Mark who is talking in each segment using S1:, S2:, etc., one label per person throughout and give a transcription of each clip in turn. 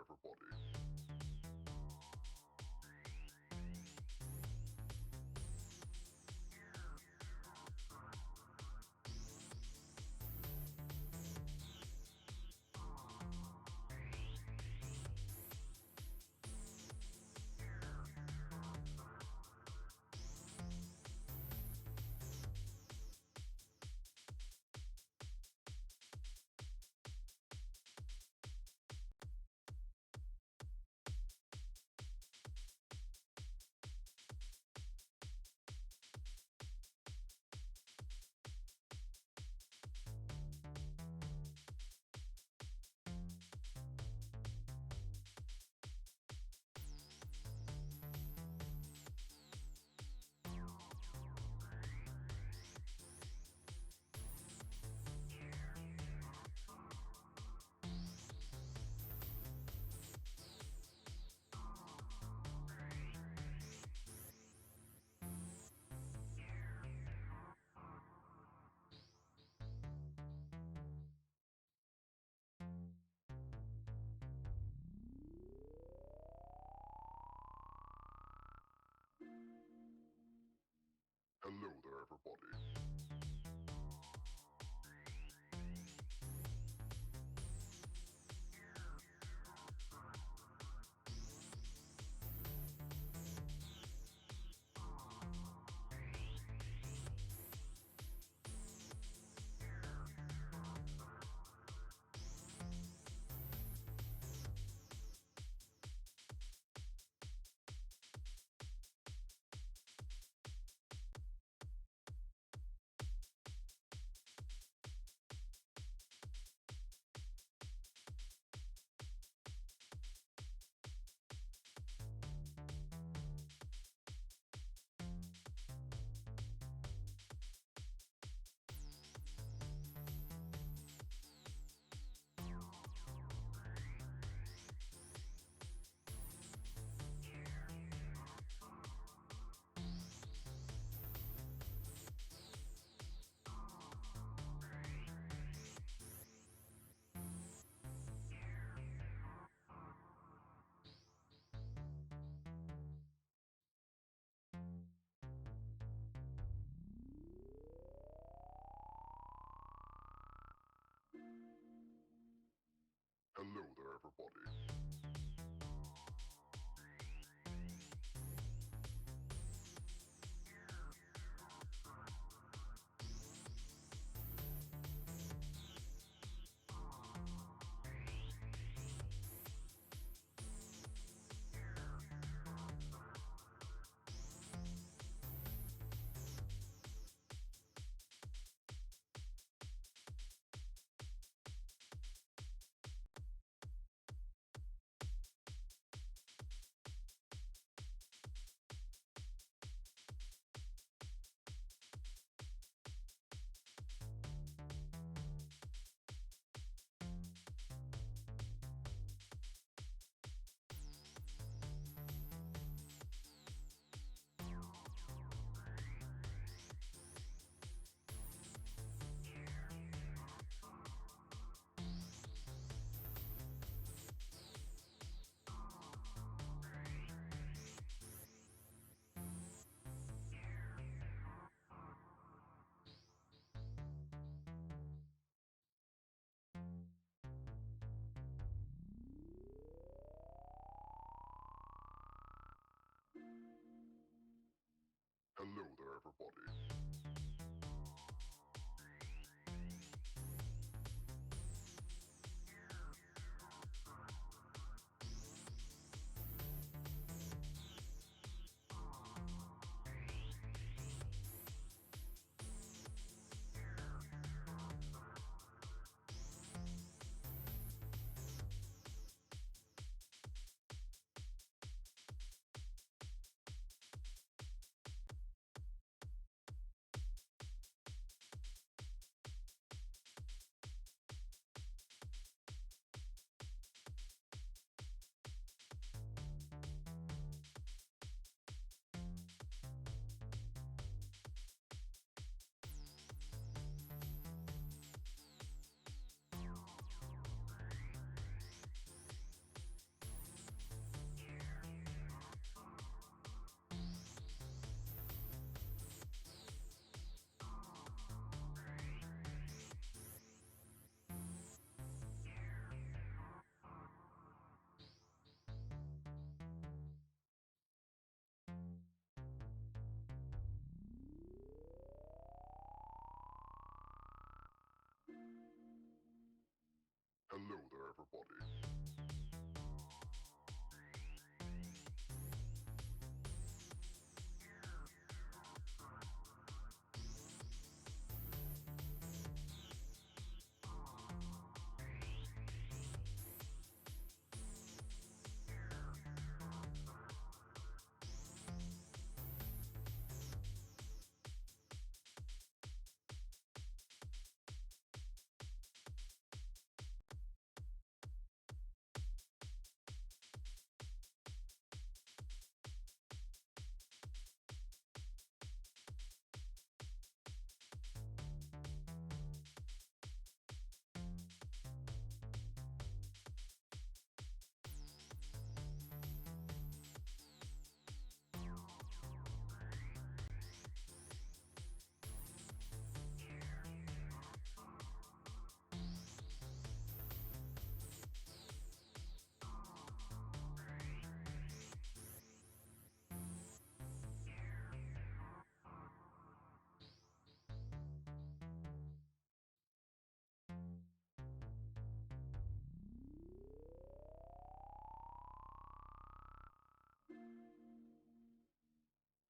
S1: everybody. Hello there, everybody. Hello there, everybody. Hello there, everybody.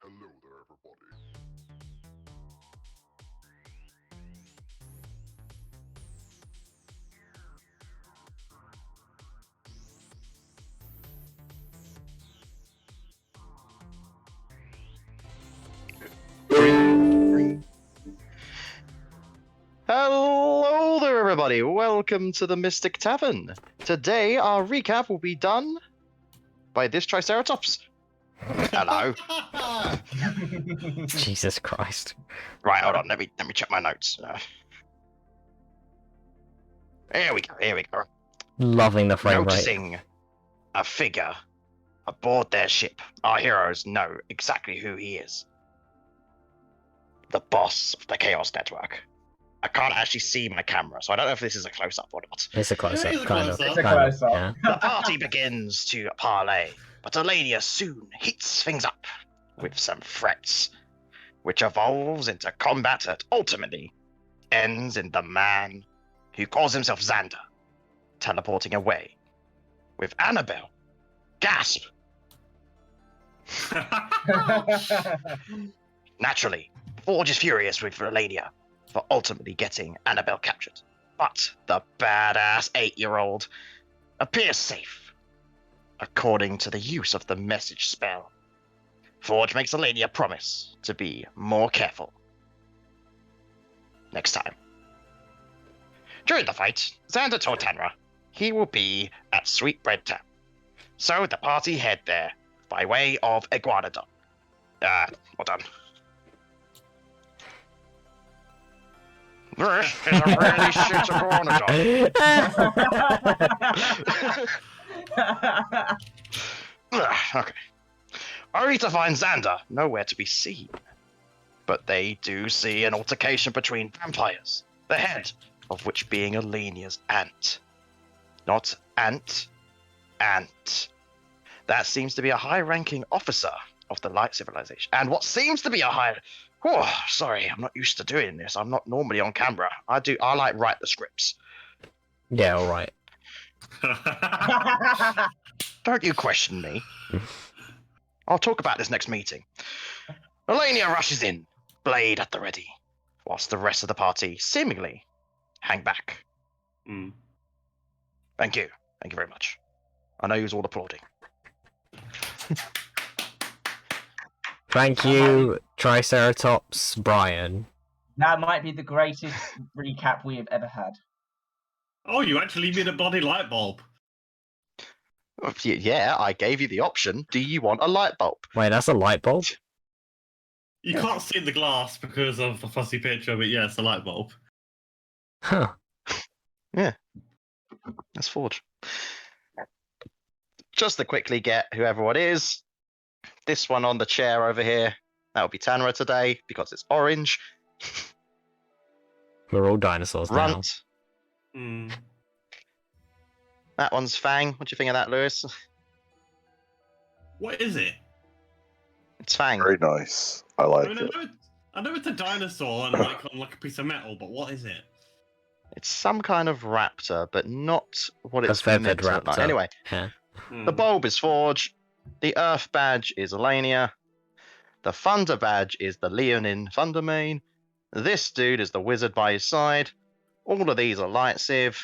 S1: Hello there, everybody.
S2: Hello there, everybody. Welcome to the Mystic Tavern. Today, our recap will be done by this Triceratops. Hello.
S3: Jesus Christ.
S2: Right, hold on. Let me check my notes. Here we go.
S3: Loving the frame rate.
S2: Noticing a figure aboard their ship. Our heroes know exactly who he is. The boss of the Chaos Network. I can't actually see my camera, so I don't know if this is a close-up or not.
S3: It's a close-up,
S4: it's a
S3: kind of.
S4: close-up.
S5: It's a
S3: kind of,
S5: close-up.
S3: yeah.
S2: The party begins to parlay, but Alania soon heats things up with some threats, which evolves into combat that ultimately ends in the man who calls himself Xander teleporting away with Annabelle. Gasp! Naturally, Forge is furious with Alania for ultimately getting Annabelle captured, but the badass 8-year-old appears safe, according to the use of the message spell. Forge makes Alania promise to be more careful next time. During the fight, Xander told Tanra he will be at Sweetbread Town, so the party head there by way of Iguanodon. Well done. This is a really shit Iguanodon. Okay. Only to find Xander nowhere to be seen. But they do see an altercation between vampires, the head of which being Alenia's aunt. Not Ant, Ant. That seems to be a high-ranking officer of the Light Civilization. And what seems to be a high... Oh, sorry, I'm not used to doing this. I'm not normally on camera. I like write the scripts.
S3: Yeah, alright.
S2: Don't you question me. I'll talk about this next meeting. Alania rushes in, blade at the ready, whilst the rest of the party seemingly hang back.
S4: Mm.
S2: Thank you very much. I know you was all applauding.
S3: Thank you, Triceratops Brian.
S5: That might be the greatest recap we have ever had.
S4: Oh, you actually made a bloody light bulb.
S2: Yeah, I gave you the option. Do you want a light bulb?
S3: Wait, that's a light bulb?
S4: You can't see the glass because of the fuzzy picture, but yeah, it's a light bulb.
S3: Huh.
S2: That's Forge. Just to quickly get whoever it is. This one on the chair over here. That'll be Tanra today because it's orange.
S3: We're all dinosaurs now.
S2: Runt.
S4: Mm.
S2: That one's Fang. What do you think of that, Lewis?
S4: What is it?
S2: It's Fang.
S1: Very nice. I like it.
S4: I know it's a dinosaur and like on like a piece of metal, but what is it?
S2: It's some kind of raptor, but not what
S3: A
S2: it's
S3: feathered
S2: meant to look like.
S3: raptor.
S2: Anyway,
S3: Yeah.
S2: the bulb is Forge. The Earth badge is Elenia. The Thunder badge is the Leonin Thundermane. This dude is the wizard by his side. All of these are Light Civ.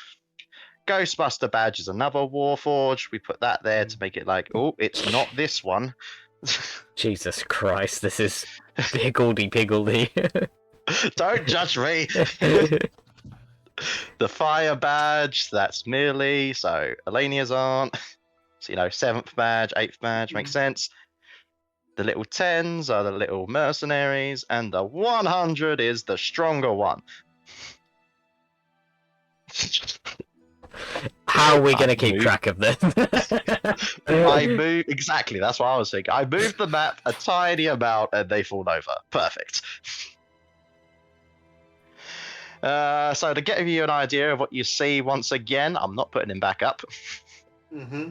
S2: Ghostbuster badge is another Warforged. We put that there to make it like, oh, it's not this one.
S3: Jesus Christ, this is higgledy-piggledy.
S2: Don't judge me. The Fire badge, that's merely, so Elenia's aren't. So, 7th badge, 8th badge, makes sense. The little 10s are the little mercenaries, and the 100 is the stronger one.
S3: How are we going to keep track of this?
S2: I moved exactly. That's what I was thinking. I moved the map a tiny amount, and they fall over. Perfect. So to give you an idea of what you see, once again, I'm not putting him back up.
S4: Mm-hmm.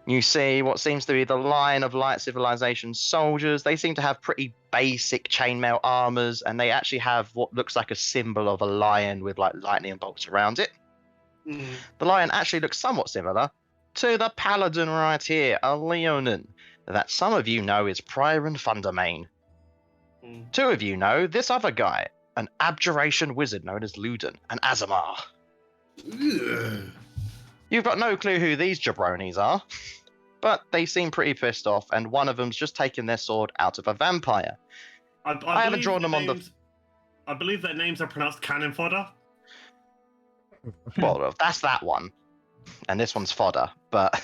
S2: You see what seems to be the line of Light Civilization soldiers. They seem to have pretty basic chainmail armors, and they actually have what looks like a symbol of a lion with like lightning bolts around it.
S4: Mm.
S2: The lion actually looks somewhat similar to the paladin right here, a Leonin, that some of you know is Prior Thundermane.
S4: Mm.
S2: 2 of you know this other guy, an abjuration wizard known as Ludin, and Azamar.
S4: Ugh.
S2: You've got no clue who these jabronis are, but they seem pretty pissed off, and one of them's just taken their sword out of a vampire. I haven't
S4: believe
S2: drawn
S4: their
S2: them on the...
S4: names- I believe their names are pronounced cannon fodder.
S2: Well, that's that one. And this one's fodder, but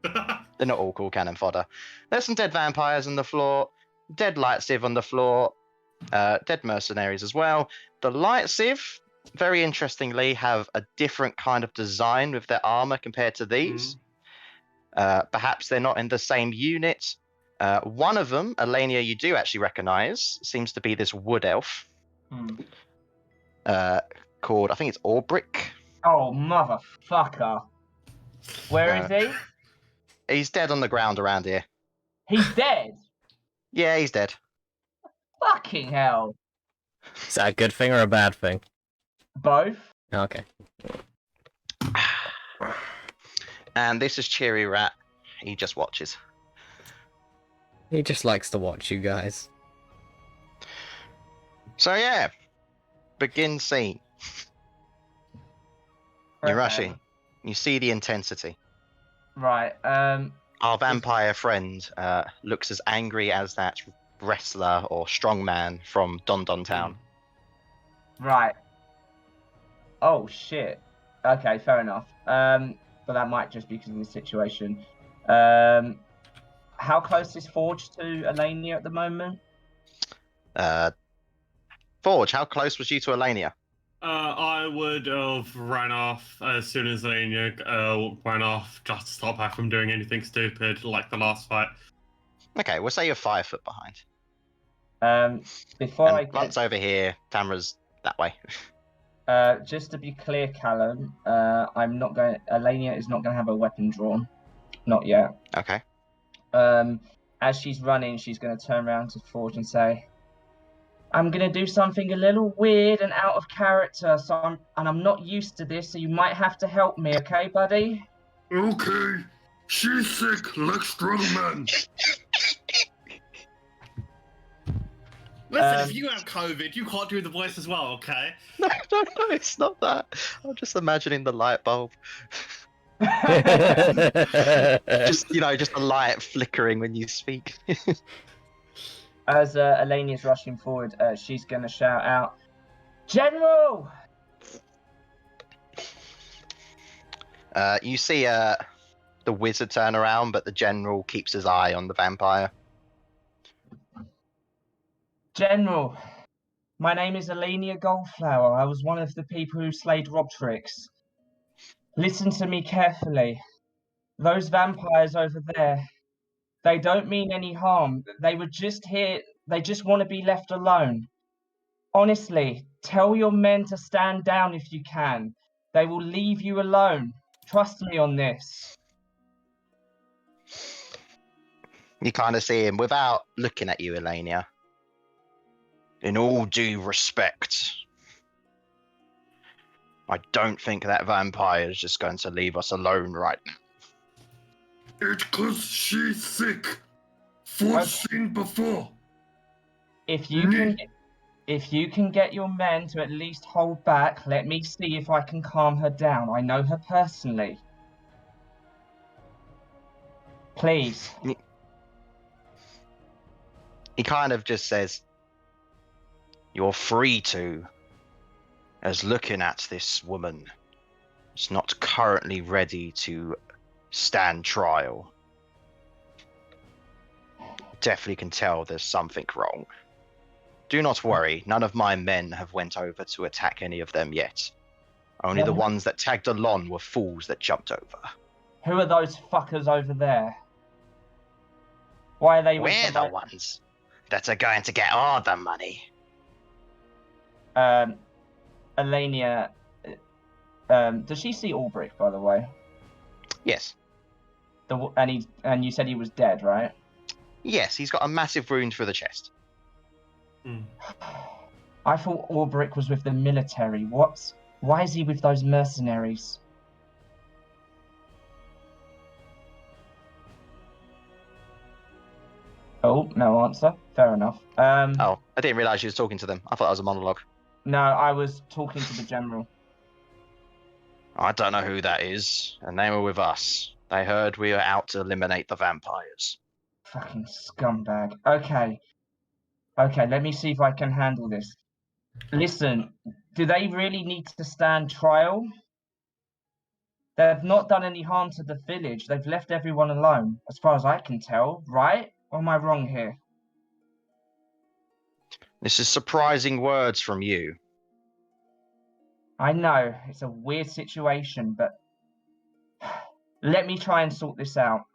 S2: they're not all called cannon fodder. There's some dead vampires on the floor, dead light civ on the floor, dead mercenaries as well. The light civ, very interestingly, have a different kind of design with their armor compared to these. Perhaps they're not in the same unit. One of them, Elenia, you do actually recognize, seems to be this wood elf called, I think it's Orbrick.
S5: Oh, motherfucker. Where is he?
S2: He's dead on the ground around here.
S5: He's dead.
S2: Yeah, he's dead.
S5: Fucking hell.
S3: Is that a good thing or a bad thing?
S5: Both.
S3: Okay.
S2: And this is Cheery Rat. He just watches.
S3: He just likes to watch you guys.
S2: So yeah, begin scene. You're
S5: Okay.
S2: rushing. You see the intensity.
S5: Right.
S2: Our vampire friend looks as angry as that wrestler or strongman from Don Don Town.
S5: Right. Oh shit. Okay, fair enough. But that might just be because of the situation. How close is Forge to Elenia at the moment?
S2: Forge, how close was you to Elenia?
S4: I would have ran off as soon as Elenia ran off, just to stop her from doing anything stupid like the last fight.
S2: Okay, we'll say you're 5 foot behind.
S5: Before I
S2: And Blunt's over here, Tamra's that way.
S5: just to be clear, Callum, I'm not going. Elenia is not going to have a weapon drawn, not yet.
S2: Okay.
S5: As she's running, she's going to turn around to Forge and say, "I'm going to do something a little weird and out of character, so I'm not used to this, so you might have to help me, okay, buddy?"
S1: Okay, she's sick like strong man.
S4: Listen, if you have COVID, you can't do the voice as well, okay?
S2: No, it's not that. I'm just imagining the light bulb. Just a light flickering when you speak.
S5: As Elenia's rushing forward, she's going to shout out, "General!"
S2: You see the wizard turn around, but the general keeps his eye on the vampire.
S5: "General, my name is Elenia Goldflower. I was one of the people who slayed Robtrix. Listen to me carefully. Those vampires over there, they don't mean any harm. They were just here. They just want to be left alone. Honestly, tell your men to stand down if you can. They will leave you alone. Trust me on this."
S2: You kind of see him without looking at you, Elenia. "In all due respect, I don't think that vampire is just going to leave us alone right now.
S1: It's 'cause she's sick. Forge seen before.
S5: If you can get your men to at least hold back, let me see if I can calm her down. I know her personally. Please.
S2: He kind of just says, "You're free to, as looking at this woman is not currently ready to stand trial. Definitely can tell there's something wrong. Do not worry, none of my men have went over to attack any of them yet. Only the ones that tagged along were fools that jumped over."
S5: Who are those fuckers over there? Why are they with
S2: We're the ones that are going to get all the money.
S5: Elenia, does she see Ulbrich, by the way?
S2: Yes.
S5: And you said he was dead, right?
S2: Yes, he's got a massive wound through the chest.
S5: I thought Ulbrich was with the military. Why is he with those mercenaries? Oh, no answer. Fair enough.
S2: Oh, I didn't realize you was talking to them. I thought that was a monologue.
S5: No, I was talking to the general.
S2: I don't know who that is, and they were with us. They heard we were out to eliminate the vampires.
S5: Fucking scumbag. Okay, let me see if I can handle this. Listen, do they really need to stand trial? They've not done any harm to the village. They've left everyone alone, as far as I can tell, right? Or am I wrong here?
S2: This is surprising words from you.
S5: I know, it's a weird situation, but let me try and sort this out.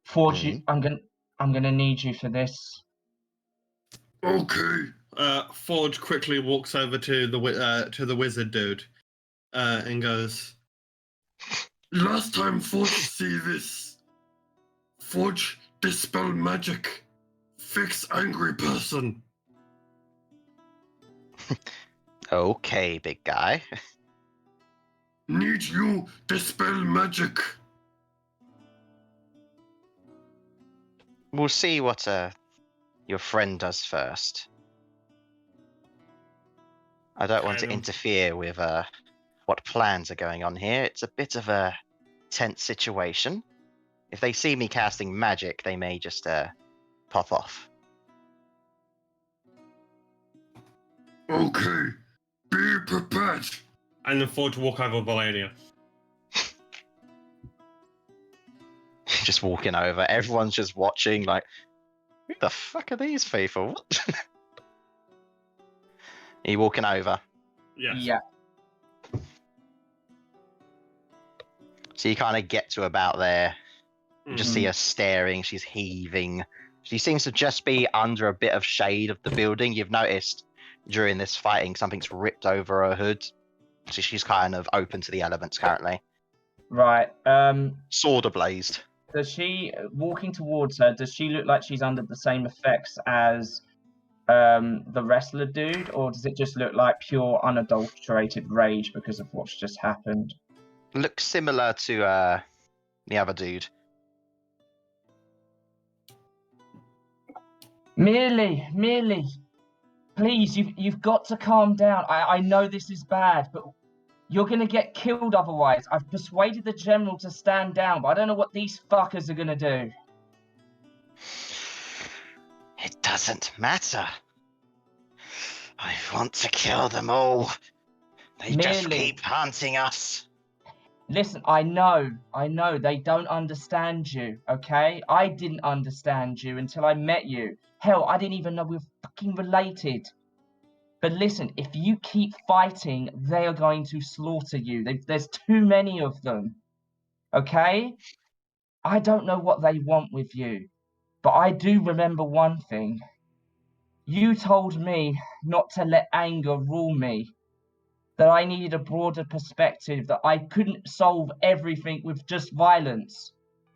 S5: Forge, I'm gonna need you for this.
S1: Okay.
S4: Forge quickly walks over to the wizard dude, and goes,
S1: Last time Forge see this. Forge dispel magic. Fix angry person.
S2: Okay, big guy.
S1: Need you dispel magic.
S2: We'll see what your friend does first. I don't want to interfere with what plans are going on here. It's a bit of a tense situation. If they see me casting magic, they may just pop off.
S1: Okay. Be prepared.
S4: and then Forge walk over Valania.
S2: Just walking over. Everyone's just watching, like, who the fuck are these people? What? Are you walking over?
S4: Yes.
S5: Yeah.
S2: So you kind of get to about there. You just
S5: Mhm.
S2: see her staring. She's heaving. She seems to just be under a bit of shade of the building. You've noticed during this fighting, something's ripped over her hood. So she's kind of open to the elements currently.
S5: Right.
S2: Sword ablazed.
S5: Does she, walking towards her, does she look like she's under the same effects as the wrestler dude, or does it just look like pure unadulterated rage because of what's just happened?
S2: Looks similar to the other dude.
S5: Merely, please, you've got to calm down. I know this is bad, but you're gonna get killed otherwise. I've persuaded the general to stand down, but I don't know what these fuckers are gonna do.
S2: It doesn't matter. I want to kill them all. They just
S5: Merely.
S2: keep hunting us.
S5: Listen, I know they don't understand you, okay? I didn't understand you until I met you. Hell, I didn't even know we were fucking related. But listen, if you keep fighting, they are going to slaughter you. There's too many of them, okay? I don't know what they want with you, but I do remember one thing. You told me not to let anger rule me. That I needed a broader perspective, that I couldn't solve everything with just violence.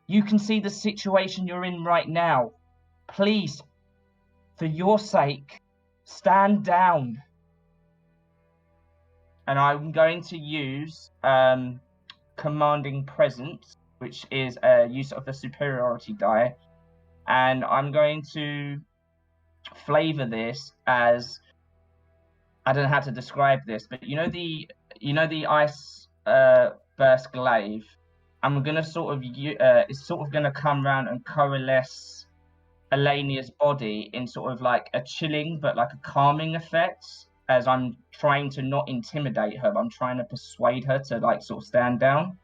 S5: You can see the situation you're in right now. Please, For your sake, stand down. And I'm going to use Commanding Presence, which is a use of the superiority die. And I'm going to flavor this as, I don't know how to describe this, but you know the ice burst glaive. I'm gonna sort of it's sort of gonna come around and coalesce Elenia's body in sort of like a chilling but like a calming effect, as I'm trying to not intimidate her, but I'm trying to persuade her to like sort of stand down.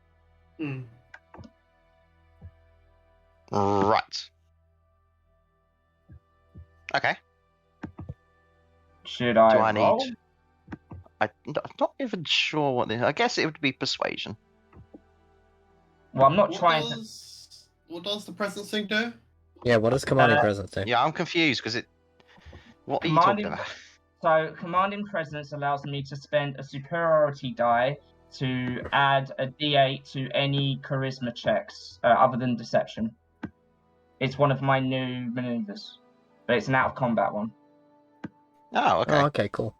S2: Right. Okay.
S5: Should I
S2: Do I
S5: roll?
S2: need? I'm not even sure what this. I guess it would be persuasion.
S5: Well, I'm not trying to.
S4: What does the presence thing do?
S3: Yeah, what does commanding presence do?
S2: Yeah, I'm confused because it. What are you
S5: Commanding-
S2: talking about?
S5: So, Commanding Presence allows me to spend a superiority die to add a d8 to any charisma checks other than deception. It's one of my new maneuvers, but it's an out of combat one.
S2: Oh, okay.
S3: Oh, okay, cool.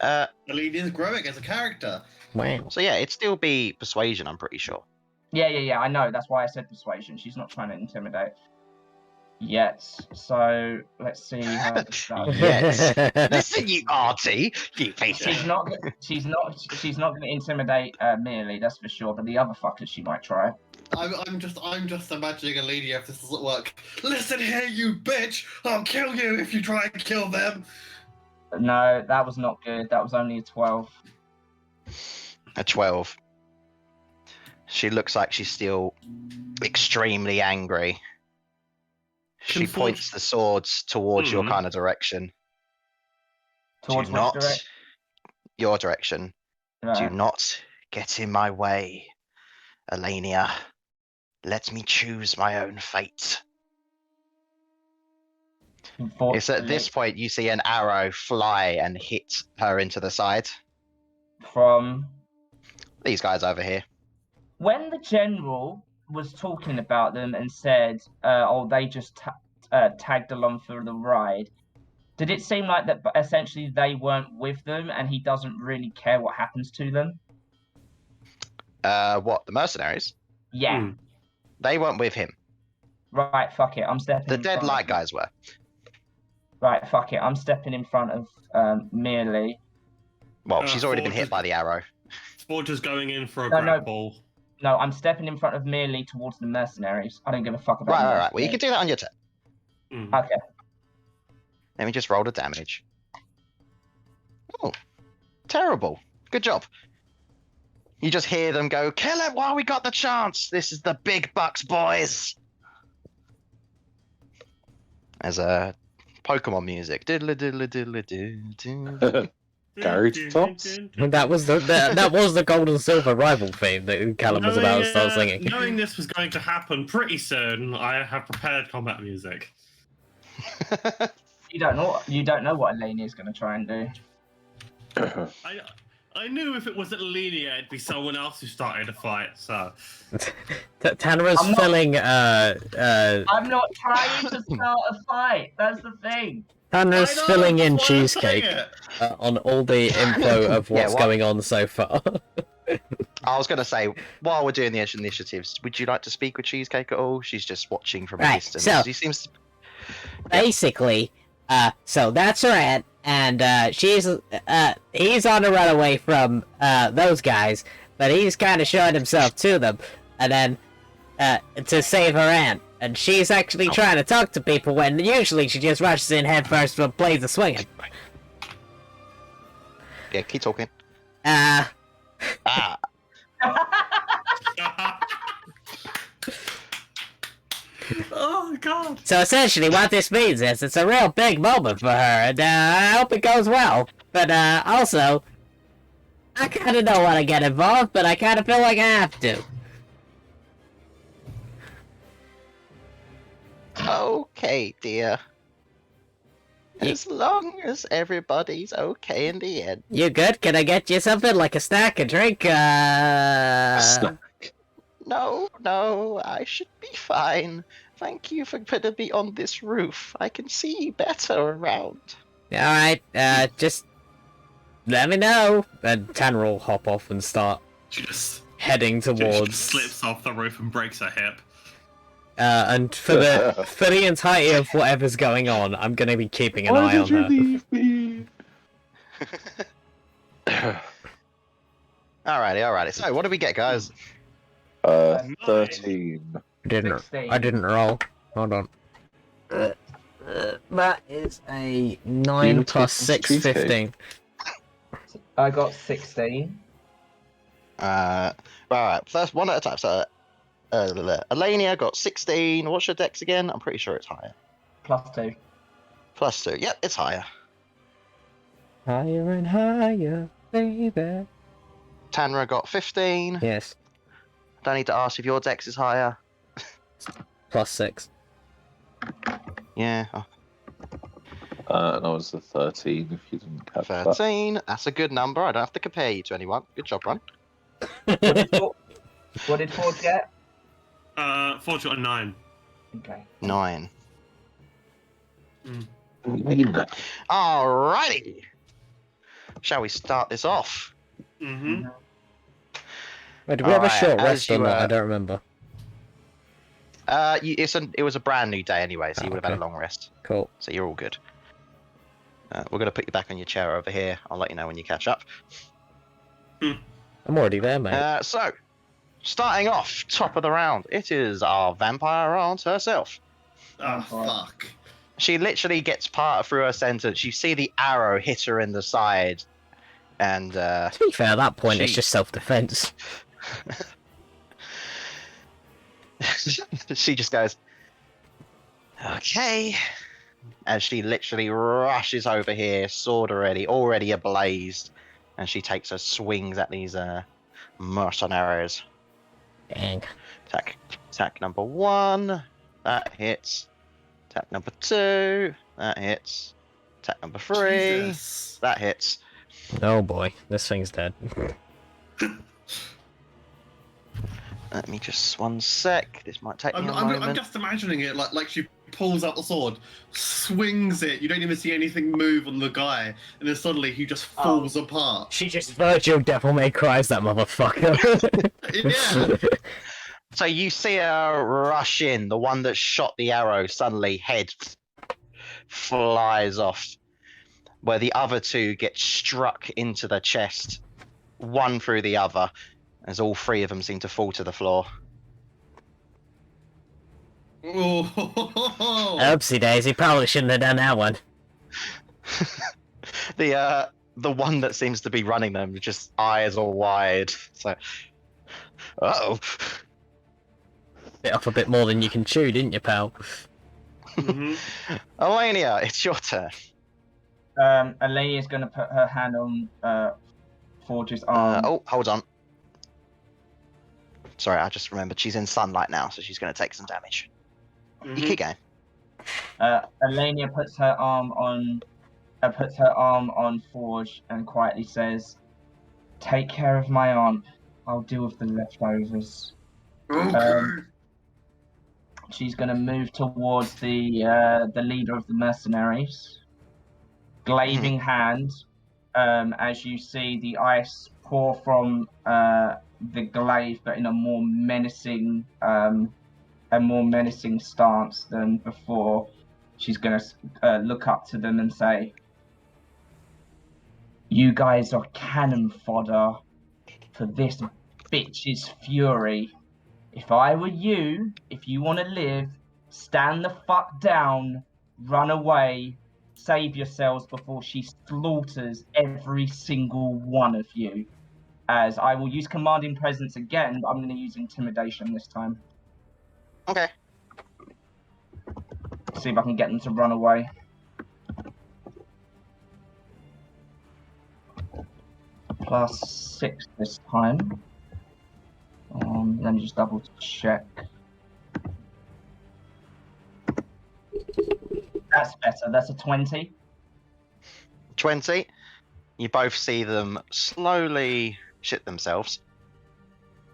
S4: Alenia's growing as a character.
S3: Wow.
S2: So yeah, it'd still be persuasion. I'm pretty sure.
S5: Yeah, I know. That's why I said persuasion. She's not trying to intimidate yet. So let's see how this goes.
S2: Yes. Listen, you arty, you piece
S5: She's
S2: of.
S5: not. She's not going to intimidate Merely. That's for sure. But the other fuckers, she might try.
S4: I'm just imagining Alenia if this doesn't work. Listen here, you bitch! I'll kill you if you try and kill them.
S5: No, that was not good. That was only a 12.
S2: A 12. She looks like she's still extremely angry. She points the swords towards your kind of direction.
S5: Towards
S2: Do
S5: which
S2: not
S5: direction?
S2: your direction. Do
S5: Right.
S2: not get in my way, Elenia. Let me choose my own fate. It's at this point you see an arrow fly and hit her into the side.
S5: From
S2: These guys over here.
S5: when the general was talking about them and said, "Oh, they just tagged along for the ride." Did it seem like that essentially they weren't with them and he doesn't really care what happens to them?
S2: What, the mercenaries?
S5: Yeah.
S2: They weren't with him.
S5: Right, fuck it. I'm stepping
S2: The
S5: in
S2: dead
S5: front
S2: light
S5: of...
S2: guys were.
S5: Right, fuck it. I'm stepping in front of Merely.
S2: Well, she's already been
S4: Forge is-
S2: hit by the arrow.
S4: Soulture's going in for a
S5: No, no.
S4: grapple.
S5: No, I'm stepping in front of Merely towards the mercenaries. I don't give a fuck about
S2: Right. Well, you can do that on your turn.
S5: Okay.
S2: Let me just roll the damage. Oh, terrible. Good job. You just hear them go, kill it while we got the chance. This is the big bucks, boys. As a Pokemon music. Diddle diddle diddle diddle.
S6: Garage tops?
S3: That was the gold and silver rival theme that Callum was about to start singing.
S4: Knowing this was going to happen pretty soon, I have prepared combat music.
S5: You don't know what Eleni is going to try and do.
S4: I knew if it wasn't Alenia, it'd be someone else who started a fight. So
S3: Tanra's
S5: I'm not-
S3: filling
S5: I'm not trying to start a fight. That's the thing.
S3: Tanra's
S4: I know,
S3: filling in
S4: that's why I'm saying
S3: cheesecake
S4: it.
S3: on all the info of what's
S2: what-
S3: going on so far.
S2: I was going to say, while we're doing the initiatives, would you like to speak with Cheesecake at all? She's just watching from a
S7: Right,
S2: distance.
S7: so-
S2: She seems to...
S7: Basically, so that's her aunt, and he's on the run away from those guys, but he's kind of showing himself to them, and then to save her aunt. And she's actually trying to talk to people when usually she just rushes in headfirst and plays the swinging.
S2: Yeah, keep talking.
S7: Ah,
S4: Oh god.
S7: so essentially what this means is it's a real big moment for her, and I hope it goes well. But also, I kind of don't want to get involved, but I kind of feel like I have to.
S2: Okay, dear. As long as everybody's okay in the end.
S7: You good? Can I get you something like a snack, a drink?
S6: Snack.
S2: no, I should be fine. Thank you for putting me on this roof. I can see better around.
S7: Alright, just let me know. And Tanner will hop off and start
S4: She just
S7: heading
S4: she
S7: towards.
S4: slips off the roof and breaks her hip.
S7: And for the entirety of whatever's going on, I'm gonna be keeping an eye on her.
S6: leave me?
S2: Alrighty. So, what do we get, guys?
S6: 13.
S7: I didn't roll. Hold on. That is a 9
S6: You
S7: plus
S6: take
S7: 6,
S6: cheesecake.
S7: 15.
S5: I got 16.
S2: Right. First, one at a time. So, Elenia got 16. What's your dex again? I'm pretty sure it's higher.
S5: +2.
S2: +2. Yep, it's higher.
S7: Higher and higher, baby.
S2: Tanra got 15.
S7: Yes,
S2: Don't need to ask if your dex is higher.
S7: +6.
S2: Yeah.
S6: And I was a 13 if you didn't catch that.
S2: 13. That's a good number. I don't have to compare you to anyone. Good job, Ron.
S5: What did Ford get?
S4: Forge got a 9.
S5: Okay.
S2: 9.
S6: Mean.
S2: Alrighty. Shall we start this off?
S4: Mm-hmm.
S7: Wait, did we have a
S2: Alright,
S7: short
S2: as
S7: rest or
S2: you,
S7: not? I don't remember.
S2: It was a brand new day anyway, so you would have had a
S7: Okay.
S2: long rest.
S7: Cool.
S2: So you're all good. We're going to put you back on your chair over here. I'll let you know when you catch up.
S7: I'm already there, mate.
S2: So, starting off, top of the round, it is our vampire aunt herself.
S4: Oh, fuck.
S2: She literally gets part through her sentence. You see the arrow hit her in the side, and
S7: To be fair, at that point, it's
S2: she-
S7: just self-defense.
S2: she just goes, okay, as she literally rushes over here, sword already ablazed, and she takes her swings at these mercenaries.
S7: Dang.
S2: Attack number 1, that hits. Attack number 2, that hits. Attack number 3,
S4: Jesus.
S2: that hits.
S7: Oh boy, this thing's dead.
S2: Let me just 1 sec. This might take me a
S4: I'm
S2: moment.
S4: just imagining it like she pulls out the sword, swings it. You don't even see anything move on the guy, and then suddenly he just falls apart.
S7: She just Virgil Devil May Cries that motherfucker.
S4: Yeah.
S2: So you see her rush in. The one that shot the arrow suddenly head flies off, where the other 2 get struck into the chest, one through the other, as all 3 of them seem to fall to the floor.
S4: Oh.
S7: Oopsie daisy, probably shouldn't have done that one.
S2: The one that seems to be running them, just eyes all wide. So, uh-oh.
S7: Bit off a bit more than you can chew, didn't you, pal?
S4: Mhm.
S2: Elenia, it's your turn.
S5: Alenia's going to put her hand on Forge's arm.
S2: Oh, hold on. Sorry, I just remembered she's in sunlight now, so she's going to take some damage. You
S4: Mhm.
S2: keep going.
S5: Elenia puts her arm on Forge and quietly says, "Take care of my aunt. I'll deal with the leftovers."
S1: Okay.
S5: She's going to move towards the leader of the mercenaries, glaving hand, as you see the ice pour from the glaive, but in a more menacing stance than before. She's going to look up to them and say, "You guys are cannon fodder for this bitch's fury. If I were you, if you want to live, stand the fuck down, run away, save yourselves before she slaughters every single one of you." As I will use commanding presence again, but I'm going to use intimidation this time.
S2: Okay.
S5: See if I can get them to run away. +6 this time. Let me just double check. That's better. That's a 20.
S2: 20. You both see them slowly shit themselves.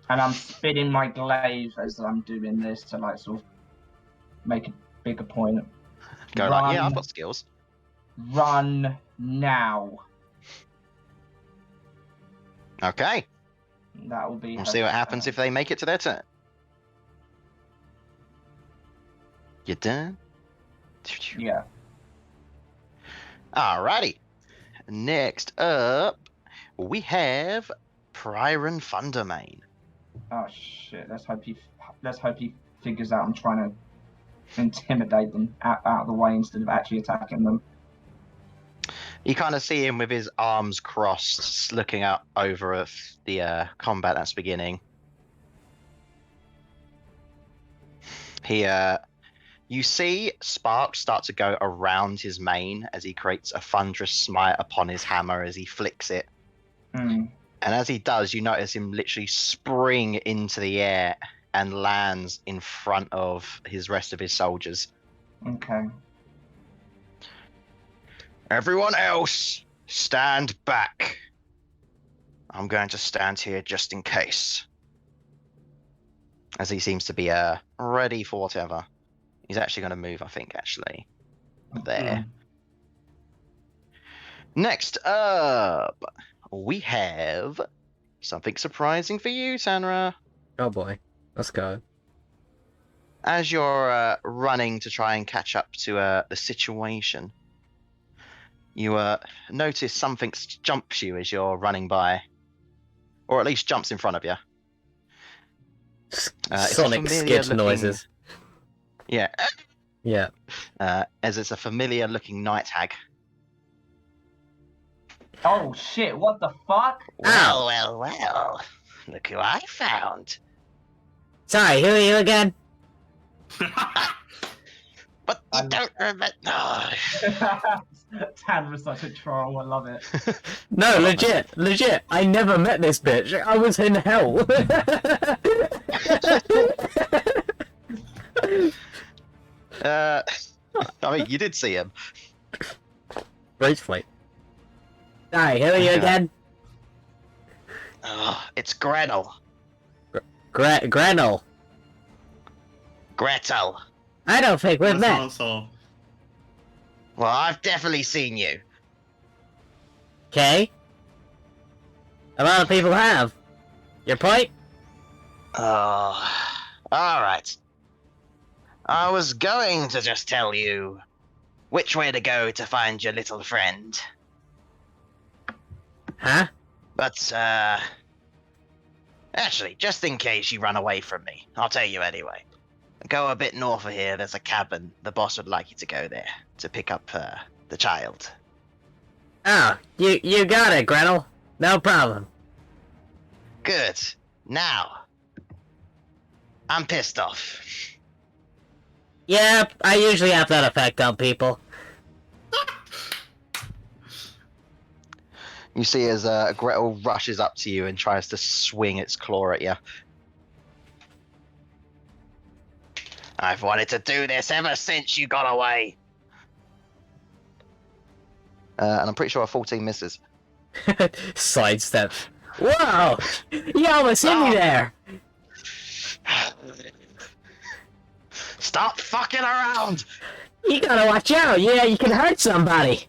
S5: And I'm spinning my glaive as I'm doing this to like sort of make a bigger point.
S2: Go like, yeah, I've got skills.
S5: Run now.
S2: Okay.
S5: That will be.
S2: We'll
S5: her
S2: see what happens
S5: turn.
S2: if they make it to their turn. You done?
S5: Yeah.
S2: Alrighty. Next up, we have Priron Thundermane.
S5: Oh shit! Let's hope he figures out I'm trying to intimidate them out of the way instead of actually attacking them.
S2: You kind of see him with his arms crossed, looking up over the combat that's beginning. You see sparks start to go around his mane as he creates a thunderous smite upon his hammer as he flicks it.
S5: Mm.
S2: And as he does, you notice him literally spring into the air and lands in front of his rest of his soldiers.
S5: Okay.
S2: Everyone else, stand back. I'm going to stand here just in case. As he seems to be ready for whatever. He's actually going to move, I think, actually. There. Next up, we have something surprising for you, Sanra.
S3: Oh boy, let's go.
S2: As you're running to try and catch up to the situation, you notice something jumps you as you're running by. Or at least jumps in front of you.
S3: Sonic skid noises.
S2: Yeah.
S3: Yeah.
S2: As it's a familiar looking night hag.
S5: Oh shit! What the fuck?
S2: Well. Look who I found.
S7: Sorry, who are you again?
S2: But you don't remember. No.
S5: Tanner's such a troll. I love it.
S3: No, legit. I never met this bitch. I was in hell.
S2: I mean, you did see him.
S3: Briefly.
S7: Sorry, who are you again?
S2: Oh, it's Gretel.
S7: Grenell.
S2: Gretel.
S7: I don't think we've met.
S4: Also,
S2: Well, I've definitely seen you.
S7: Okay. A lot of people have. Your point?
S2: Oh, alright. I was going to just tell you which way to go to find your little friend.
S7: Huh?
S2: But, actually, just in case you run away from me, I'll tell you anyway. Go a bit north of here, there's a cabin. The boss would like you to go there to pick up the child.
S7: Oh, you got it, Grenell. No problem.
S2: Good. Now, I'm pissed off.
S7: Yep, I usually have that effect on people.
S2: You see as Gretel rushes up to you and tries to swing its claw at you. I've wanted to do this ever since you got away. And I'm pretty sure a 14 misses.
S3: Sidestep.
S7: Whoa! You almost hit me there!
S2: Stop fucking around!
S7: You gotta watch out, yeah, you can hurt somebody.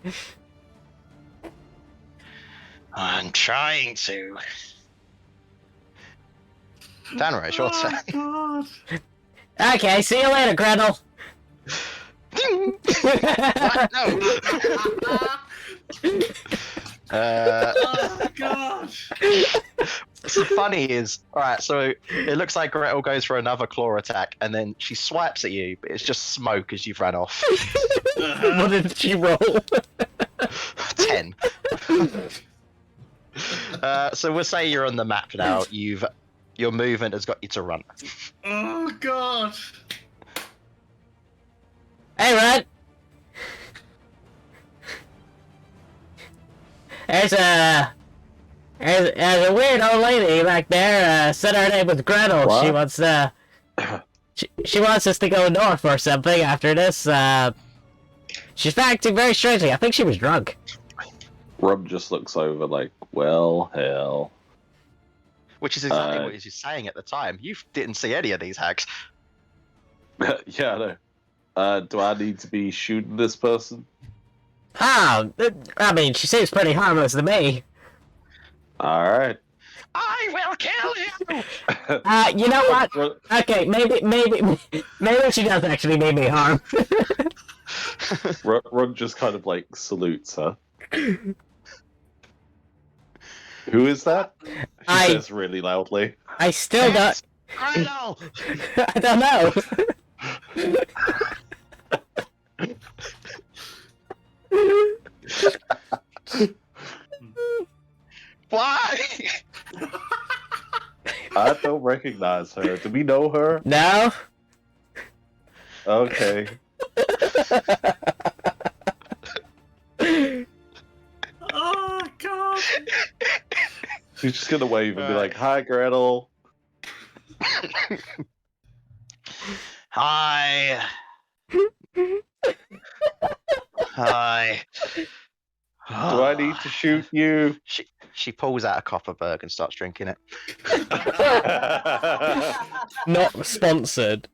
S2: I'm trying to. Danro, it's your turn.
S4: God.
S7: Okay, see you later, Grenell.
S2: What? No!
S4: Oh God.
S2: What's funny is, alright, so it looks like Gretel goes for another claw attack, and then she swipes at you, but it's just smoke as you've run off.
S3: What did she roll?
S2: 10. So we'll say you're on the map now. Your movement has got you to run.
S4: Oh God.
S7: Hey, Red. There's a weird old lady back there. Said her name was Gretel.
S6: What?
S7: She wants she wants us to go north or something after this. She's acting very strangely. I think she was drunk.
S6: Rob just looks over like, well, hell.
S2: Which is exactly what he was saying at the time. You didn't see any of these hags.
S6: Yeah, I know. Do I need to be shooting this person?
S7: I mean, she seems pretty harmless to me.
S6: Alright.
S2: I will kill you!
S7: You know what? Okay, maybe she does actually mean me harm.
S6: Run just kind of like salutes her. Who is that? He says really loudly.
S7: I still don't.
S2: Gretel!
S7: I don't know.
S2: Why?
S6: I don't recognize her. Do we know her?
S7: No.
S6: Okay.
S4: Oh god!
S6: She's just gonna wave and be like, "Hi, Gretel."
S2: Hi. Hi.
S6: Do I need to shoot you?
S2: She pulls out a Copperberg and starts drinking it.
S3: Not sponsored.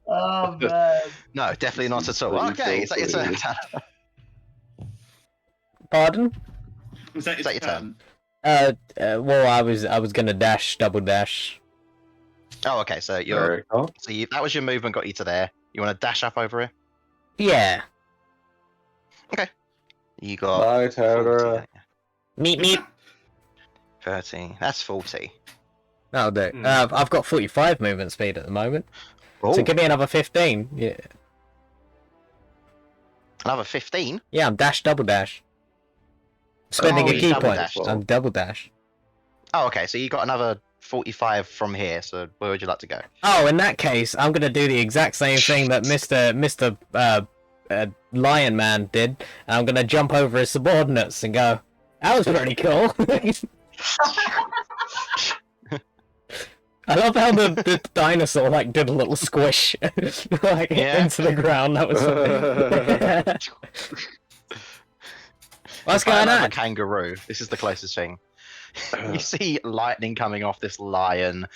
S5: Oh man.
S2: No, definitely not at all. Okay, is that your turn?
S3: Pardon?
S4: Is that
S2: your turn?
S3: Well, I was gonna double dash.
S2: Oh, okay. So that was your movement, got you to there. You want to dash up over here?
S3: Yeah.
S2: You got
S6: Bye,
S2: 40,
S6: Tara.
S2: don't you?
S3: Meet.
S2: 30. That's 40.
S3: That'll do.
S4: Hmm.
S3: I've got 45 movement speed at the moment.
S2: Oh,
S3: So give me another 15. Yeah.
S2: another 15.
S3: Yeah, I'm double dash. Spending a
S2: you
S3: key
S2: double
S3: point.
S2: dashed.
S3: I'm double dash.
S2: Oh, okay. So you got another 45 from here. So where would you like to go?
S3: Oh, in that case, I'm gonna do the exact same thing that Mr. Lion Man did. I'm gonna jump over his subordinates and go, "That was pretty cool." I love how the dinosaur like did a little squish like into the ground. That was what's going
S2: A
S3: on?
S2: kangaroo. This is the closest thing. You see lightning coming off this lion.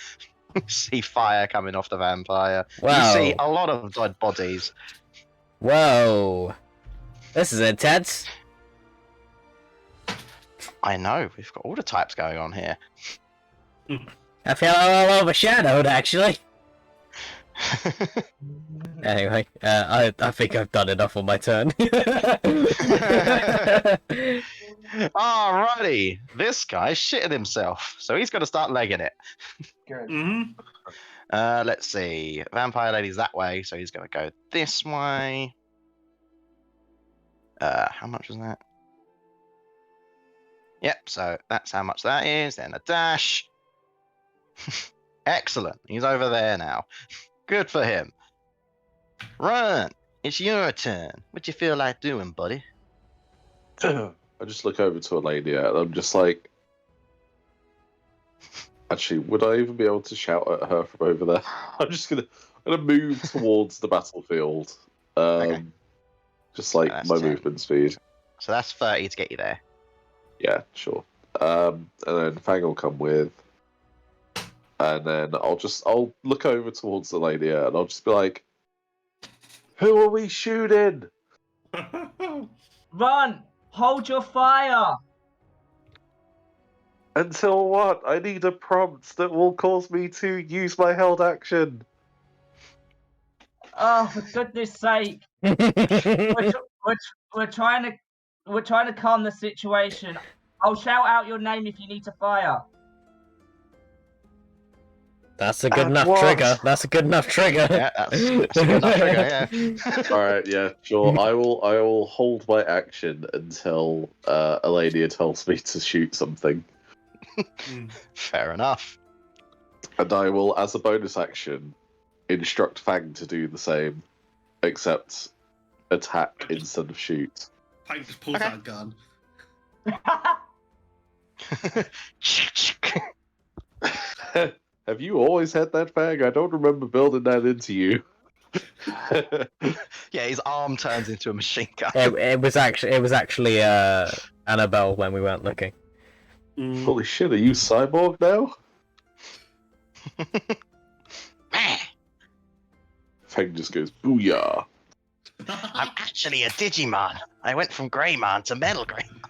S2: You see fire coming off the vampire.
S3: Wow.
S2: You see a lot of dead bodies.
S3: Whoa, this is intense.
S2: I know. We've got all the types going on here.
S3: I feel a little overshadowed, actually. Anyway, I think I've done enough on my turn.
S2: Alrighty, this guy's shitting himself, so he's got to start legging it.
S5: Good.
S4: Mm-hmm.
S2: Let's see. Vampire lady's that way, so he's going to go this way. How much was that? Yep, so that's how much that is. Then a dash. Excellent. He's over there now. Good for him. Run. It's your turn. What you feel like doing, buddy?
S6: I just look over to Elenia and I'm just like, actually, would I even be able to shout at her from over there? I'm gonna move towards the battlefield.
S2: Okay.
S6: Just like
S2: That's
S6: my
S2: 10.
S6: movement speed.
S2: So that's 30 to get you there.
S6: Yeah, sure. And then Fang will come with. And then I'll look over towards the lady and I'll just be like, "Who are we shooting?"
S5: Run! Hold your fire!
S6: Until what? I need a prompt that will cause me to use my held action.
S5: Oh, for goodness sake! We're trying to calm the situation. I'll shout out your name if you need to fire.
S3: That's a good enough
S6: what?
S3: trigger. That's a good enough trigger.
S2: Yeah, that's a good enough trigger, yeah.
S6: Alright, yeah, sure. I will hold my action until Elenia tells me to shoot something.
S2: Fair enough.
S6: And I will, as a bonus action, instruct Fang to do the same, except attack instead of shoot.
S4: Hank just pulls out a gun.
S6: Have you always had that, Fang? I don't remember building that into you.
S2: Yeah, his arm turns into a machine gun.
S3: It was actually Annabelle when we weren't looking.
S6: Holy shit, are you cyborg now? Fang just goes, booyah.
S2: I'm actually a Digimon. I went from Greymon to Metal Greymon.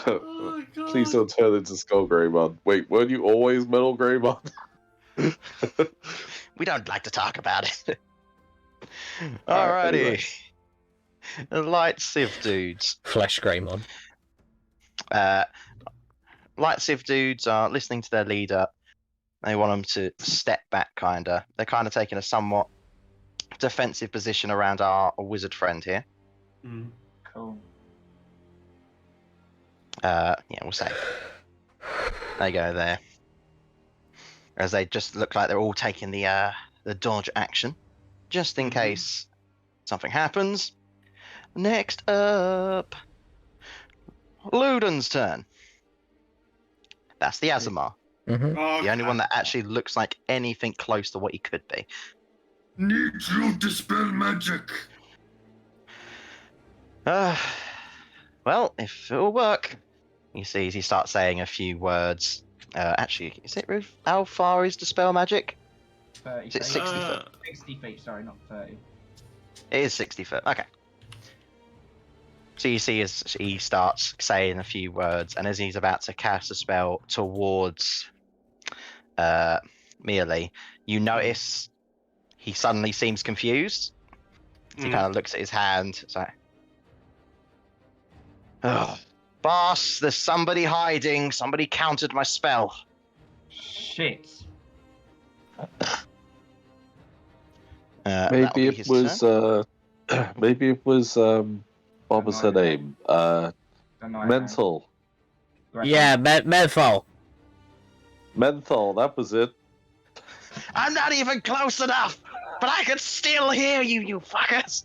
S4: Oh my god.
S6: Please don't turn into Skull Greymon. Wait, weren't you always Metal Greymon?
S2: We don't like to talk about it.
S6: Alright,
S2: Alrighty.
S6: anyway.
S2: The Light Civ dudes.
S3: Flesh Greymon.
S2: Light Civ dudes are listening to their leader. They want them to step back, kinda. They're kind of taking a somewhat defensive position around our wizard friend here.
S4: Mm.
S5: Cool.
S2: Yeah, we'll say. They go there. As they just look like they're all taking the dodge action. Just in case something happens. Next up, Luden's turn. That's the Azamar.
S3: Mm-hmm.
S2: The only one that actually looks like anything close to what he could be.
S1: Need you dispel magic.
S2: Well, if it'll work. You see, as he starts saying a few words. Actually, is it how far is dispel magic?
S5: 30
S2: Is it
S5: feet.
S2: 60 foot?
S5: 60 feet, sorry, not 30.
S2: It is 60 foot. Okay. So you see as he starts saying a few words, and as he's about to cast a spell towards Mealy, you notice he suddenly seems confused. So he kind of looks at his hand. It's like, oh, boss, there's somebody hiding. Somebody countered my spell.
S5: Shit.
S2: That'll
S6: Maybe
S2: be
S6: it
S2: his
S6: was,
S2: turn.
S6: maybe it was, what was her name?
S5: Don't know.
S6: Mental.
S3: Yeah, Medfall.
S6: Menthol, that was it.
S2: I'm not even close enough, but I can still hear you, you fuckers.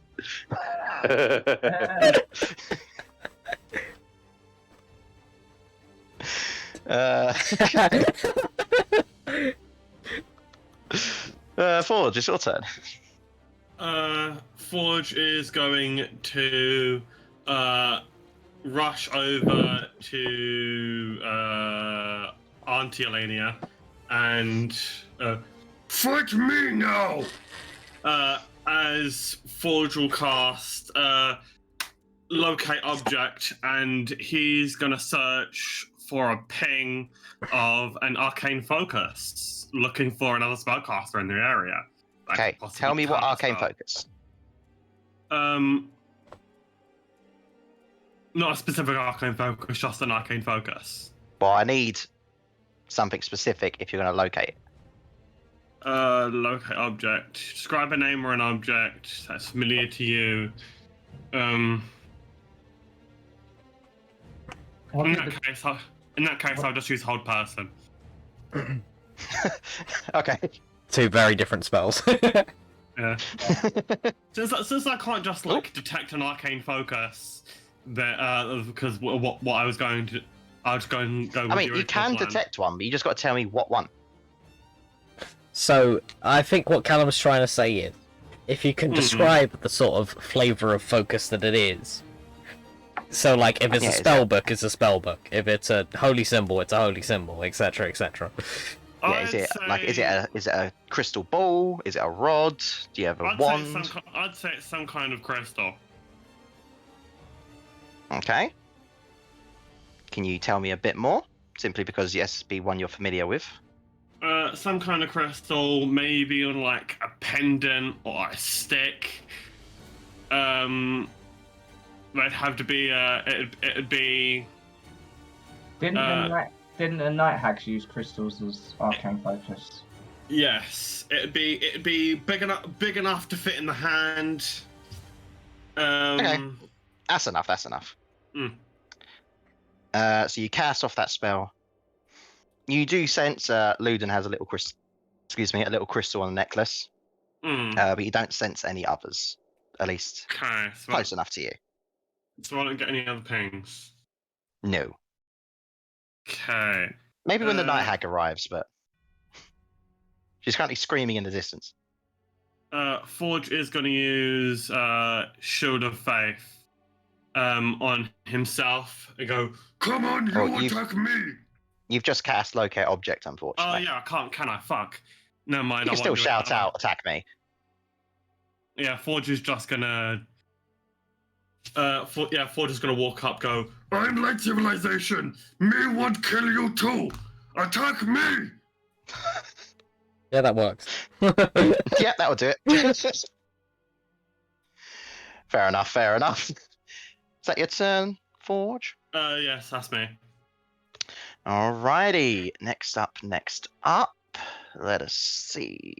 S2: Forge, it's your turn.
S4: Forge is going to rush over to Auntie Elenia and
S1: Fight me now.
S4: as Forge will cast locate object, and he's gonna search for a ping of an arcane focus, looking for another spellcaster in the area. that could
S2: Okay,
S4: possibly
S2: tell me what
S4: cast
S2: arcane
S4: spell.
S2: focus.
S4: Not a specific arcane focus, just an arcane focus.
S2: Well, I need something specific if you're going to locate it.
S4: Locate object. Describe a name or an object that's familiar to you. In that case, I'll just use hold person.
S2: Okay.
S3: Two very different spells.
S4: Yeah. Since I can't just detect an arcane focus, that because what I was going to, I was going to go with
S2: I mean,
S4: the
S2: you
S4: original
S2: can
S4: plan.
S2: detect one, but you just got to tell me what one.
S3: So, I think what Callum's trying to say is, if you can describe the sort of flavour of focus that it is. So, like, if it's a spell book, it's a spell book. If it's a holy symbol, it's a holy symbol, etc., etc.
S2: Yeah, is it a crystal ball? Is it a rod? Do you have a wand?
S4: I'd say it's some kind of crystal.
S2: Okay. Can you tell me a bit more? Simply because yes, be one you're familiar with.
S4: Some kind of crystal, maybe on like a pendant or a stick. They'd have to be. It'd be.
S5: Didn't the night hags use crystals as arcane focus?
S4: Yes, it'd be big enough to fit in the hand.
S2: Okay. That's enough. So you cast off that spell. You do sense Luden has a little crystal. A little crystal on the necklace. But you don't sense any others. At least
S4: Okay,
S2: close enough to you.
S4: So I don't get any other pings.
S2: No.
S4: Okay.
S2: Maybe when the night hag arrives, but she's currently screaming in the distance.
S4: Forge is going to use Shield of Faith on himself and go,
S1: Come on, you attack me.
S2: You've just cast locate object,
S4: Oh
S2: unfortunately.
S4: yeah, I can't. Can I? Fuck. Never mind.
S2: You
S4: I
S2: can still
S4: won't do it
S2: shout
S4: that way.
S2: out, attack me.
S4: Yeah, Forge is just gonna. Forge is gonna walk up, go.
S1: I'm light civilization. Me want kill you too. Attack me.
S3: Yeah, that works.
S2: Yeah, that'll do it. Fair enough, fair enough. Is that your turn, Forge?
S4: Yes, that's me.
S2: Alrighty, next up. Let us see.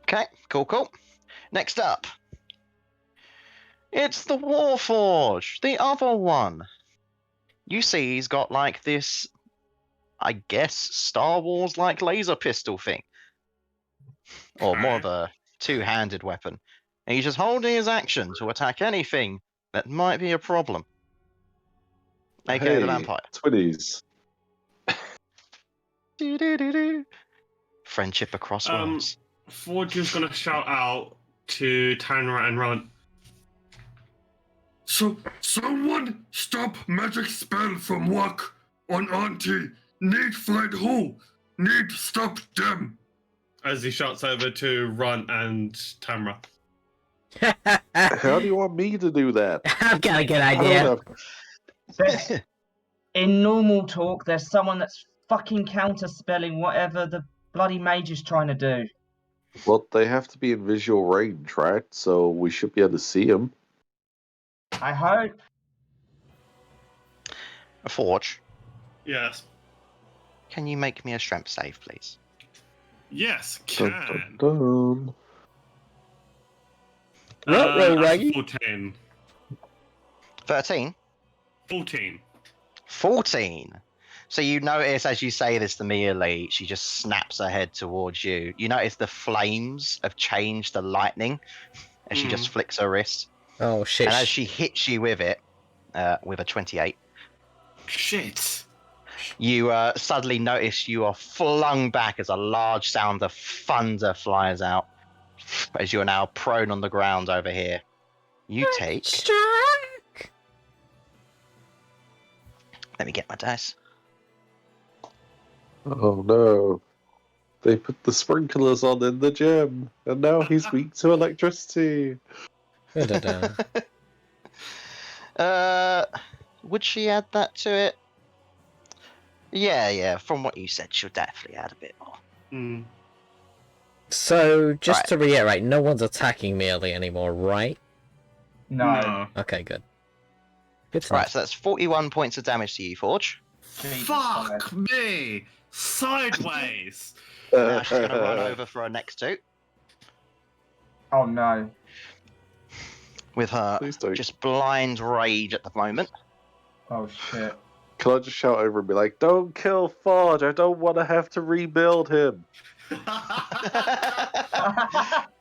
S2: Okay, cool. Next up. It's the Warforged, the other one. You see he's got like this, I guess, Star Wars like laser pistol thing. Or more of a two-handed weapon. And he's just holding his action to attack anything that might be a problem. AKA the vampire.
S6: Twinnies.
S2: Do-do-do-do. Friendship across worlds.
S4: Forge is gonna shout out to Tanra and run.
S1: So someone stop magic spell from work on Auntie. Need find who? Need stop them.
S4: As he shouts over to Run and Tamra.
S6: How do you want me to do that?
S7: I've got a good
S6: I
S7: idea.
S6: don't know.
S5: There's- in normal talk, there's someone that's fucking counterspelling whatever the bloody mage is trying to do.
S6: Well, they have to be in visual range, right? So we should be able to see them.
S5: I hope.
S2: Forge,
S4: Yes.
S2: can you make me a strength save, please?
S4: Yes,
S6: Dun,
S4: can.
S6: dun, dun.
S3: Ruh-roh,
S4: That's
S3: Raggy.
S4: 14.
S2: 13?
S4: 14.
S2: 14. So you notice as you say this to Mealy, she just snaps her head towards you. You notice the flames have changed the lightning as she just flicks her wrist.
S3: Oh shit.
S2: And as she hits you with it, with a 28,
S4: Shit.
S2: you suddenly notice you are flung back as a large sound of thunder flies out. As you are now prone on the ground over here. You take...
S7: Strike!
S2: Let me get my dice.
S6: Oh no. They put the sprinklers on in the gym, and now he's weak to electricity.
S3: Da-da-da.
S2: Would she add that to it? Yeah, from what you said, she'll definitely add a bit more.
S4: Mm.
S3: So, just
S2: Right.
S3: to reiterate, no one's attacking Mealy anymore, right?
S5: No.
S3: Okay, good. Good to know.
S2: Right, so that's 41 points of damage to you, Forge.
S5: Jesus
S4: Fuck
S5: Christ.
S4: me! Sideways!
S2: Now she's going to run over for her next two
S5: Oh no.
S2: with her
S6: Please don't.
S2: just blind rage at the moment.
S5: Oh shit.
S6: Can I just shout over and be like, "Don't kill Forge, I don't want to have to rebuild him."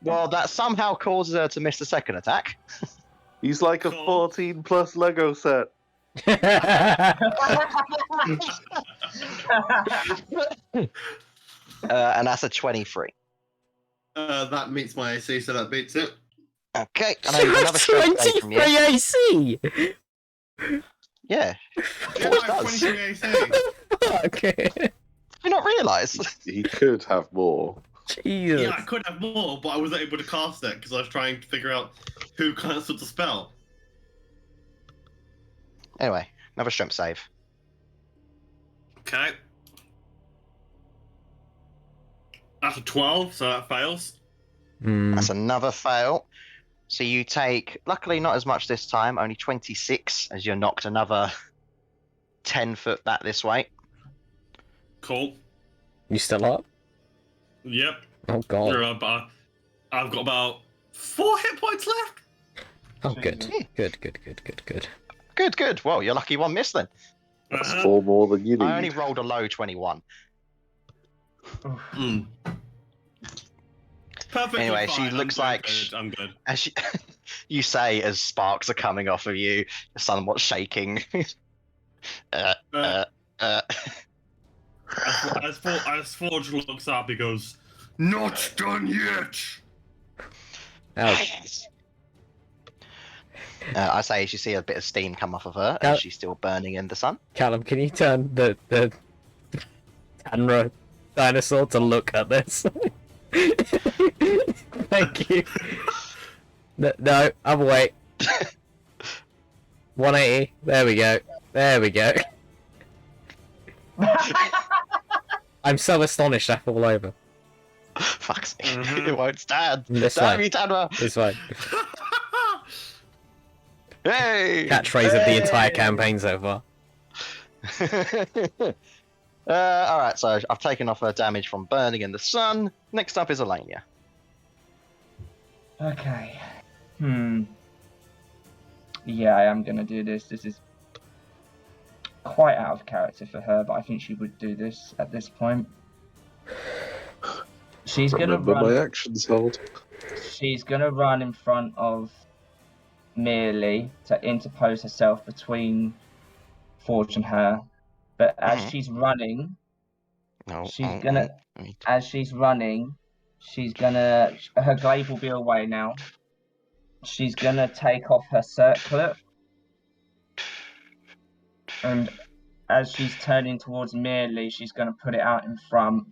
S2: Well, that somehow causes her to miss the second attack.
S6: He's like a
S4: Cool.
S6: 14 plus Lego set.
S2: And that's a 23.
S8: That meets my AC, so that beats it.
S2: Okay, and I need another strength save from
S7: 23
S2: you.
S7: AC!
S2: Yeah,
S4: Yeah,
S2: Forge
S4: no,
S2: does.
S4: 23 AC.
S3: Okay.
S2: Do you not realise?
S6: He could have more.
S3: Jesus.
S8: Yeah, I could have more, but I wasn't able to cast it because I was trying to figure out who cancelled the spell.
S2: Anyway, another strength save.
S4: Okay. That's a 12, so that fails.
S3: Mm.
S2: That's another fail. So you take, luckily not as much this time, only 26, as you're knocked another 10 foot back this way.
S4: Cool.
S3: You still up?
S4: Yep.
S3: Oh god.
S4: I've got about 4 hit points left.
S3: Oh good.
S5: Jesus.
S3: Good.
S2: Good. Well, you're lucky one missed then.
S6: That's
S4: Uh-huh.
S6: 4 more than you
S2: I only
S6: need.
S2: rolled a low 21.
S8: Mm.
S4: Perfectly
S2: Anyway, she
S4: fine.
S2: looks
S4: I'm
S2: like
S4: good. I'm good.
S2: As she, you say, as sparks are coming off of you, somewhat shaking.
S4: Uh,
S2: uh.
S4: as Forge looks up, he goes,
S1: Not done yet.
S2: Yes. I say as you see a bit of steam come off of her,
S3: Cal-
S2: as she's still burning in the sun.
S3: Callum, can you turn the Tanra dinosaur to look at this? Thank you. No, other way. 180. There we go. There we go. I'm so astonished I fall over.
S2: Fuck's sake, it won't stand.
S3: This
S2: Damn
S3: way.
S2: you, Tanra!
S3: It's fine.
S2: Hey!
S3: Catchphrase of the entire campaign so far.
S2: Alright, so I've taken off her damage from burning in the sun. Next up is Elenia.
S5: Okay. Yeah, I am gonna do this. This is quite out of character for her, but I think she would do this at this point. She's gonna
S6: Remember
S5: run.
S6: my actions hold.
S5: She's gonna run in front of Merely to interpose herself between Forge and her. But as she's running, as she's running, her glaive will be away now. She's gonna take off her circlet, and as she's turning towards Merely, she's gonna put it out in front.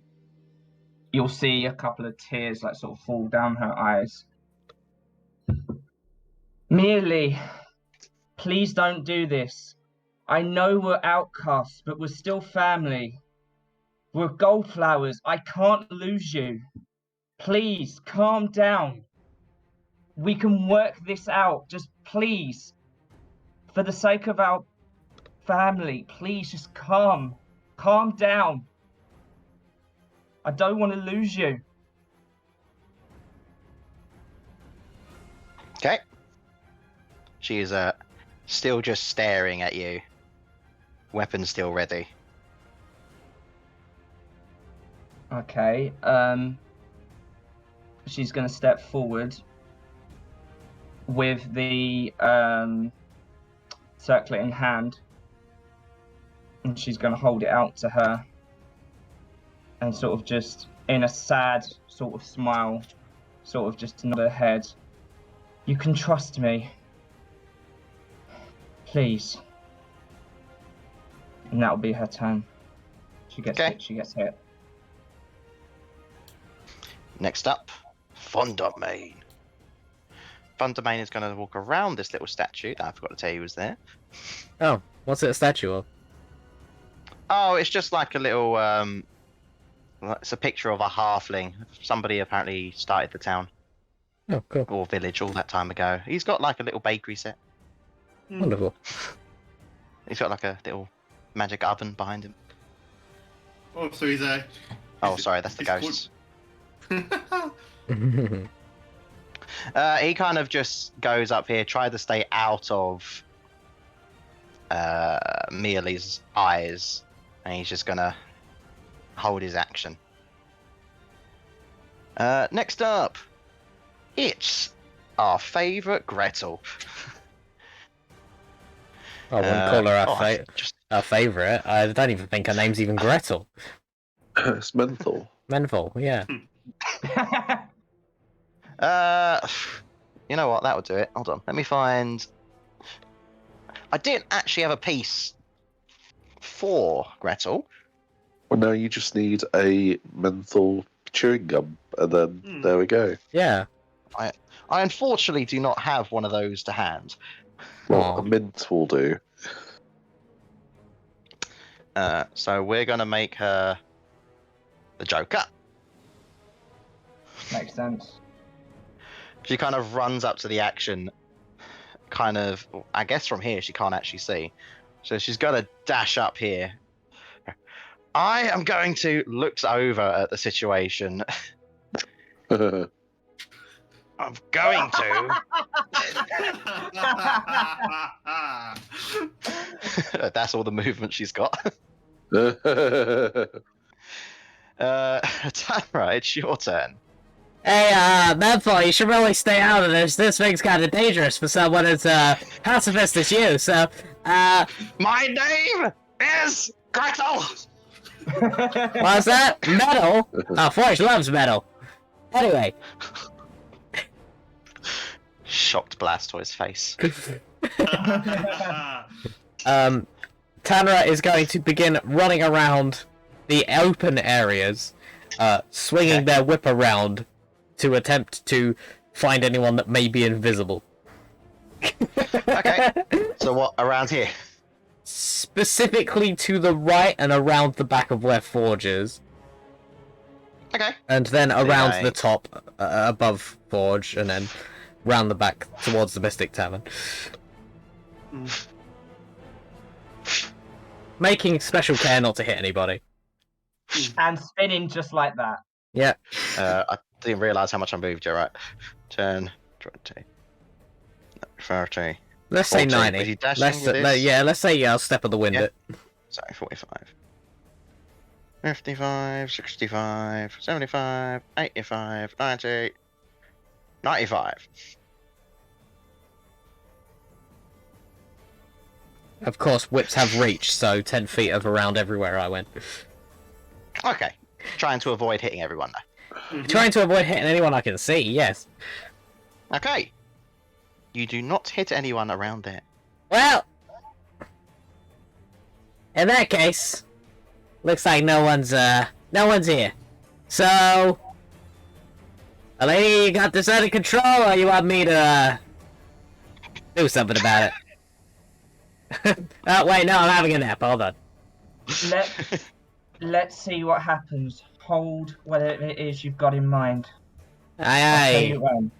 S5: You'll see a couple of tears like sort of fall down her eyes. Merely, please don't do this. I know we're outcasts, but we're still family. We're Goldflowers. I can't lose you. Please, calm down. We can work this out. Just please. For the sake of our family, please just calm down. I don't want to lose you.
S2: Okay. She's still just staring at you. Weapon still ready.
S5: Okay, she's going to step forward with the circlet in hand, and she's going to hold it out to her and sort of just in a sad sort of smile, sort of just nod her head. You can trust me. Please. And that'll be her turn. She gets hit. She gets hit.
S2: Next up, Thundermane. Thundermane is going to walk around this little statue that I forgot to tell you was there.
S3: Oh, what's it a statue of?
S2: Oh, it's just like a little, it's a picture of a halfling. Somebody apparently started the town.
S3: Oh, cool.
S2: Or village all that time ago. He's got like a little bakery set.
S3: Wonderful.
S2: He's got like a little magic oven behind him.
S8: Oh, so he's a.
S2: Oh, sorry, that's the ghosts. He kind of just goes up here, try to stay out of Mealy's eyes, and he's just gonna hold his action. Next up, it's our favourite Gretel.
S3: I wouldn't call her our favourite. I don't even think her name's even Gretel.
S6: It's menthol.
S3: Menthol, yeah.
S2: You know what? That would do it. Hold on. Let me find. I didn't actually have a piece for Gretel.
S6: Well, now you just need a menthol chewing gum, and then there we go.
S3: Yeah.
S2: I unfortunately do not have one of those to hand.
S6: Well, a mint will do.
S2: So we're gonna make her the Joker.
S5: Makes sense.
S2: She kind of runs up to the action, kind of, I guess from here she can't actually see. So she's gonna dash up here. I am going to look over at the situation. I'm going to. That's all the movement she's got. Tamara, it's your turn.
S7: Hey, Menthol, you should really stay out of this. This thing's kind of dangerous for someone as pacifist as you, so,
S2: My name is Gretel!
S7: what's that? Metal? Oh, Forge loves metal. Anyway.
S2: shocked Blastoise's face.
S3: Tanra is going to begin running around the open areas, swinging their whip around to attempt to find anyone that may be invisible.
S2: Okay. So what, around here?
S3: Specifically to the right and around the back of where Forge is.
S2: Okay.
S3: And then around
S2: Okay.
S3: the top, above Forge, and then round the back towards the Mystic Tavern. Making special care not to hit anybody.
S5: And spinning just like that.
S3: Yeah.
S2: I didn't realise how much I moved, you're right. 10, 20, 30.
S3: Let's say
S2: 14.
S3: 90.
S2: Is he dashing with this?
S3: Yeah, let's say I'll step of the wind
S2: Yeah.
S3: it.
S2: Sorry, 45. 55, 65, 75, 85, 90, 95.
S3: Of course, whips have reach, so 10 feet of around everywhere I went.
S2: Okay. Trying to avoid hitting everyone though.
S3: Trying to avoid hitting anyone I can see, yes.
S2: Okay. You do not hit anyone around there.
S7: Well, in that case, looks like no one's here. So, lady, you got this under control, or you want me to do something about it? Oh wait, no, I'm having a nap. Hold on.
S5: Let's see what happens. Hold whatever it is you've got in mind. I'll tell
S7: Aye,
S5: you when.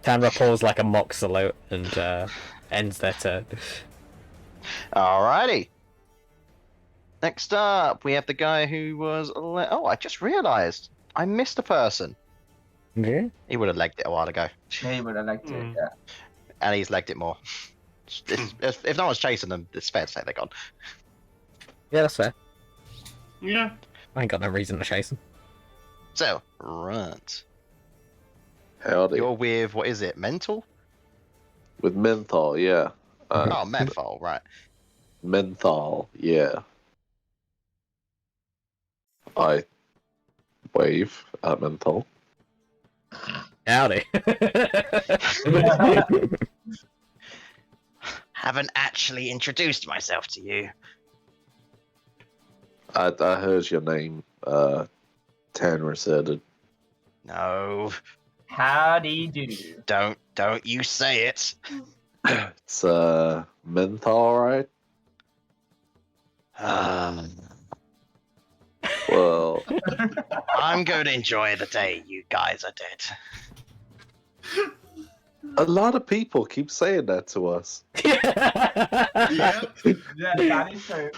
S3: Tanra pulls like a mock salute and ends their turn.
S2: Alrighty. Next up, we have the guy who was... Oh, I just realised. I missed a person.
S3: Yeah.
S2: He would have legged it a while ago.
S5: He would have liked it, yeah.
S2: And he's legged it more. If no one's chasing them, it's fair to say they're gone.
S3: Yeah, that's fair.
S4: Yeah.
S3: I ain't got no reason to chase him.
S2: So, Runt.
S6: Howdy.
S2: You're with, what is it, Mental?
S6: With menthol, yeah.
S2: Oh, Menthol, right.
S6: Menthol, yeah. I wave at menthol.
S3: Howdy.
S2: Haven't actually introduced myself to you.
S6: I heard your name. Tanner said it.
S2: No,
S5: Howdy do.
S2: don't you say it.
S6: It's menthol, right? Well,
S2: I'm going to enjoy the day you guys are dead.
S6: a lot of people keep saying that to us.
S5: Yeah, that is true.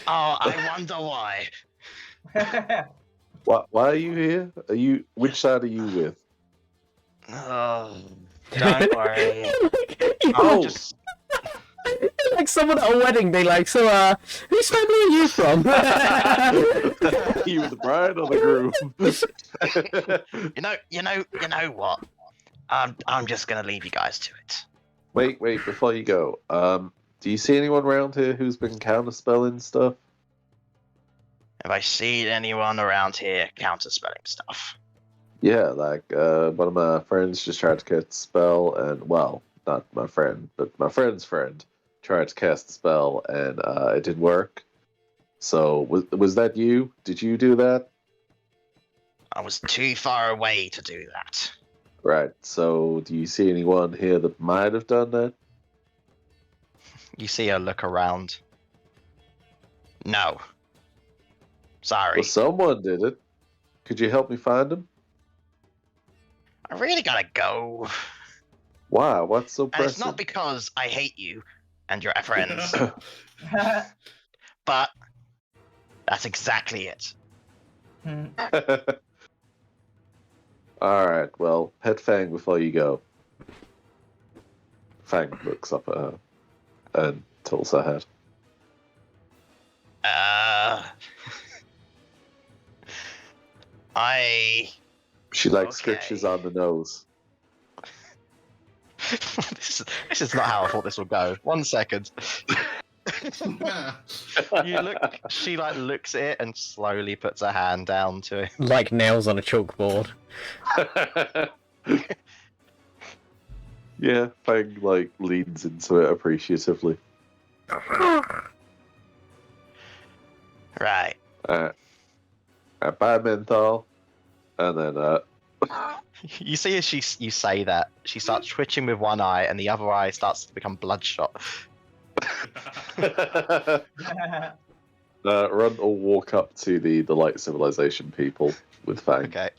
S2: Oh, I wonder why.
S6: Why are you here? Which side are you with?
S2: Oh, don't worry.
S6: Oh,
S2: Just
S3: Like someone at a wedding being like, so, whose family are you from?
S6: you the bride or the groom?
S2: you know what? I'm just gonna leave you guys to it.
S6: Wait, before you go, do you see anyone around here who's been counterspelling stuff?
S2: Have I seen anyone around here counterspelling stuff?
S6: Yeah, like, one of my friends just tried to cast a spell, and, well, not my friend, but my friend's friend tried to cast a spell, and, it didn't work. So, was that you? Did you do that?
S2: I was too far away to do that.
S6: Right, so do you see anyone here that might have done that?
S2: You see her look around. No. Sorry.
S6: Well, someone did it. Could you help me find him?
S2: I really gotta go.
S6: Why? What's so
S2: And
S6: pressing?
S2: it's not because I hate you and your friends, but that's exactly it.
S6: Alright, well, pet Fang before you go. Fang looks up at her and tilts her head. She like
S2: Okay.
S6: scratches on the nose.
S2: this is not how I thought this would go. 1 second. She like looks at it and slowly puts her hand down to it.
S3: Like nails on a chalkboard.
S6: Yeah, Fang like leans into it appreciatively.
S2: Right.
S6: Bad menthol, and then
S2: You see as you say that, she starts twitching with one eye, and the other eye starts to become bloodshot.
S6: Runt will walk up to the light civilization people with Fang.
S2: Okay.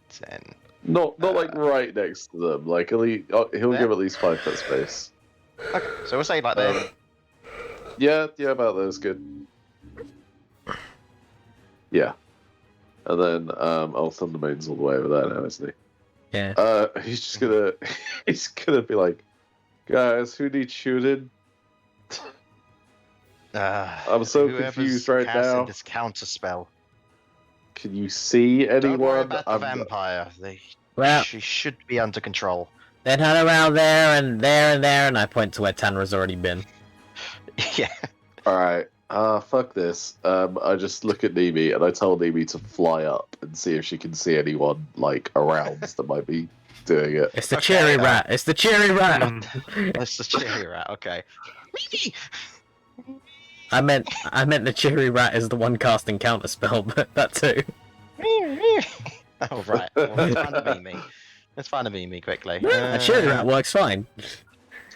S2: 10.
S6: Not like right next to them. Like he'll give at least 5 foot space.
S2: Okay, so we'll say like there.
S6: Yeah, about there's good. Yeah. And then Thundermane's all the way over there now, isn't he?
S3: Yeah.
S6: He's just gonna be like, guys, who needs shooting? I'm so confused right now.
S2: This counter spell.
S6: Can you see anyone?
S2: Don't worry about the vampire. She should be under control.
S3: They're not around there and there and there, and I point to where Tanra's already been.
S2: Yeah.
S6: Alright. Fuck this. I just look at Nemi and I tell Nemi to fly up and see if she can see anyone like around that might be doing it.
S3: It's the cherry rat. It's the cherry rat.
S2: It's the cherry rat. Okay.
S3: I meant the cherry rat is the one casting counter spell, but that too.
S2: Oh right. Well, let's find a Mimi. Let's find a Mimi quickly.
S3: A cherry rat works fine.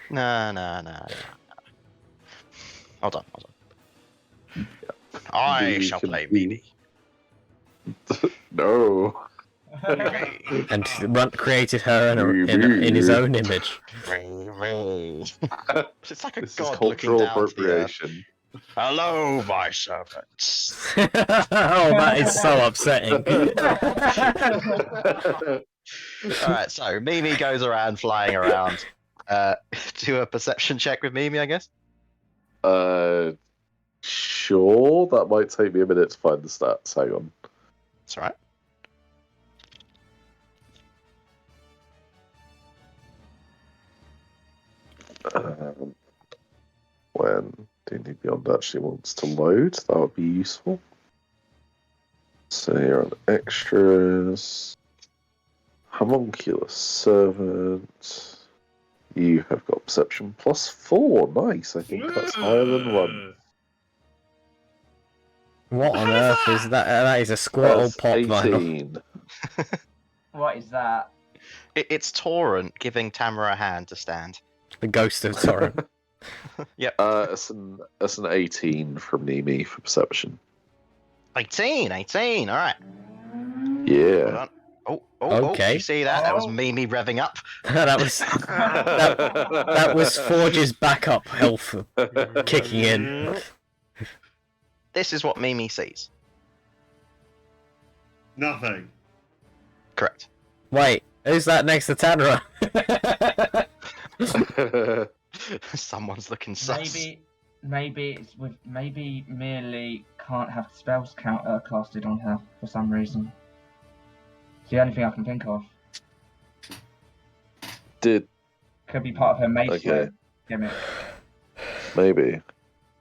S2: No. Hold on. I shall play Mimi.
S6: No.
S3: And Runt created her in his own image.
S2: It's like a
S6: This
S2: god
S6: is
S2: looking
S6: cultural
S2: down to the earth.
S6: appropriation.
S2: Hello, my servants.
S3: Oh, that is so upsetting.
S2: Alright, so Mimi goes around flying around. Do a perception check with Mimi, I guess.
S6: Sure. That might take me a minute to find the stats. Hang on.
S2: That's alright.
S6: When D&D Beyond actually wants to load, that would be useful. So here on extras, homunculus servant. You have got perception +4. Nice. I think that's higher than 1.
S3: What on earth is that? That is a squirrel
S6: That's
S3: pop vinyl.
S6: 18.
S5: What is that?
S2: It's Torrent giving Tamara a hand to stand.
S3: The ghost of Torrent.
S2: Yep.
S6: That's an 18 from Nemi for perception.
S2: 18, alright. Hold
S6: Yeah.
S2: on. Oh,
S3: Okay.
S2: you see that? That was
S5: Oh.
S2: Mimi revving up.
S3: that was Forge's backup health kicking in.
S2: This is what Mimi sees.
S8: Nothing.
S2: Correct.
S3: Wait, who's that next to Tanra?
S2: Someone's looking sus.
S5: Maybe merely can't have spells casted on her for some reason. It's the only thing I can think of.
S6: Could
S5: be part of her mace
S6: Okay.
S5: gimmick.
S6: maybe.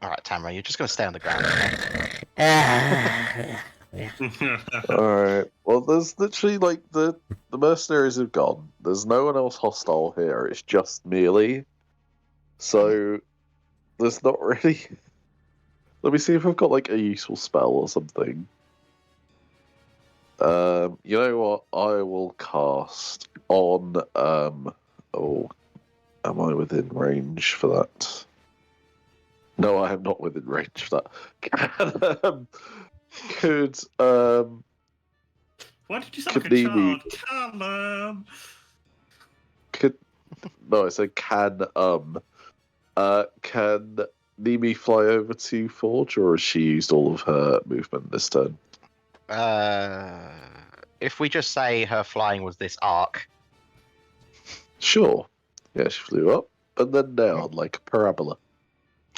S2: Alright, Tamara, you're just going to stay on the ground. Okay?
S6: Alright. Well, there's literally, like, the mercenaries have gone. There's no one else hostile here. It's just Mealy. So, there's not really... Let me see if I've got, like, a useful spell or something. You know what? I will cast on, Oh, am I within range for that? No, I am not within range for that.
S4: Why did you sound
S6: Could
S4: like a
S6: Nemi-
S4: child? Callum!
S6: No, I said can Nemi fly over to Forge, or has she used all of her movement this turn?
S2: If we just say her flying was this arc,
S6: Sure. Yeah, she flew up and then down like a parabola.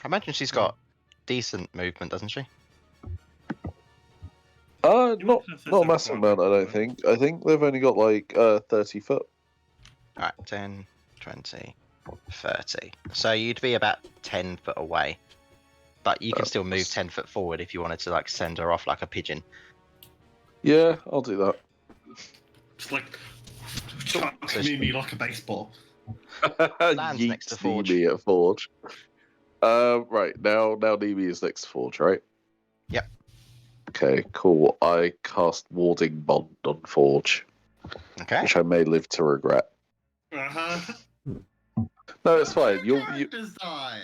S2: I imagine she's got decent movement, doesn't she?
S6: Not a massive amount, I don't think. I think they've only got like 30 foot.
S2: Alright, 10, 20, 30. So you'd be about 10 foot away. But you can still move 10 foot forward if you wanted to like send her off like a pigeon.
S6: Yeah, I'll do that.
S4: Just like,
S8: Chuck Mimi like a baseball.
S2: Land's next to
S6: Yeet
S2: Forge.
S6: Nemi at Forge. Right, now Nemi is next to Forge, right?
S2: Yep.
S6: Okay, cool. I cast Warding Bond on Forge,
S2: Okay.
S6: which I may live to regret.
S8: Uh-huh.
S6: No, it's fine.
S8: Your
S6: You
S8: characters die.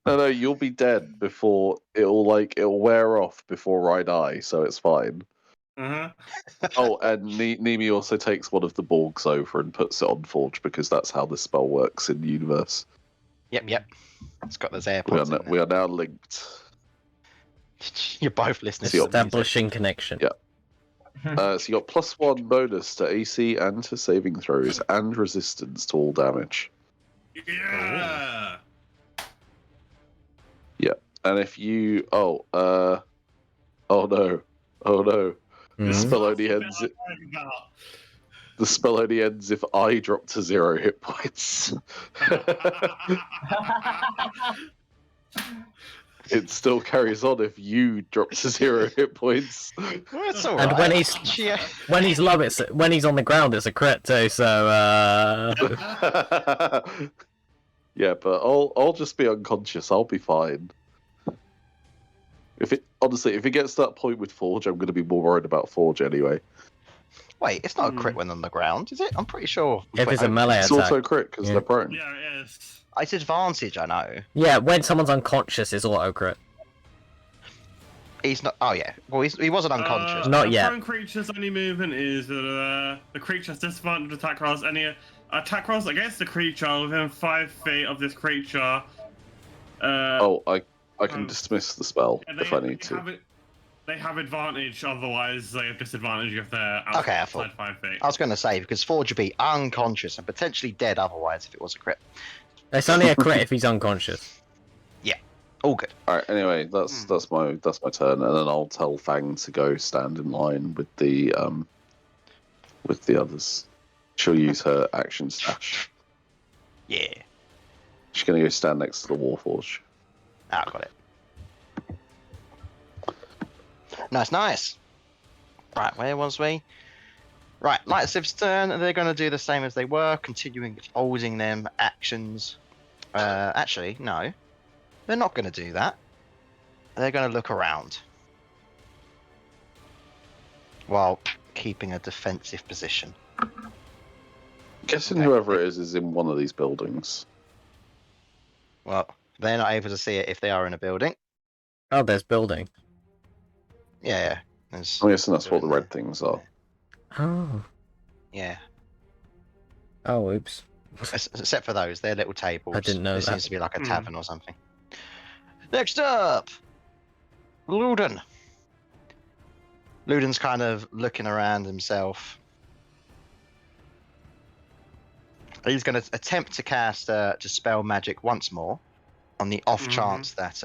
S6: no, you'll be dead before it'll wear off before I die, so it's fine.
S4: Uh-huh.
S6: Oh, and Nemi also takes one of the Borgs over and puts it on Forge because that's how this spell works in the universe.
S2: Yep. It's got those AirPods in
S6: We are now linked.
S2: there. You're both listening to the music.
S3: Establishing connection.
S6: Yeah. So you got +1 bonus to AC and to saving throws and resistance to all damage.
S4: Yeah.
S6: And if you oh no. The spell only ends the spell only ends if I drop to 0 hit points. It still carries on if you drop to 0 hit points.
S2: Well, it's all
S3: And
S2: right.
S3: when he's low, when he's on the ground, it's a crit too. So
S6: Yeah, but I'll just be unconscious. I'll be fine. If it gets to that point with Forge, I'm going to be more worried about Forge anyway.
S2: Wait, it's not a crit when on the ground, is it? I'm pretty sure.
S3: if it's a melee
S6: It's
S3: attack,
S6: auto crit because
S3: Yeah.
S6: they're prone.
S4: Yeah, it is.
S2: It's advantage, I know.
S3: yeah, when someone's unconscious, it's auto crit.
S2: He's not. Oh yeah. Well, he wasn't unconscious.
S3: Not
S4: a
S3: yet.
S4: prone creature's only movement is the creature has disadvantage attack rolls. Any attack rolls against the creature within 5 feet of this creature.
S6: I can dismiss the spell if I need to.
S4: They have advantage, otherwise they have disadvantage if they're
S2: Okay, I
S4: outside
S2: thought.
S4: 5 feet.
S2: I was going to say because Forge would be unconscious and potentially dead otherwise if it was a crit.
S3: It's only a crit if he's unconscious.
S2: All good.
S6: All right. Anyway, that's my turn, and then I'll tell Fang to go stand in line with the others. She'll use her action stash.
S2: Yeah.
S6: She's gonna go stand next to the Warforge.
S2: Ah, got it. Nice. Right, where was we? Right, Light Siv's turn. They're going to do the same as they were, continuing holding them actions. Actually, no. They're not going to do that. They're going to look around. While keeping a defensive position.
S6: Guessing
S2: Okay.
S6: whoever it is in one of these buildings.
S2: Well, they're not able to see it if they are in a building.
S3: Oh, there's building.
S2: Yeah. There's,
S6: I'm guessing that's what the red things are.
S3: Oh.
S2: yeah.
S3: Oh, oops.
S2: Except for those, they're little tables.
S3: I didn't know
S2: This
S3: that.
S2: seems to be like a tavern or something. Next up, Luden. Luden's kind of looking around himself. He's going to attempt to cast Dispel Magic once more, on the off chance that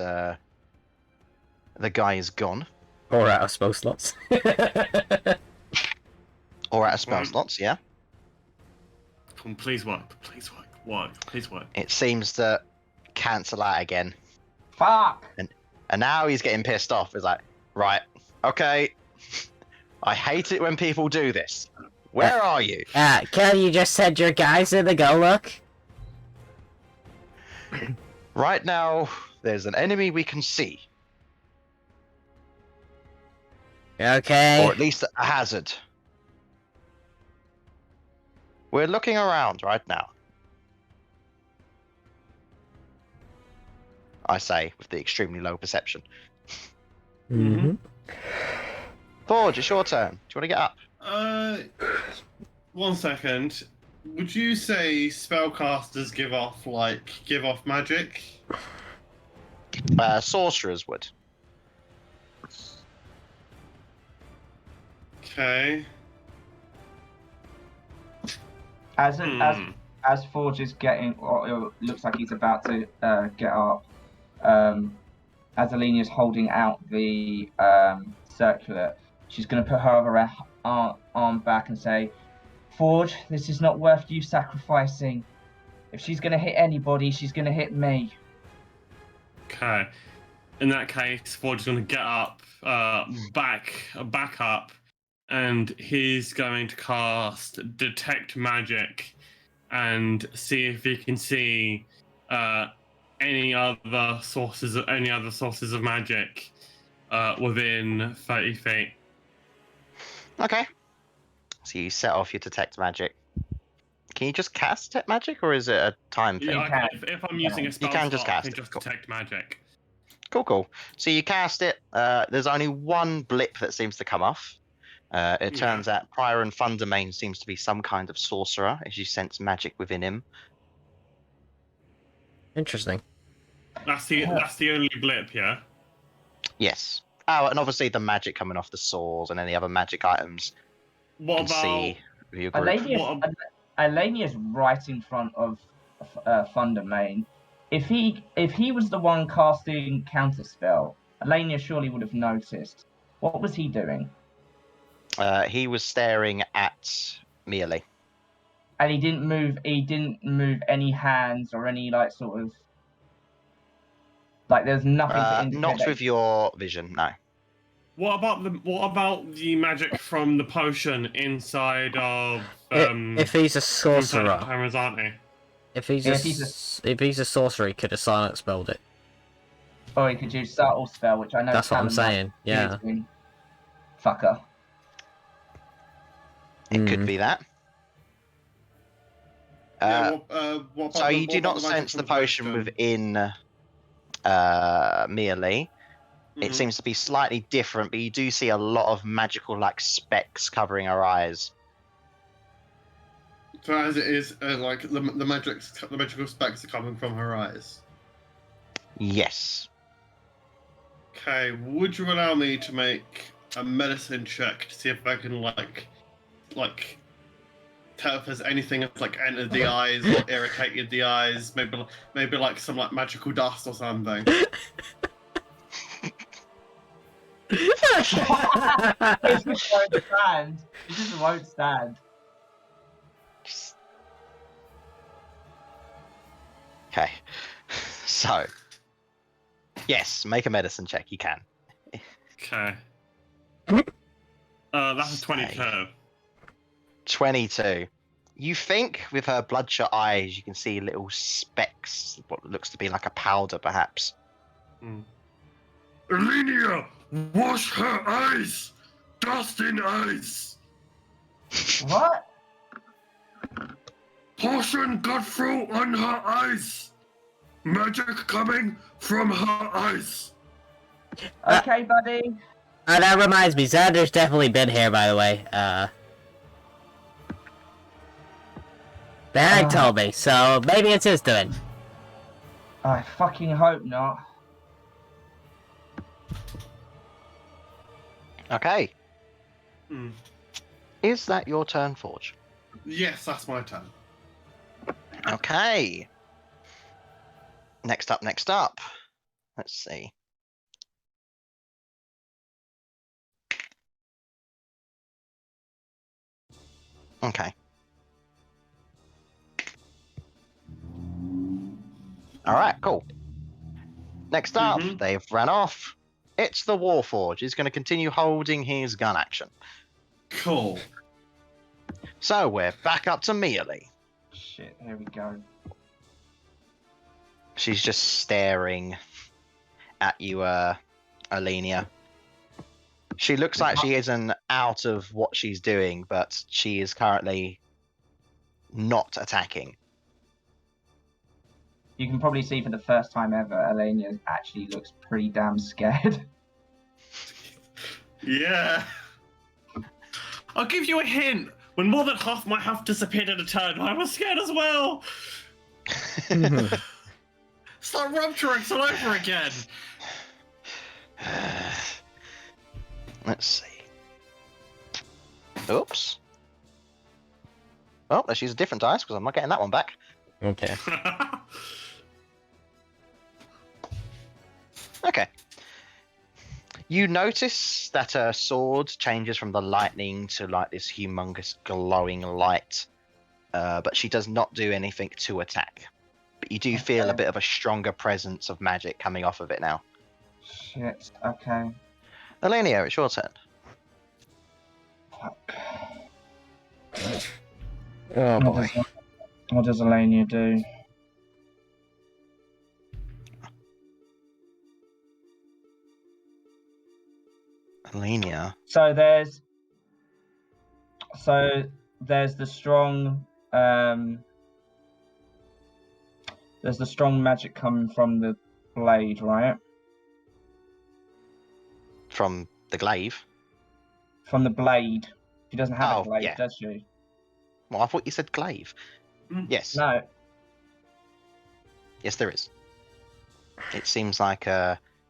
S2: the guy is gone.
S3: Or out of spell slots.
S2: Or out of spell slots, yeah.
S4: Please work. Please work. Please work.
S2: It seems to cancel out again.
S5: Fuck!
S2: And now he's getting pissed off. He's like, right, okay. I hate it when people do this. Where are you?
S7: Can you just send your guys in to go look?
S2: Right now, there's an enemy we can see.
S7: Okay.
S2: Or at least a hazard. We're looking around right now. I say, with the extremely low perception.
S3: Mm-hmm.
S2: Forge, it's your turn. Do you want to get up?
S8: 1 second. Would you say spellcasters give off magic?
S2: Sorcerers would.
S8: Okay.
S5: As Forge is getting, or it looks like he's about to get up, Azalina is holding out the circlet. She's going to put her other arm back and say, Forge, this is not worth you sacrificing. If she's going to hit anybody, she's going to hit me.
S4: Okay. In that case, Forge is going to get up, back up, and he's going to cast Detect Magic and see if he can see any other sources of magic within 30 feet.
S2: Okay. So you set off your detect magic. Can you just cast detect magic, or is it a time thing?
S4: Yeah, if I'm using a spell
S2: can just
S4: slot, I
S2: cast
S4: can
S2: it.
S4: just
S2: Cool.
S4: detect magic.
S2: Cool. So you cast it. There's only one blip that seems to come off. It turns out Prior and Thundermane seems to be some kind of sorcerer, as you sense magic within him.
S3: Interesting.
S4: That's the only blip, yeah.
S2: Yes. Oh, and obviously the magic coming off the swords and any other magic items.
S4: What
S2: You can
S4: about
S2: see with your group.
S5: Alania's right in front of Thundermane. If he was the one casting counterspell, Alania surely would have noticed. What was he doing?
S2: He was staring at Mealy.
S5: And he didn't move. He didn't move any hands or any like sort of like. There's nothing to indicate.
S2: Not
S5: that
S2: with your vision, no.
S4: what about the magic from the potion inside of
S3: If he's a sorcerer,
S4: Tarazani?
S3: if he's a sorcerer, he could have silent spelled it.
S5: Or he could use subtle spell, which I know.
S3: That's what I'm
S5: Talon
S3: saying. Yeah.
S5: using. Fucker.
S2: It could be that. So you do not sense the potion within Mealy. It seems to be slightly different, but you do see a lot of magical like specks covering her eyes.
S8: So as it is, like the magical specks are coming from her eyes.
S2: Yes.
S8: Okay, would you allow me to make a medicine check to see if I can like tell if there's anything that's like entered the eyes or irritated the eyes? Maybe like some like magical dust or something.
S5: It just won't stand. It just won't stand.
S2: Okay. So. Yes, make a medicine check. You can.
S4: Okay. That's a 22.
S2: 22. You think with her bloodshot eyes, you can see little specks, what looks to be like a powder, perhaps.
S1: Alenia, wash her eyes! Dust in eyes!
S5: What?
S1: Potion got through on her eyes! Magic coming from her eyes!
S5: Okay, buddy.
S7: That reminds me, Xander's definitely been here, by the way. The hag told me, so maybe it's his doing.
S5: I fucking hope not.
S2: Okay. Is that your turn, Forge?
S8: Yes, that's my turn.
S2: Okay. Next up. Let's see. Okay. Alright, cool. Next up, they've ran off. It's the Warforged. He's going to continue holding his gun action.
S8: Cool.
S2: So we're back up to Mealy.
S5: Shit, here we go.
S2: She's just staring at you, Alenia. She looks like she isn't out of what she's doing, but she is currently not attacking.
S5: You can probably see for the first time ever, Alania actually looks pretty damn scared.
S4: Yeah. I'll give you a hint. When more than half my health disappeared in a turn, I was scared as well. It's like Rupturix all over again.
S2: Let's see. Oops. Well, let's use a different dice because I'm not getting that one back.
S3: Okay.
S2: Okay. You notice that her sword changes from the lightning to like this humongous glowing light, but she does not do anything to attack. But you do feel a bit of a stronger presence of magic coming off of it now.
S5: Shit, okay.
S2: Alenia, it's your turn.
S5: Fuck.
S3: Oh boy.
S5: What does Elenia do?
S2: Alenia.
S5: So there's the strong magic coming from the blade, right?
S2: From the glaive.
S5: From the blade. She doesn't have
S2: Oh,
S5: a glaive,
S2: yeah.
S5: does she?
S2: Well, I thought you said glaive. Yes.
S5: No.
S2: Yes, there is. It seems like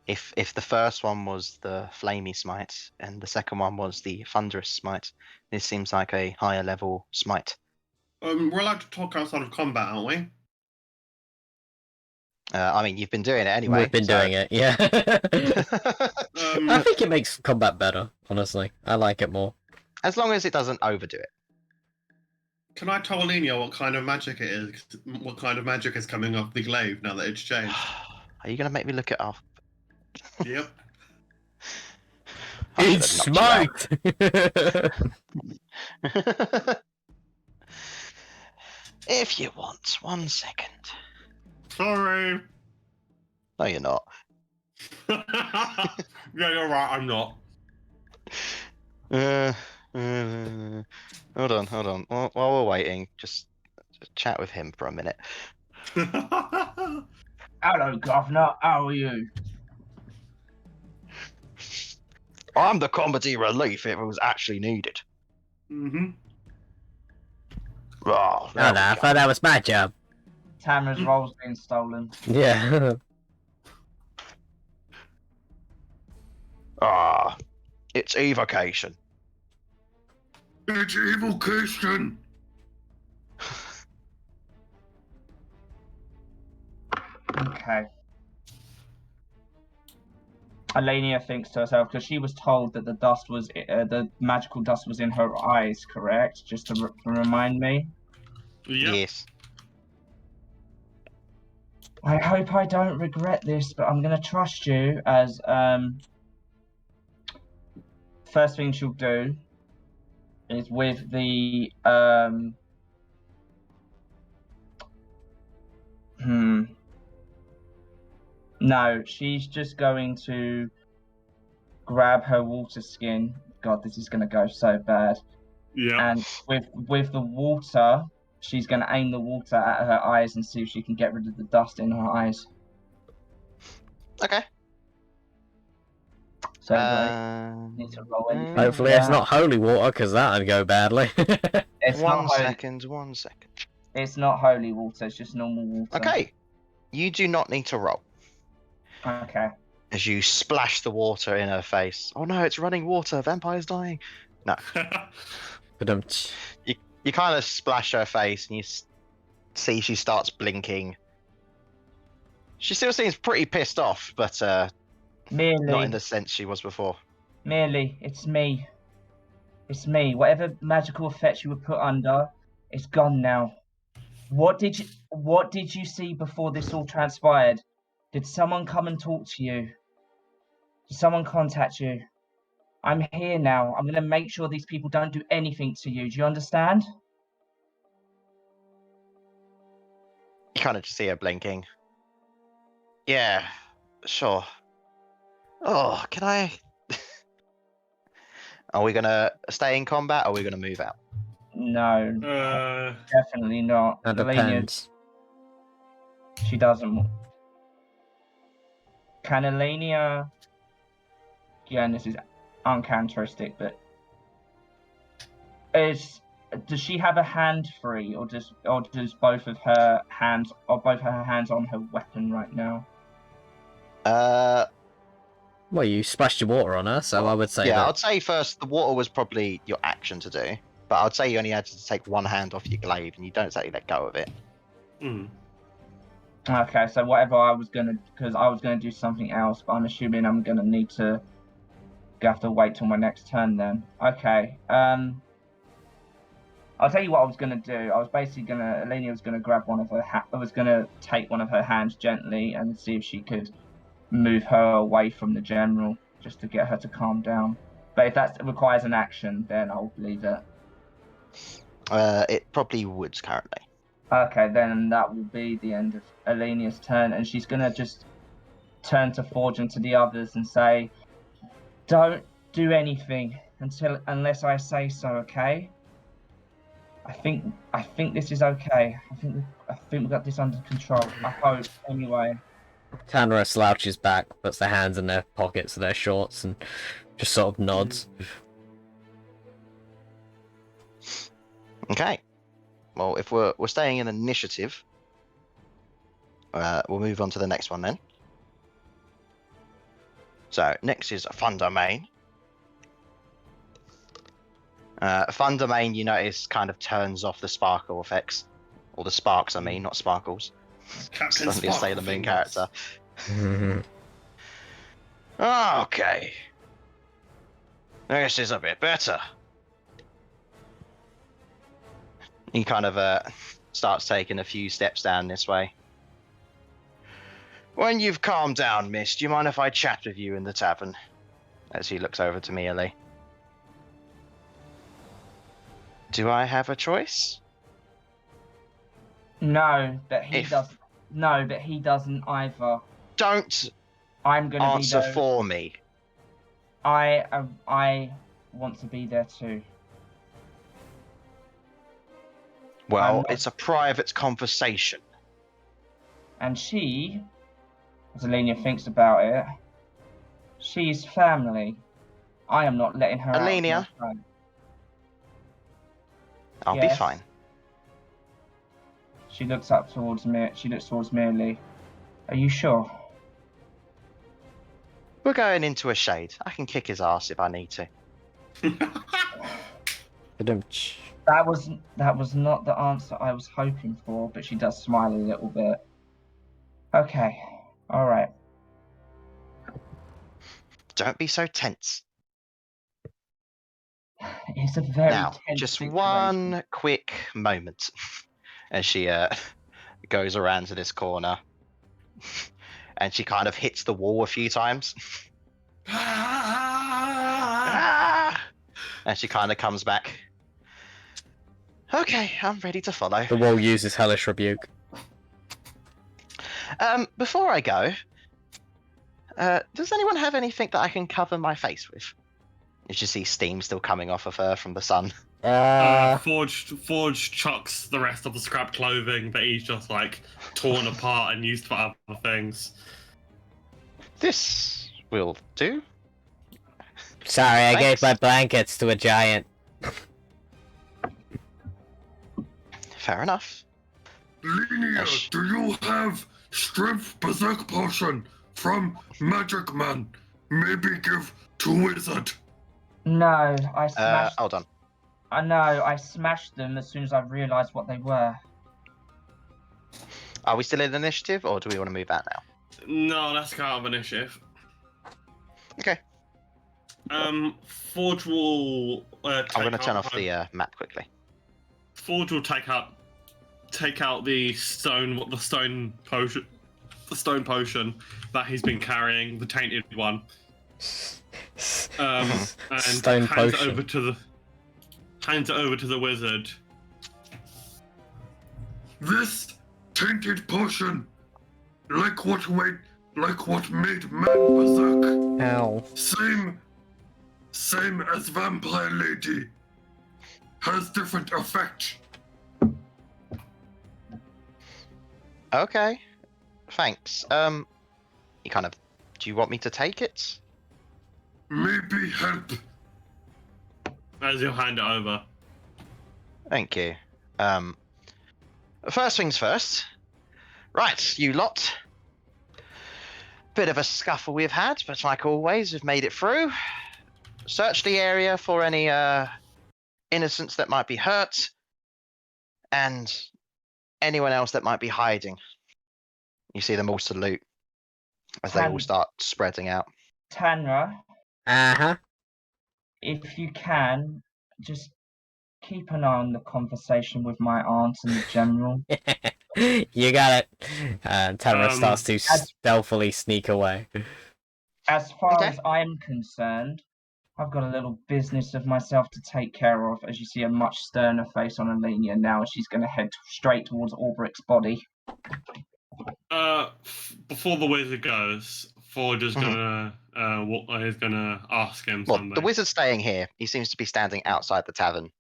S2: if the first one was the flamey smite and the second one was the thunderous smite, this seems like a higher level smite.
S8: We're allowed to talk outside of combat, aren't we?
S2: I mean, you've been doing it anyway.
S3: We've been doing it, yeah. I think it makes combat better, honestly. I like it more.
S2: As long as it doesn't overdo it.
S8: Can I tell Alenia what kind of magic it is? What kind of magic is coming off the glaive now that it's changed?
S2: Are you going to make me look it up?
S8: Yep.
S2: I should
S3: It's
S2: have knocked
S3: smite!
S2: you out. If you want, 1 second.
S8: Sorry.
S2: No, you're not.
S8: Yeah, you're right. I'm not.
S2: Hold on. While we're waiting, just chat with him for a minute.
S5: Hello, Governor. How are you?
S2: I'm the comedy relief if it was actually needed.
S8: Mm-hmm.
S2: Oh,
S3: Oh, no, I thought that was my job.
S5: Tamara's role's been stolen.
S3: Yeah.
S2: It's evocation.
S1: It's evocation.
S5: Okay. Alenia thinks to herself because she was told that the magical dust was in her eyes, correct? Just to remind me.
S8: Yep.
S2: Yes.
S5: I hope I don't regret this, but I'm gonna trust you as first thing she'll do is with the No, she's just going to grab her water skin. God, this is gonna go so bad.
S8: Yeah.
S5: And with the water, she's gonna aim the water at her eyes and see if she can get rid of the dust in her eyes.
S2: Okay.
S5: So everybody needs to roll anything.
S3: Hopefully it's not holy water, because that'd go badly.
S5: It's
S2: One
S5: not
S2: second.
S5: It's not holy water. It's just normal water.
S2: Okay. You do not need to roll.
S5: Okay.
S2: As you splash the water in her face. Oh no, it's running water. Vampire's dying. No.
S3: Ba-dum-tsh.
S2: You kind of splash her face and you see she starts blinking. She still seems pretty pissed off, but not in
S5: Merely,
S2: the sense she was before.
S5: it's me. It's me. Whatever magical effect you were put under, it's gone now. What did you see before this all transpired? Did someone come and talk to you? Did someone contact you? I'm here now. I'm gonna make sure these people don't do anything to you. Do you understand?
S2: You kind of just see her blinking. Yeah, sure. Oh, can I? Are we gonna stay in combat or are we gonna move out?
S5: No, definitely not.
S3: That
S5: Elenia,
S3: depends.
S5: she doesn't. Can Elenia? Again, this is uncharacteristic, but does she have a hand free, or does both of her hands on her weapon right now?
S3: Well, you splashed your water on her, so I would say
S2: yeah,
S3: that.
S2: I'd say first the water was probably your action to do, but I'd say you only had to take one hand off your glaive and you don't exactly let go of it.
S5: Okay, so whatever I was gonna do something else, but I'm assuming I'm gonna need to have to wait till my next turn then. Okay. I'll tell you what I was gonna do. I was basically Elenia was gonna grab one of her I was gonna take one of her hands gently and see if she could move her away from the general, just to get her to calm down. But if that requires an action, then I'll leave it.
S2: It probably would currently.
S5: Okay, then that will be the end of Alenia's turn, and she's gonna just turn to Forge and to the others and say, "Don't do anything unless I say so, okay? I think this is okay. I think we got this under control. I hope, anyway."
S3: Tanra slouches back, puts their hands in their pockets of their shorts, and just sort of nods.
S2: Okay. Well, if we're staying in initiative, we'll move on to the next one then. So next is Fun Domain. Fun Domain, you notice, kind of turns off the sparkle effects, or the sparks. I mean, not sparkles.
S8: Captain
S2: Suddenly a
S8: Sparkle
S2: Sailor Moon
S8: fingers.
S2: character. Okay. This is a bit better. He kind of starts taking a few steps down this way. When you've calmed down, miss, do you mind if I chat with you in the tavern? As he looks over to me, Ellie. Do I have a choice?
S5: No, but he
S2: If-
S5: doesn't. No, but he doesn't either.
S2: Don't
S5: I'm gonna
S2: answer
S5: be there.
S2: for me.
S5: I want to be there too.
S2: Well,
S5: not-
S2: it's a private conversation.
S5: And she, as Alenia thinks about it, she's family. I am not letting her
S2: Alenia?
S5: out. of my sight.
S2: I'll be
S5: Yes.
S2: fine.
S5: She looks up towards me. She looks towards me and Lee. Are you sure?
S2: We're going into a shade. I can kick his ass if I need to.
S3: Ba-dum-tsh.
S5: That was not the answer I was hoping for, but she does smile a little bit. Okay. All right.
S2: Don't be so tense.
S5: It's a very
S2: Now,
S5: tense
S2: just
S5: situation.
S2: one quick moment as she goes around to this corner and she kind of hits the wall a few times. Ah! And she kind of comes back. Okay, I'm ready to follow.
S3: The wall uses Hellish Rebuke.
S2: Before I go, does anyone have anything that I can cover my face with? You should see steam still coming off of her from the sun.
S4: Forge chucks the rest of the scrap clothing that he's just like torn apart and used for other things.
S2: This will do.
S3: Sorry, I gave
S2: Thanks.
S3: my blankets to a giant.
S2: Fair enough.
S1: Linnea,
S2: Yes.
S1: do you have Strength Berserk Potion from Magic Man? Maybe give to Wizard.
S5: No, I smashed.
S2: Hold on.
S5: I know. I smashed them as soon as I realised what they were.
S2: Are we still in initiative, or do we want to move out now?
S4: No, that's kind of initiative.
S2: Okay.
S4: Forge will.
S2: I'm going to turn off the map quickly.
S4: Forge will take out the stone potion, that he's been carrying, the tainted one. And
S3: Stone
S4: hands
S3: potion.
S1: Hand it over to the wizard. This tainted potion, like what made man berserk,
S3: Ow.
S1: same as Vampire Lady, has different effect.
S2: Okay. Thanks. You kind of. Do you want me to take it?
S1: Maybe help.
S4: As you'll hand it over.
S2: Thank you. First things first. Right, you lot. Bit of a scuffle we've had, but like always, we've made it through. Search the area for any innocents that might be hurt, and anyone else that might be hiding. You see them all salute as they all start spreading out.
S5: Tanra,
S3: Uh-huh.
S5: if you can, just keep an eye on the conversation with my aunt and the general.
S3: You got it. Tanra starts to
S5: as-
S3: stealthily sneak away.
S5: As far
S2: Okay.
S5: as I'm concerned, I've got a little business of myself to take care of. As you see a much sterner face on Alenia now, as she's going to head straight towards Albric's body.
S4: Before the wizard goes, Forge is gonna ask him
S2: Well,
S4: something.
S2: the wizard's staying here. He seems to be standing outside the tavern.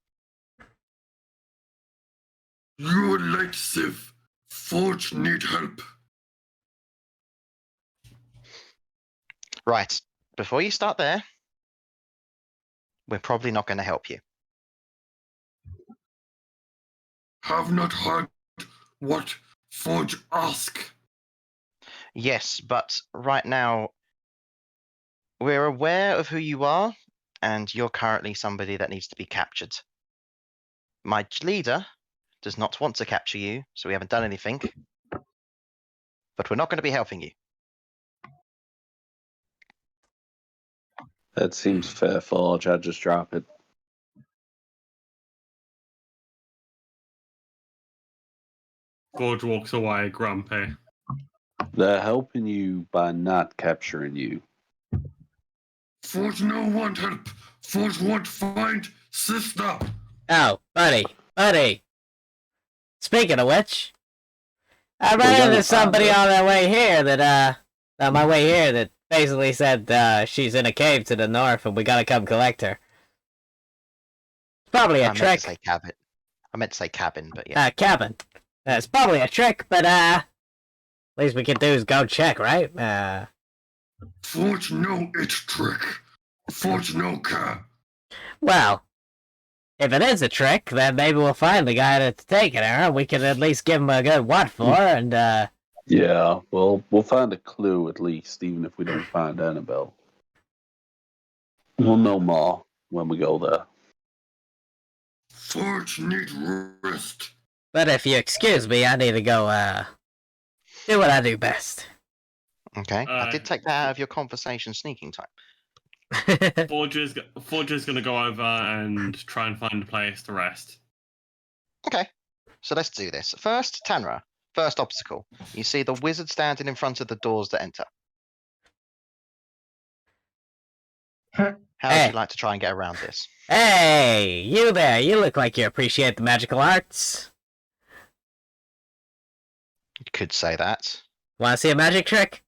S1: You're late, Civ. Forge need help.
S2: Right. Before you start there, we're probably not going to help you.
S1: Have not heard what Forge ask.
S2: Yes, but right now, we're aware of who you are, and you're currently somebody that needs to be captured. My leader does not want to capture you, so we haven't done anything. But we're not going to be helping you.
S6: That seems fair, Forge. I'd just drop it.
S4: Forge walks away, grumpy.
S6: They're helping you by not capturing you.
S1: Forge no want help. Forge want find sister.
S7: Oh, buddy. Speaking of which, I ran into somebody on their way here on my way here that basically said she's in a cave to the north and we gotta come collect her. It's probably a
S2: I
S7: trick.
S2: meant to say cabin. I meant to say cabin, but yeah.
S7: Cabin. It's probably a trick, but least we can do is go check, right?
S1: Forge no it trick. Forge no care.
S7: Well, if it is a trick, then maybe we'll find the guy that's taking her, and we can at least give him a good what for, and
S6: Yeah, well, we'll find a clue at least, even if we don't find Annabelle. We'll know more when we go there.
S1: Forge need rest.
S7: But if you excuse me, I need to go, do what I do best.
S2: Okay. I did take that out of your conversation sneaking time.
S4: Forge is gonna go over and try and find a place to rest.
S2: Okay. So let's do this. First, Tanra. First obstacle. You see the wizard standing in front of the doors that enter. How would you like to try and get around this?
S7: Hey, you there, you look like you appreciate the magical arts.
S2: You could say that.
S7: Wanna see a magic trick?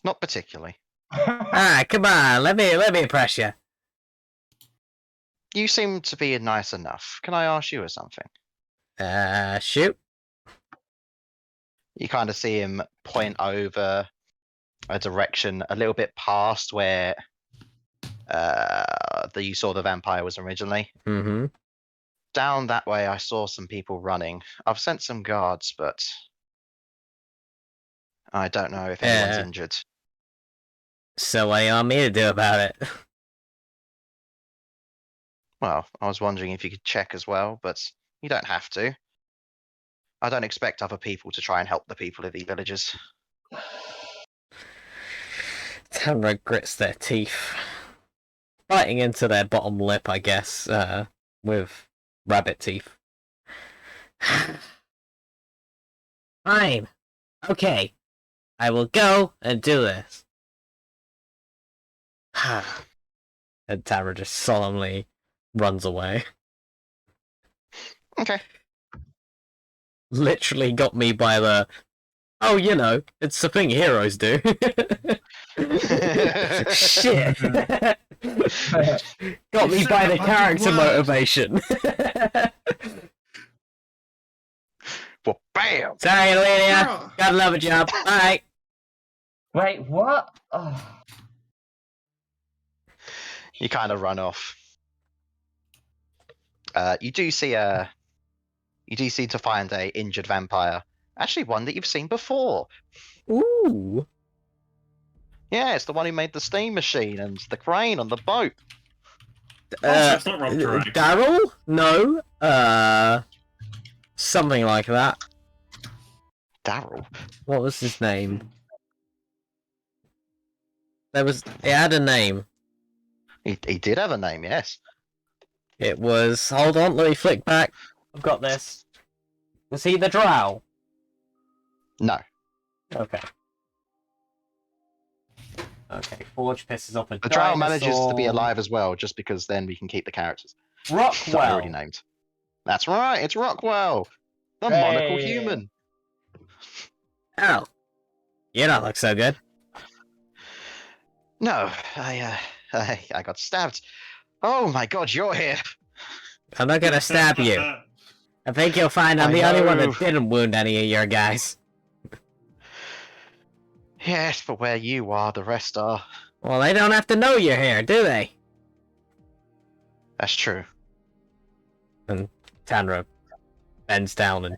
S2: Not particularly.
S7: Alright, come on, let me impress you.
S2: You seem to be nice enough. Can I ask you something?
S7: Shoot.
S2: You kind of see him point over a direction a little bit past where you saw the vampire was originally.
S7: Mm-hmm.
S2: Down that way, I saw some people running. I've sent some guards, but I don't know if anyone's injured.
S7: So what do you want me to do about it?
S2: Well, I was wondering if you could check as well, but you don't have to. I don't expect other people to try and help the people of the villages.
S7: Tamra grits their teeth. Biting into their bottom lip, I guess, with rabbit teeth. Fine. Okay. I will go and do this. And Tamra just solemnly runs away.
S2: Okay.
S7: Literally got me by the... Oh, you know, it's the thing heroes do. Shit. Got me by the character motivation.
S2: Well, bam!
S7: Sorry, Alenia. Got another job. Bye.
S5: Wait, what? Oh.
S2: You kind of run off. You do seem to find a injured vampire. Actually, one that you've seen before.
S7: Ooh.
S2: Yeah, it's the one who made the steam machine and the crane on the boat.
S4: It's not Rob Drake.
S7: Daryl? No. Something like that.
S2: Daryl?
S7: What was his name? It had a name.
S2: He did have a name, yes.
S7: It was... Hold on, let me flick back. I've got this. Was he the drow?
S2: No.
S7: Okay.
S3: Okay, Forge pisses off a
S2: The drow manages to be
S3: dinosaur.
S2: alive as well, just because then we can keep the characters that I
S3: Rockwell.
S2: already named. That's right, it's Rockwell, the monocle
S5: Hey.
S2: human.
S3: Oh, you don't look so good.
S2: No, I got stabbed. Oh my god, you're here.
S3: I'm not gonna stab you. I think you'll find I'm
S2: I
S3: the only one
S2: know.
S3: that didn't wound any of your guys.
S2: Yes, but where you are, the rest are.
S3: Well, they don't have to know you're here, do they?
S2: That's true.
S3: And Tanra bends down and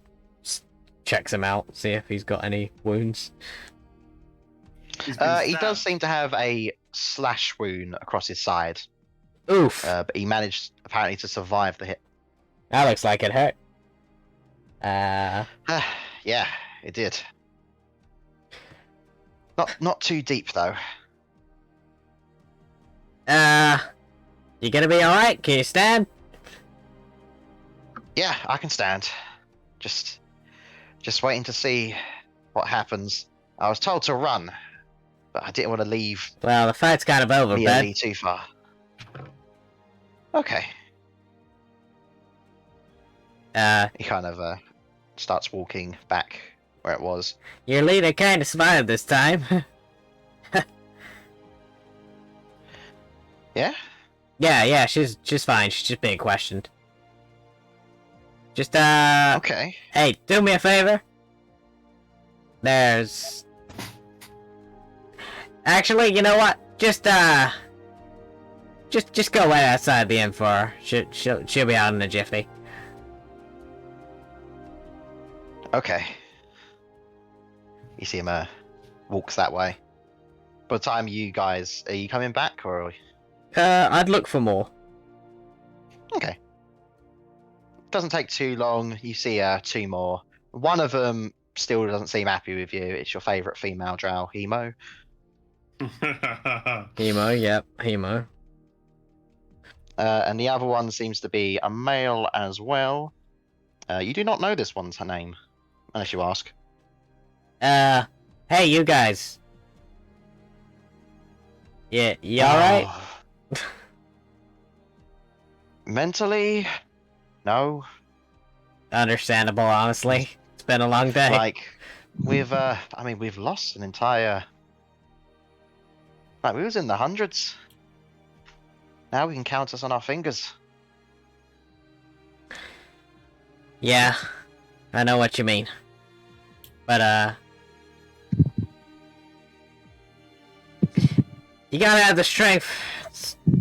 S3: checks him out, see if he's got any wounds.
S4: He's been
S2: He does
S4: stabbed.
S2: seem to have a slash wound across his side,
S3: Oof.
S2: but he managed apparently to survive the hit.
S3: That looks like it hurt.
S2: Yeah, it did. Not too deep though.
S3: You gonna be alright? Can you stand?
S2: Yeah, I can stand. Just waiting to see what happens. I was told to run, but I didn't want to leave
S3: Well, the fight's kind of over, bud.
S2: nearly too far. Okay. He kind of starts walking back where it was.
S3: Your leader kind of survived this time.
S2: Yeah?
S3: yeah, she's fine. She's just being questioned. Just,
S2: Okay.
S3: hey, do me a favor. There's... Actually, you know what? Just go right outside the inn for her. She'll be out in a jiffy.
S2: Okay. You see him walks that way. By the time you guys, are you coming back or?
S3: I'd look for more.
S2: Okay. Doesn't take too long. You see two more. One of them still doesn't seem happy with you. It's your favourite female drow, Hemo.
S3: Hemo, yep, Hemo.
S2: And the other one seems to be a male as well. You do not know this one's her name, unless you ask.
S3: Hey, you guys. Yeah, you alright?
S2: Oh. Mentally, no.
S3: Understandable, honestly. It's been a long day.
S2: Like, we've lost an entire. Like, we was in the hundreds. Now we can count us on our fingers.
S3: Yeah, I know what you mean. But, you gotta have the strength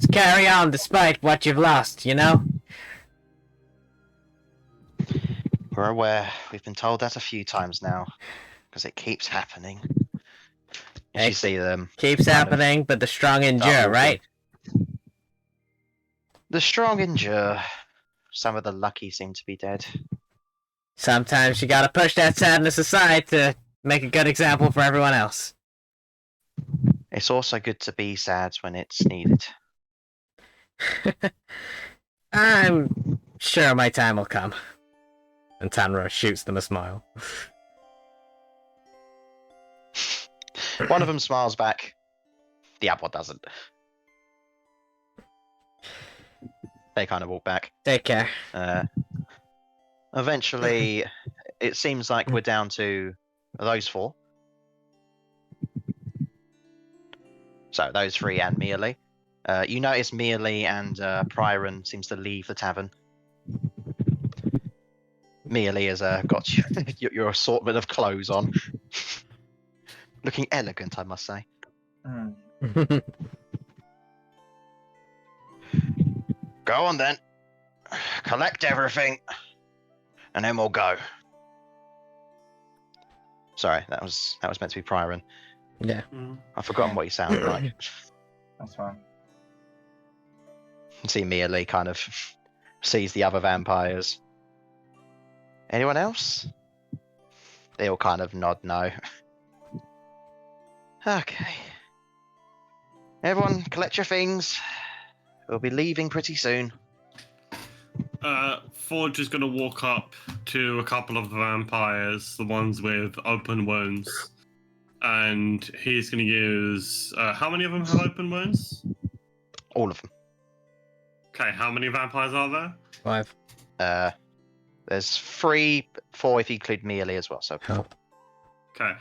S3: to carry on despite what you've lost, you know?
S2: We're aware. We've been told that a few times now. Because it keeps happening. As you see them.
S3: Keeps
S2: kind of
S3: happening, but the strong endure,
S2: walking.
S3: right?
S2: The strong endure. Some of the lucky seem to be dead.
S3: Sometimes you gotta push that sadness aside to make a good example for everyone else.
S2: It's also good to be sad when it's needed.
S3: I'm sure my time will come. And Tanra shoots them a smile.
S2: One of them smiles back. The other one doesn't. They kind of walk back.
S3: Take care.
S2: Eventually, it seems like we're down to those four. So, those three and Mealy. You notice Mealy and Priron seems to leave the tavern. Mealy has got your assortment of clothes on. Looking elegant, I must say. Go on then. Collect everything. And then we'll go. Sorry, that was meant to be Priron.
S3: Yeah.
S2: I've forgotten what he sounded like.
S5: That's fine.
S2: See Mealy kind of sees the other vampires. Anyone else? They all kind of nod no. Okay. Everyone, collect your things. We'll be leaving pretty soon.
S4: Forge is going to walk up to a couple of the vampires, the ones with open wounds, and he's going to use. How many of them have open wounds?
S2: All of them.
S4: Okay, how many vampires are there?
S3: 5.
S2: There's 3, 4 if you include Mealy as well. So
S3: Oh.
S2: 4.
S4: Okay.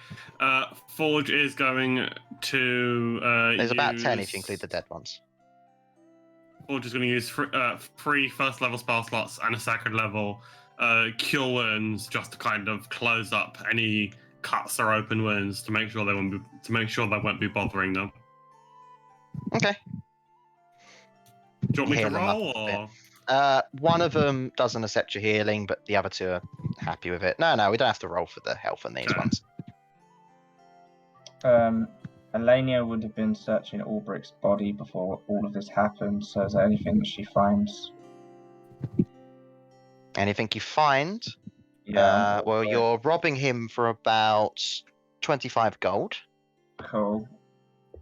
S4: Forge is going to.
S2: There's about 10
S4: use-
S2: if you include the dead ones.
S4: Forge is going to use 3 first level spell slots and a second level cure wounds just to kind of close up any cuts or open wounds to make sure they won't be bothering them.
S2: Okay.
S4: Do you want me to
S2: Heal them up
S4: roll
S2: a bit.
S4: or?
S2: One of them doesn't accept your healing, but the other 2 are happy with it. No, we don't have to roll for the health on these
S4: Okay.
S2: ones.
S5: Elenia would have been searching Ulbricht's body before all of this happened, so is there anything that she finds?
S2: Anything you find,
S5: Yeah.
S2: well, you're robbing him for about 25 gold.
S5: Cool.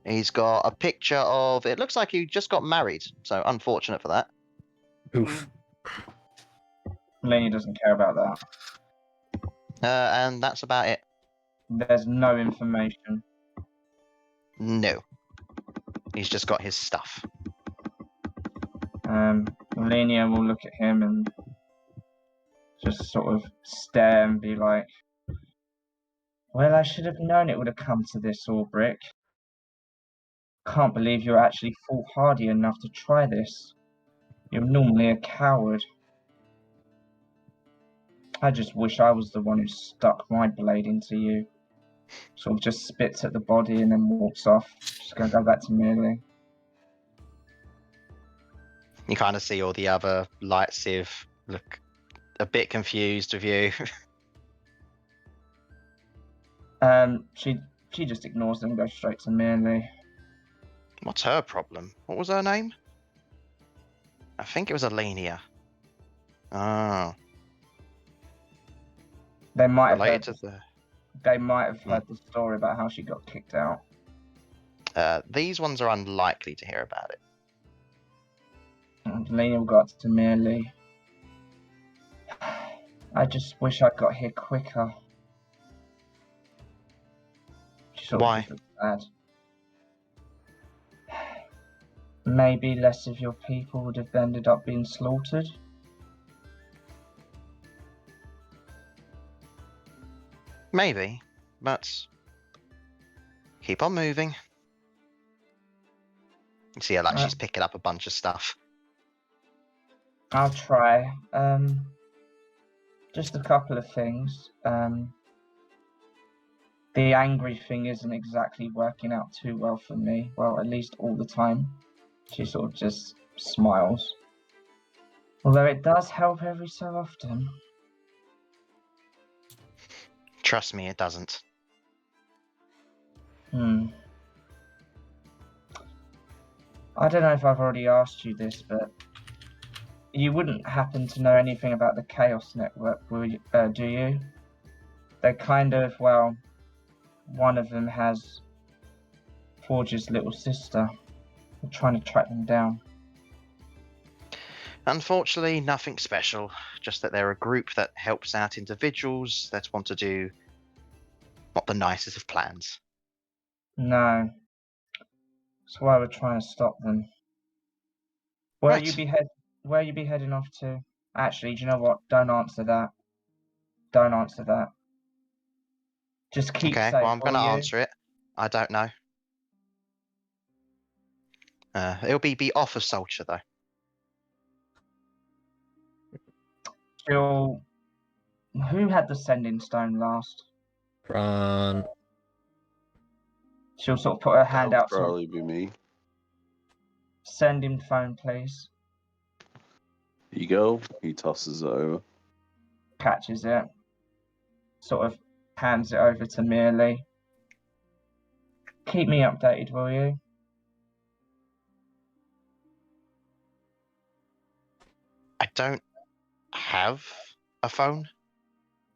S2: He's got a picture of. It looks like he just got married, so unfortunate for that.
S3: Oof.
S5: Elenia doesn't care about that.
S2: And that's about it.
S5: There's no information.
S2: No. He's just got his stuff.
S5: Elenia will look at him and just sort of stare and be like, well, I should have known it would have come to this, Ulbricht. Can't believe you're actually foolhardy enough to try this. You're normally a coward. I just wish I was the one who stuck my blade into you. Sort of just spits at the body and then walks off. Just gonna go back to Mealy.
S2: You kind of see all the other light civ look a bit confused with you.
S5: She just ignores them and goes straight to Mealy.
S2: What's her problem? What was her name? I think it was Alenia. Oh,
S5: They might
S2: related
S5: have
S2: to
S5: heard,
S2: the.
S5: they might have heard the story about how she got kicked out.
S2: These ones are unlikely to hear about it.
S5: And Elenia will go up to Mealy. I just wish I got here quicker. She sort of
S2: Why?
S5: just looks sad. Maybe less of your people would have ended up being slaughtered.
S2: Maybe, but keep on moving. You see her like she's picking up a bunch of stuff.
S5: I'll try. Just a couple of things. The angry thing isn't exactly working out too well for me. Well, at least all the time. She sort of just smiles. Although it does help every so often.
S2: Trust me, it doesn't.
S5: I don't know if I've already asked you this, but you wouldn't happen to know anything about the Chaos Network, do you? They're kind of, well, one of them has Forge's little sister. We're trying to track them down.
S2: Unfortunately, nothing special. Just that they're a group that helps out individuals that want to do not the nicest of plans.
S5: No. That's why we're trying to stop them. Where
S2: Right.
S5: you be heading off to? Actually, do you know what? Don't answer that. Don't answer that. Just keep
S2: Okay,
S5: safe.
S2: well, I'm going to
S5: will you?
S2: answer it. I don't know. It'll be off of Soulture, though.
S5: Who had the sending stone last?
S3: Prawn.
S5: She'll sort of put her hand
S6: That'll
S5: out. Sort of,
S6: probably be me.
S5: send him phone, please.
S6: You go. He tosses it over.
S5: Catches it. Sort of hands it over to Mealy. Keep me updated, will you?
S2: I don't have a phone.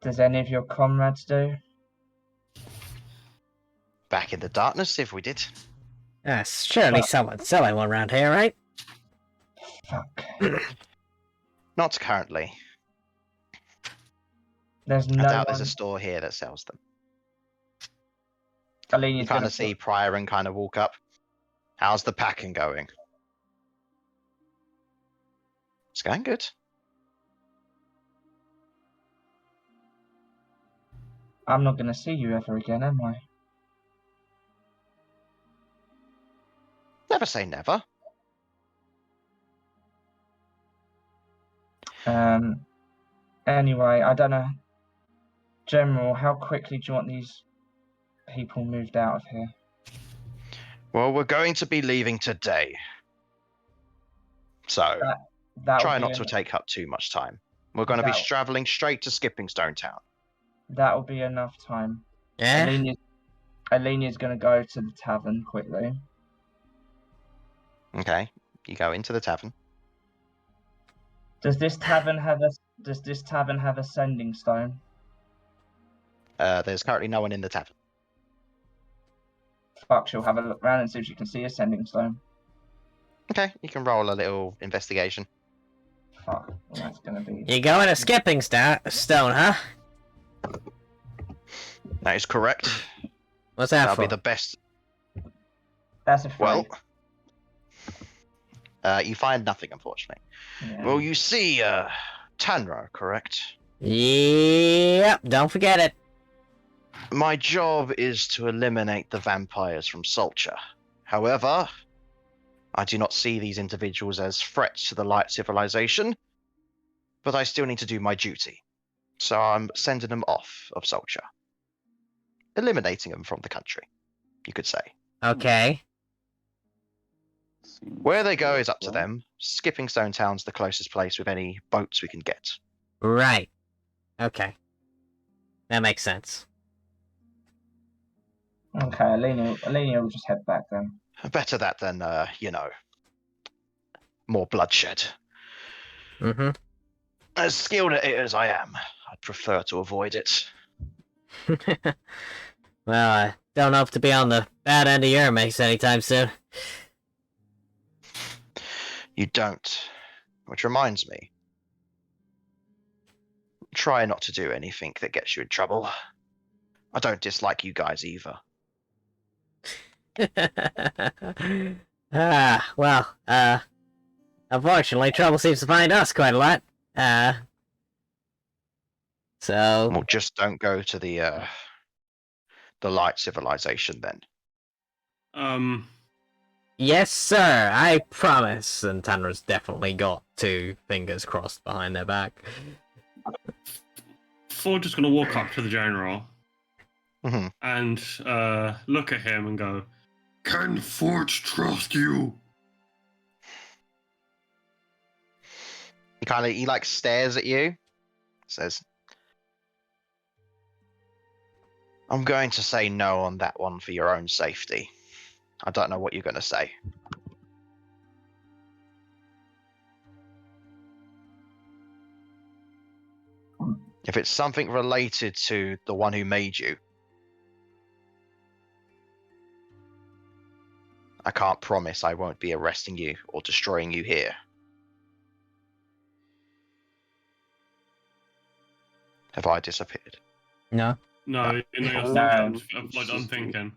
S5: Does any of your comrades do?
S2: Back in the darkness, if we did.
S3: Surely someone's selling one around here, right?
S5: Fuck.
S2: Not currently.
S5: There's
S2: I
S5: no
S2: doubt
S5: one.
S2: there's a store here that sells them. You
S5: Alenia's
S2: kind
S5: gonna
S2: of see Prior and kind of walk up. How's the packing going? It's going good.
S5: I'm not gonna see you ever again, am I?
S2: Never say never.
S5: Anyway, I don't know. General, how quickly do you want these people moved out of here?
S2: Well, we're going to be leaving today. So,
S5: That
S2: try not to take up too much time. We're going to be traveling straight to Skipping Stone Town.
S5: That'll be enough time.
S3: Yeah.
S5: Alenia's gonna go to the tavern quickly.
S2: Okay, you go into the tavern.
S5: Does this tavern have a sending stone?
S2: There's currently no one in the tavern.
S5: Fuck, she'll have a look around and see if she can see a sending stone.
S2: Okay, you can roll a little investigation.
S5: Fuck, well, that's gonna be.
S3: You going to Skipping Stone, huh?
S2: That is correct.
S3: What's that
S2: That'll
S3: for?
S2: be the best.
S5: That's a free.
S2: Well, you find nothing, unfortunately.
S5: Yeah.
S2: Well, you see, Tanra, correct?
S3: Yep, don't forget it.
S2: My job is to eliminate the vampires from Soulture. However, I do not see these individuals as threats to the light civilization, but I still need to do my duty. So I'm sending them off of Soulture. Eliminating them from the country, you could say.
S3: Okay.
S2: Where they go is up to them. Skipping Stone Town's the closest place with any boats we can get.
S3: Right. Okay. That makes sense.
S5: Okay, Alenia will just head back then.
S2: Better that than, more bloodshed.
S3: Mm-hmm.
S2: As skilled at it as I am, I'd prefer to avoid it.
S3: Well, I don't hope to be on the bad end of your mace anytime soon.
S2: You don't. Which reminds me. Try not to do anything that gets you in trouble. I don't dislike you guys either.
S3: Unfortunately, trouble seems to find us quite a lot. So...
S2: Well, just don't go to the light civilization then.
S3: Yes, sir, I promise. And Tanra's definitely got 2 fingers crossed behind their back.
S4: Ford just gonna walk up to the general
S2: Mm-hmm.
S4: and look at him and go,
S1: Can Forge trust you?
S2: He like stares at you. Says, I'm going to say no on that one for your own safety. I don't know what you're going to say. If it's something related to the one who made you, I can't promise I won't be arresting you or destroying you here. Have I disappeared?
S3: No.
S4: no, you're
S8: No.
S4: still I'm thinking.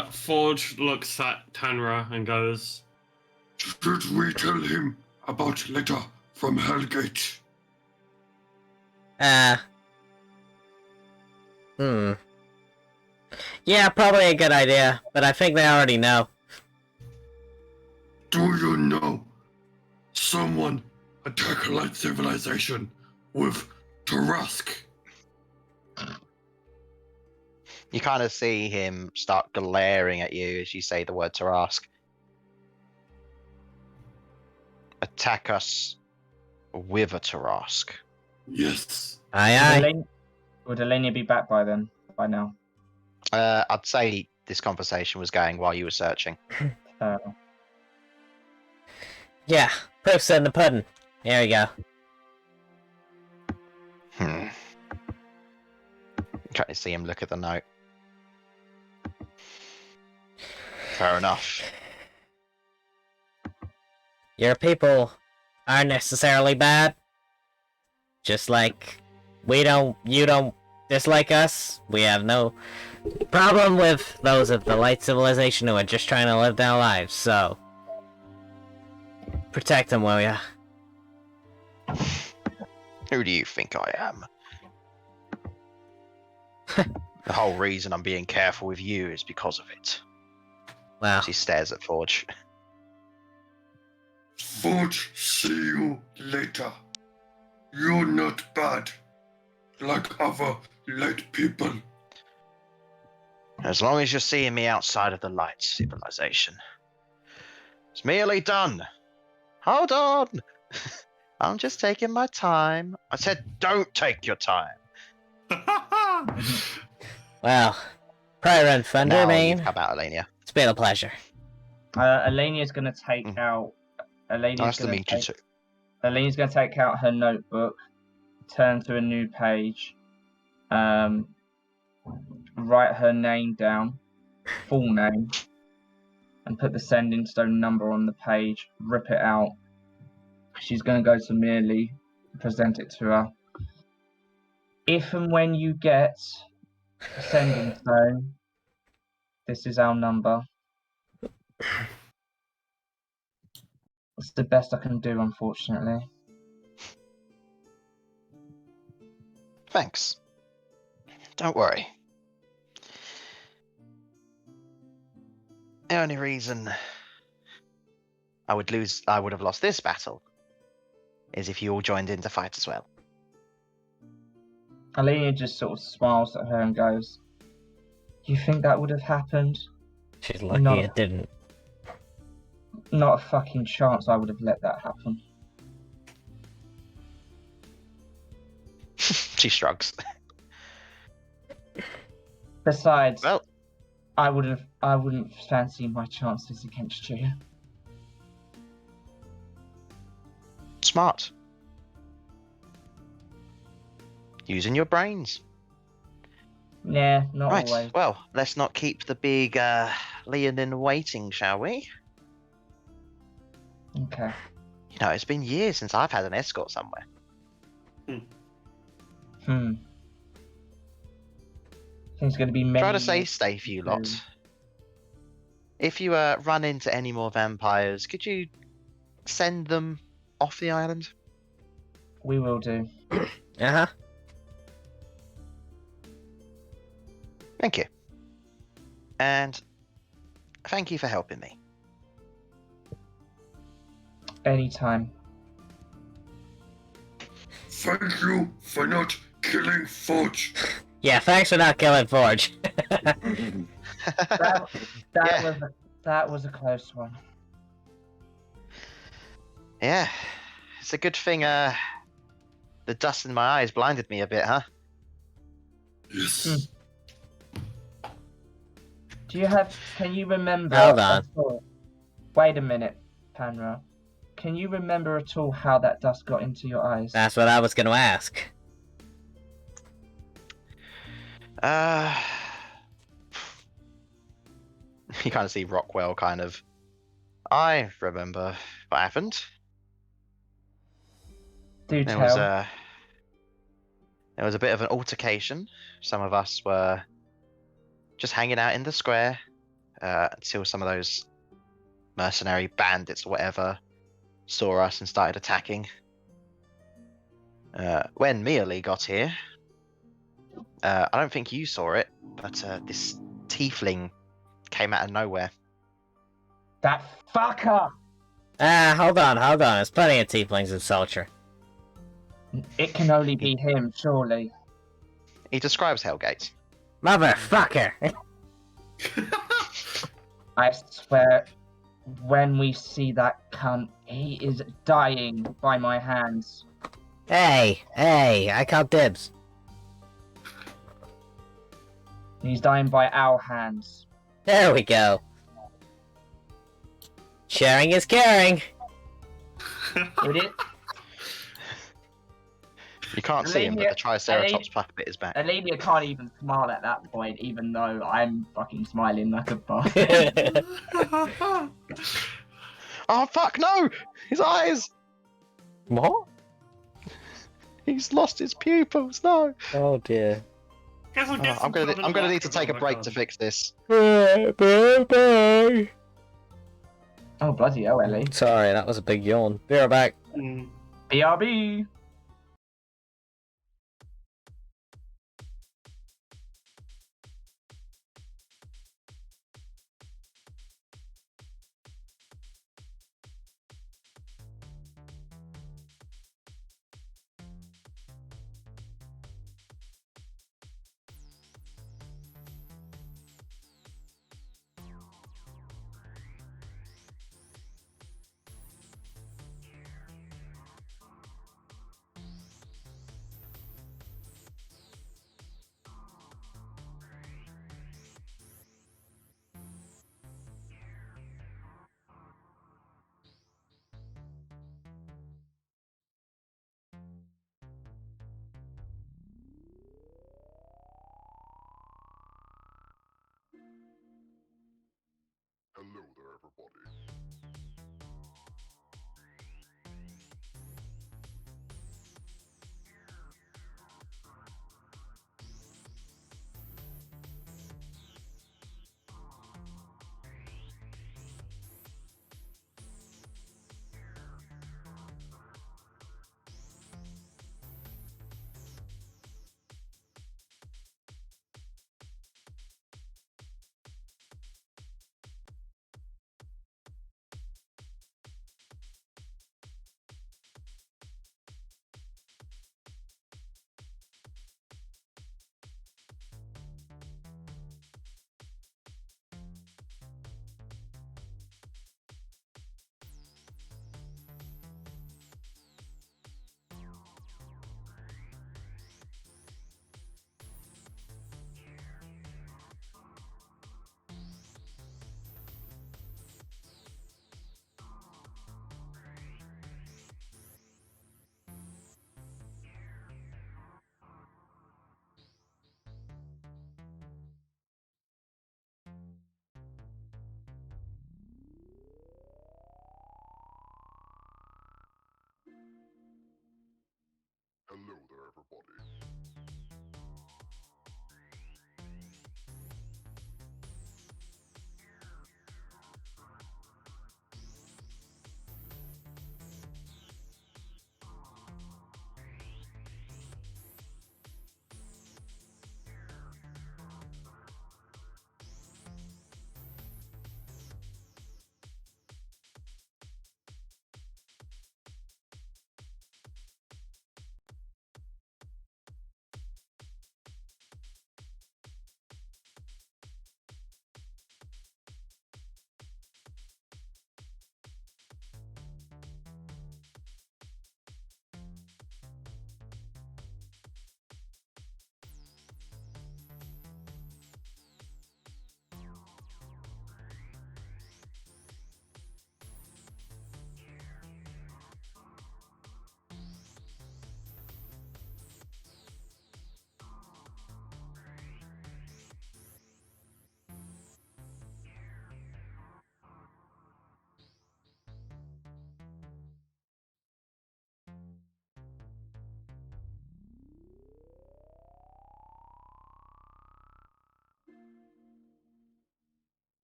S4: Forge looks at Tanra and goes,
S1: Should we tell him about letter from Hellgate?
S3: Yeah, probably a good idea, but I think they already know.
S1: Do you know someone attack light civilization with Tarask?
S2: You kind of see him start glaring at you as you say the word Tarask. Attack us with a Tarask.
S1: Yes.
S3: Aye.
S5: Would Alenia be back by now?
S2: I'd say this conversation was going while you were searching.
S3: Yeah, proof's in the pudding. Here we go.
S2: Trying to see him look at the note. Fair enough.
S3: Your people aren't necessarily bad. Just like you don't
S7: Just like us, we have no problem with those of the light civilization who are just trying to live their lives, so... Protect them, will ya?
S2: Who do you think I am? The whole reason I'm being careful with you is because of it.
S7: Well,
S2: She stares at Forge.
S1: Forge, see you later. You're not bad, like other light people.
S2: As long as you're seeing me outside of the light civilization. It's merely done. Hold on. I'm just taking my time. I said don't take your time.
S7: well, Prior and
S2: Now you've
S7: Thundermane,
S2: come out, Alenia.
S7: it's been a pleasure.
S5: Alenia's gonna take
S2: Mm.
S5: out. Alenia's
S2: Nice to
S5: gonna
S2: meet you
S5: take,
S2: too.
S5: Alenia's gonna take out her notebook, turn to a new page, write her name down, full name, and put the sending stone number on the page. Rip it out. She's gonna go to Merely, present it to her. If and when you get a sending stone, this is our number. It's the best I can do, unfortunately.
S2: Thanks. Don't worry. The only reason I would have lost this battle is if you all joined in to fight as well.
S5: Alenia just sort of smiles at her and goes, "You think that would have happened?
S7: She's lucky
S5: No.
S7: it didn't.
S5: Not a fucking chance I would have let that happen."
S2: She shrugs.
S5: Besides,
S2: Well,
S5: I wouldn't fancy my chances against you.
S2: smart. Using your brains.
S5: Nah, not
S2: Right,
S5: always.
S2: well, let's not keep the big Leonin waiting, shall we?
S5: Okay.
S2: You know, it's been years since I've had an escort somewhere.
S5: I think it's going to be many.
S2: Try to stay
S5: years
S2: safe, you lot.
S5: soon.
S2: If you run into any more vampires, could you send them off the island?
S5: We will do.
S7: Uh-huh.
S2: Thank you. And thank you for helping me.
S5: Anytime.
S1: Thank you for not killing Forge.
S7: Yeah, thanks for not killing Forge.
S5: That was a close one.
S2: Yeah, it's a good thing the dust in my eyes blinded me a bit, huh?
S1: Yes.
S5: Can you remember?
S7: Hold on.
S5: at all- Wait a minute, Panra. Can you remember at all how that dust got into your eyes?
S7: That's what I was gonna ask.
S2: You kind of see Rockwell kind of. I remember what happened.
S5: Do
S2: There
S5: tell.
S2: was a bit of an altercation. Some of us were just hanging out in the square until some of those mercenary bandits or whatever saw us and started attacking. When Mealy got here, I don't think you saw it, but this tiefling came out of nowhere.
S5: That fucker!
S7: Hold on. There's plenty of tieflings in Soulture.
S5: It can only be him, surely.
S2: He describes Hellgate.
S7: Motherfucker!
S5: I swear, when we see that cunt, he is dying by my hands.
S7: Hey, I call dibs.
S5: He's dying by our hands.
S7: There we go. Sharing is caring.
S5: It is.
S2: You can't see him, but the Triceratops puppet is back.
S5: Alenia can't even smile at that point, even though I'm fucking smiling like a bastard.
S2: Oh fuck no! His eyes!
S7: What?
S2: He's lost his pupils, no!
S7: Oh dear.
S4: Guess I'll get
S2: I'm
S4: some
S2: gonna
S4: fun
S2: need to
S4: luck
S2: take a
S4: on
S2: break
S4: my
S2: to
S4: card.
S2: fix this.
S3: Bye.
S5: Oh, bloody hell, Ellie.
S3: Sorry, that was a big yawn. Be right back.
S5: BRB.
S1: Hello there, everybody. Hello there, everybody.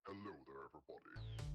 S1: Hello there, everybody.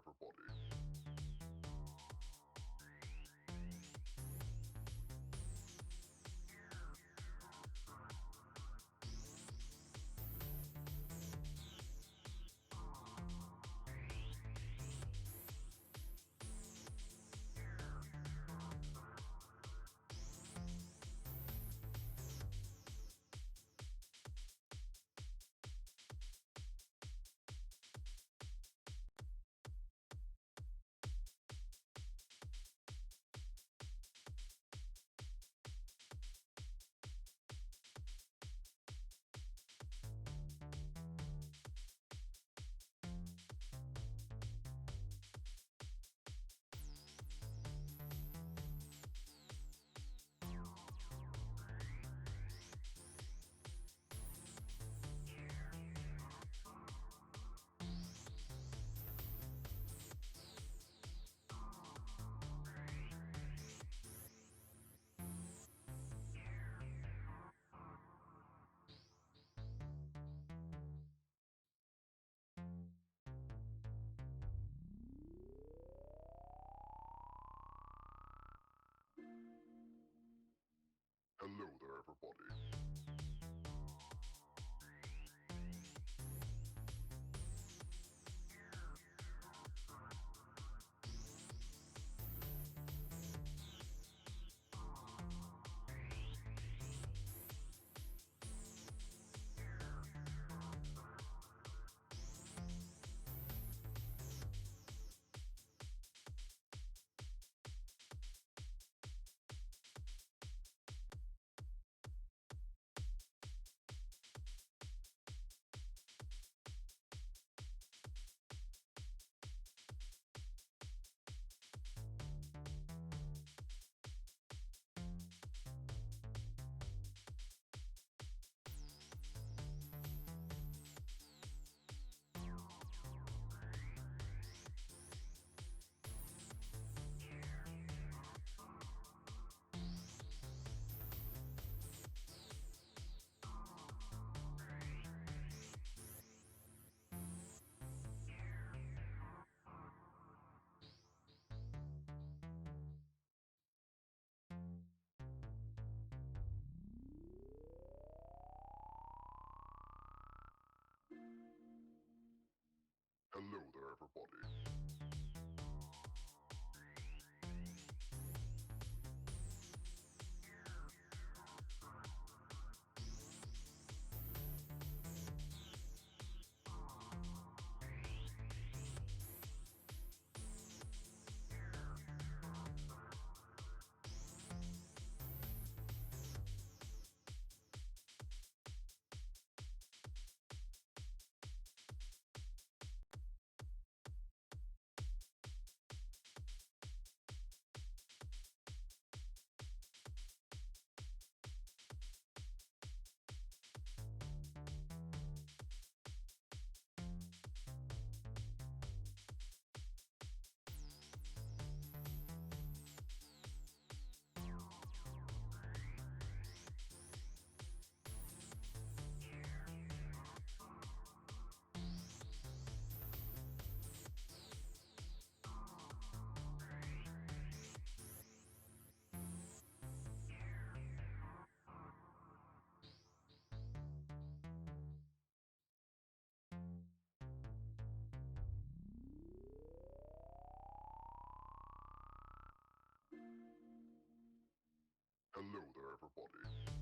S1: everybody. Hello there, everybody. Hello there, everybody. Hello there, everybody.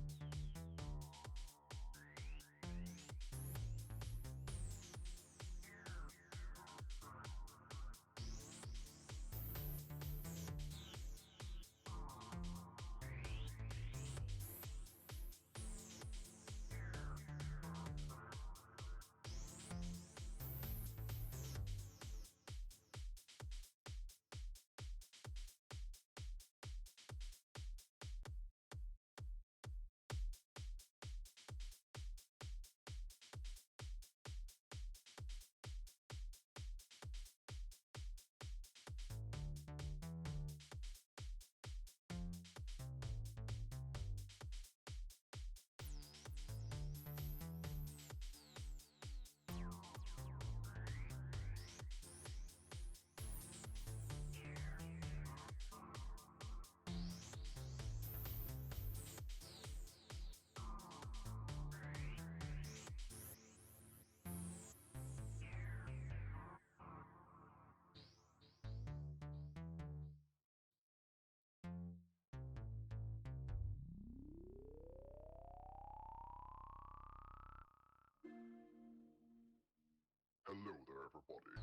S1: everybody.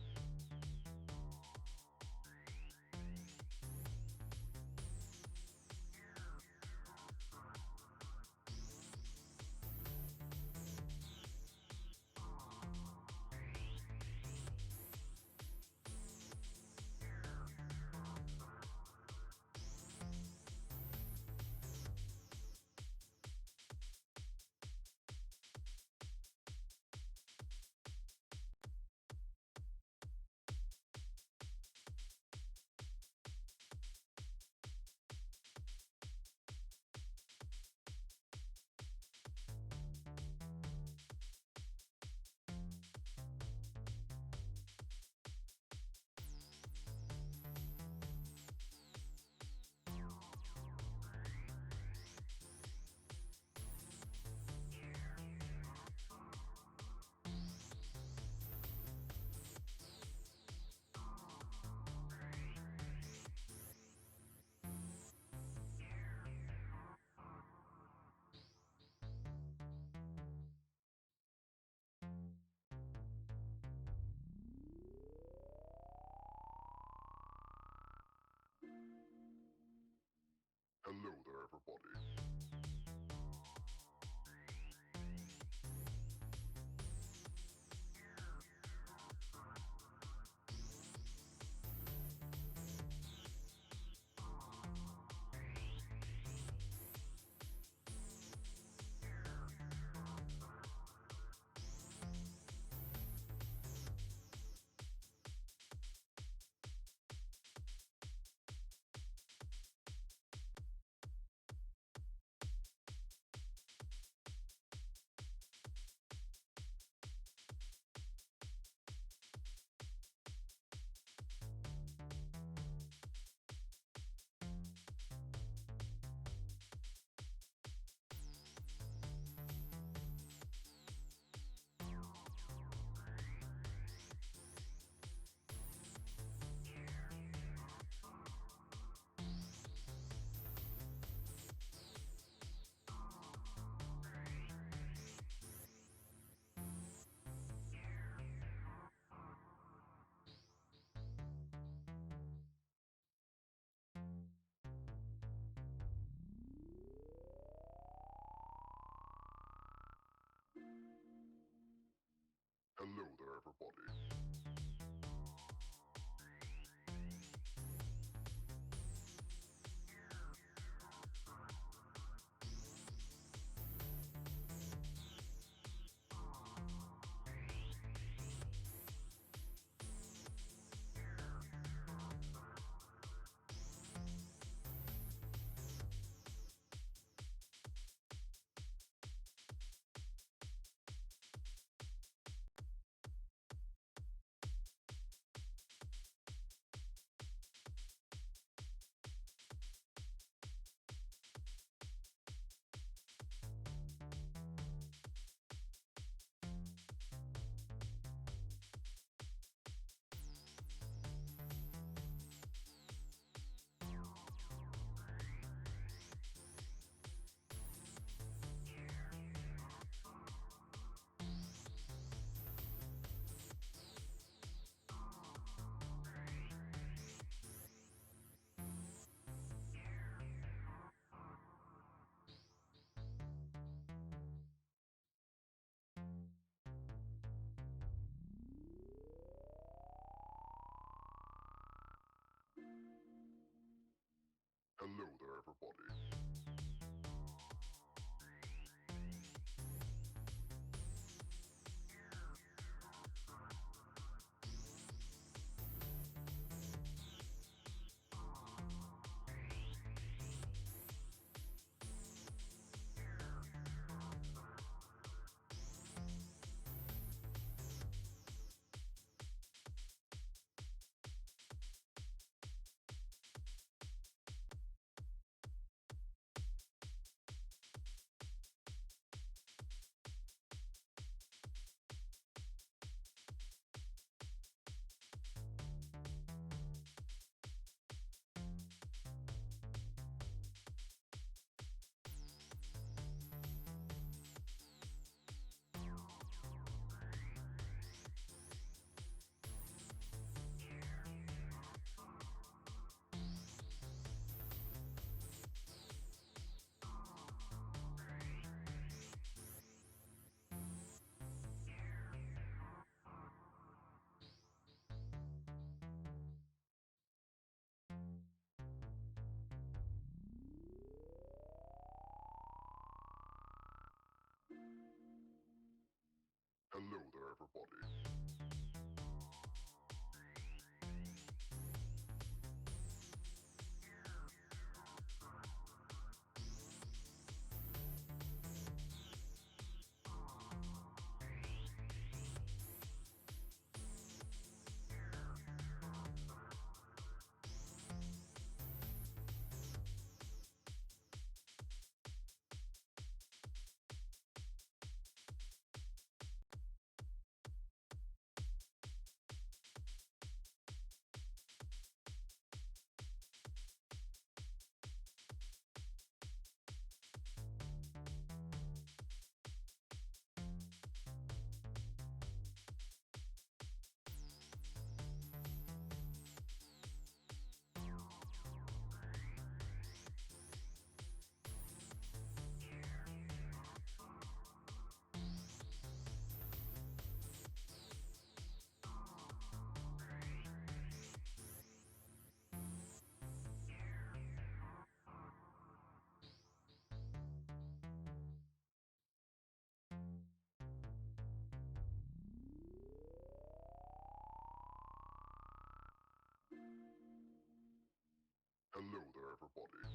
S1: Hello there, everybody. Hello there, everybody. Hello there, everybody.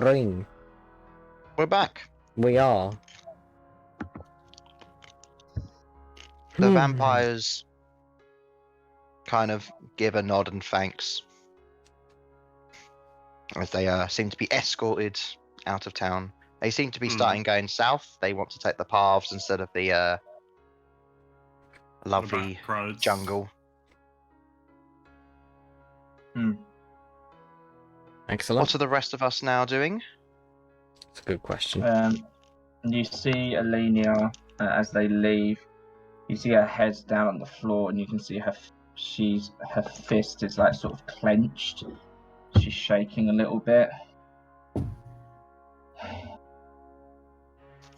S3: Ring.
S2: We're back.
S3: We are.
S2: The vampires kind of give a nod and thanks as they seem to be escorted out of town. They seem to be starting going south. They want to take the paths instead of the lovely
S4: back roads.
S2: jungle.
S3: Excellent.
S2: What are the rest of us now doing?
S3: That's a good question.
S5: You see Alenia as they leave. You see her head down on the floor, and you can see her fist is like sort of clenched. She's shaking a little bit.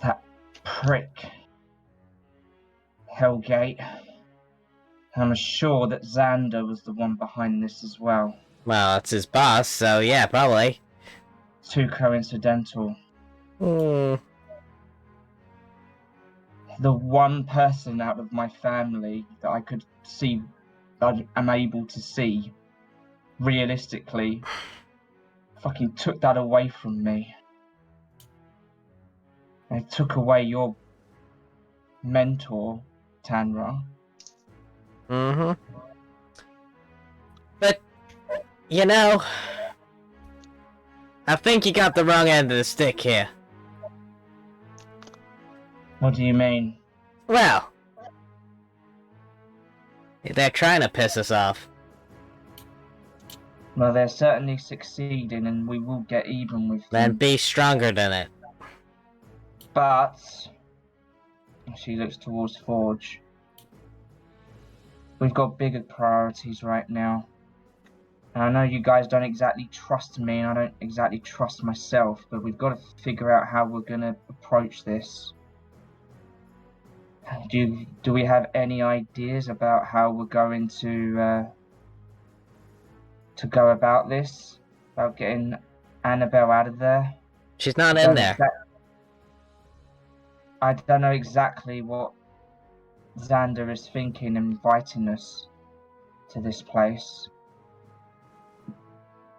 S5: That prick, Hellgate. I'm sure that Xander was the one behind this as well.
S3: Well, it's his boss, so yeah, probably.
S5: Too coincidental.
S3: Hmm.
S5: The one person out of my family that I could see, that I'm able to see, realistically, fucking took that away from me. They took away your mentor, Tanra.
S3: Mm-hmm. But, you know, I think you got the wrong end of the stick here.
S5: What do you mean?
S3: Well, they're trying to piss us off.
S5: Well, they're certainly succeeding, and we will get even with
S3: Then
S5: them.
S3: be stronger than it.
S5: But she looks towards Forge. We've got bigger priorities right now. And I know you guys don't exactly trust me, and I don't exactly trust myself, but we've got to figure out how we're going to approach this. Do we have any ideas about how we're going to go about this? About getting Annabelle out of there?
S3: She's not in there.
S5: I don't know exactly what Xander is thinking and inviting us to this place.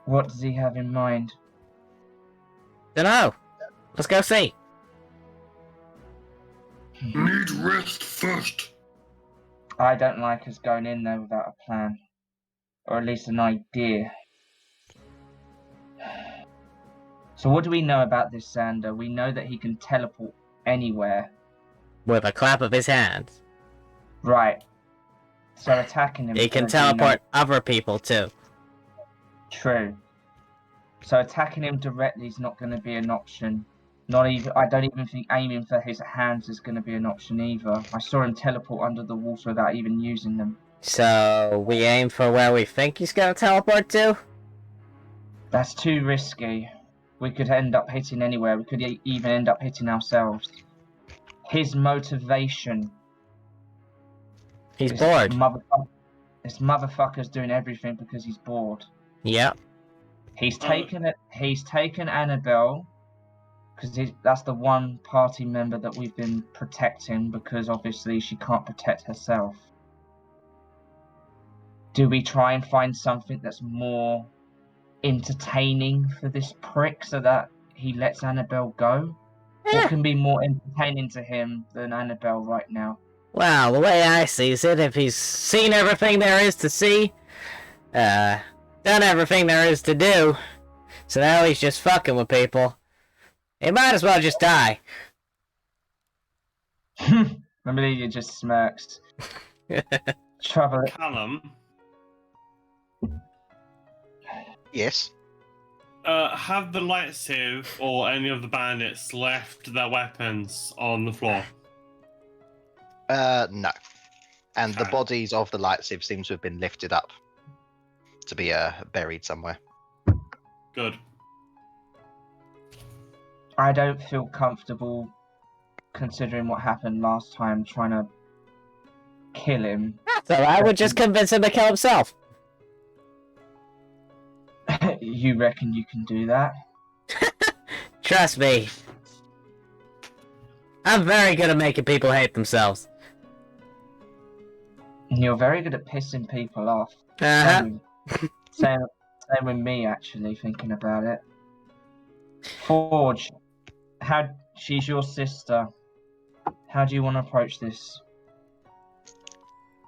S5: What does he have in mind?
S7: Dunno. Let's go see.
S1: Need rest first.
S5: I don't like us going in there without a plan. Or at least an idea. So what do we know about this Xander? We know that he can teleport anywhere.
S7: With a clap of his hands.
S5: Right. So attacking him...
S7: He can teleport other people too.
S5: True. So attacking him directly is not going to be an option. Not even. I don't even think aiming for his hands is going to be an option either. I saw him teleport under the water without even using them.
S7: So we aim for where we think he's gonna teleport to?
S5: That's too risky. We could end up hitting anywhere. We could even end up hitting ourselves. His motivation.
S7: He's bored.
S5: This motherfucker's doing everything because he's bored.
S7: Yep.
S5: He's taken it. He's taken Annabelle because that's the one party member that we've been protecting because obviously she can't protect herself. Do we try and find something that's more entertaining for this prick so that he lets Annabelle go? What can be more entertaining to him than Annabelle right now?
S7: Well, the way I sees it, if he's seen everything there is to see, done everything there is to do, so now he's just fucking with people, he might as well just die.
S5: Amelia just smirks. Trouble.
S4: Callum,
S2: Yes.
S4: have the light sieve or any of the bandits left their weapons on the floor?
S2: No. And the
S4: Okay.
S2: bodies of the light sieve seem to have been lifted up to be buried somewhere.
S4: Good.
S5: I don't feel comfortable considering what happened last time trying to kill him.
S7: So I would just convince him to kill himself.
S5: You reckon you can do that?
S7: Trust me. I'm very good at making people hate themselves.
S5: You're very good at pissing people off.
S7: Uh-huh.
S5: Same with me, actually, thinking about it. Forge, she's your sister. How do you want to approach this?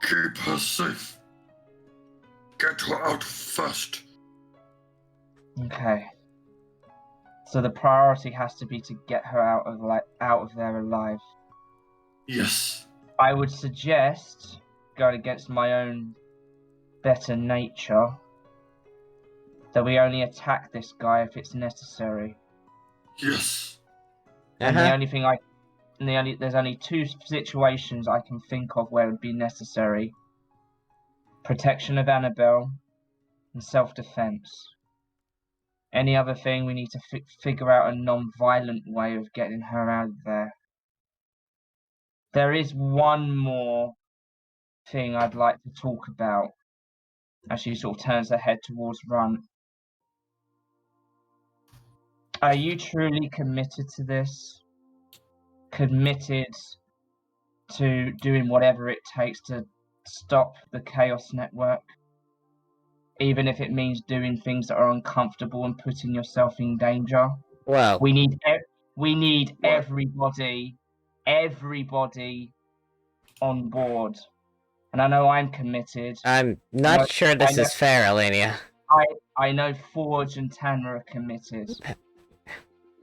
S1: Keep her safe. Get her out first.
S5: Okay. So the priority has to be to get her out of there alive.
S1: Yes.
S5: I would suggest, going against my own better nature, that we only attack this guy if it's necessary.
S1: Yes.
S5: And there's only two situations I can think of where it would be necessary: protection of Annabelle and self-defense. Any other thing, we need to figure out a non-violent way of getting her out of there. There is one more thing I'd like to talk about as she sort of turns her head towards Runt. Are you truly committed to this? Committed to doing whatever it takes to stop the Chaos Network? Even if it means doing things that are uncomfortable and putting yourself in danger?
S7: Well,
S5: We need
S6: What?
S5: everybody on board. And I know I'm committed.
S7: I'm not
S5: No,
S7: sure this
S5: I know-
S7: is fair, Alenia.
S5: I know Forge and Tanner are committed.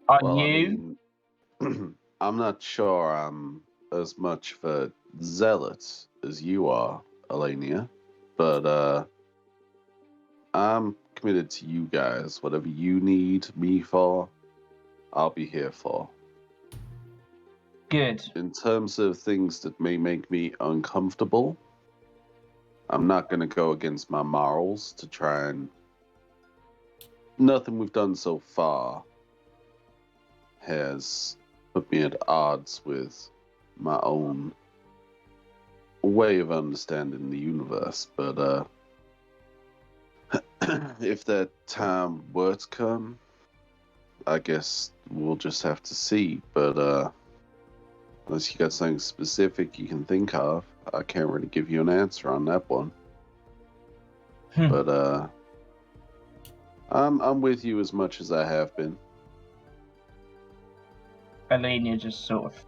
S5: Are
S6: Well, I
S5: you?
S6: mean, I'm not sure I'm as much of a zealot as you are, Alania, but I'm committed to you guys. Whatever you need me for, I'll be here for.
S5: Good.
S6: In terms of things that may make me uncomfortable, I'm not going to go against my morals to try and... Nothing we've done so far has put me at odds with my own way of understanding the universe, but if that time were to come, I guess we'll just have to see. But unless you got something specific you can think of. I can't really give you an answer on that one. But I'm with you as much as I have been.
S5: Alenia just sort of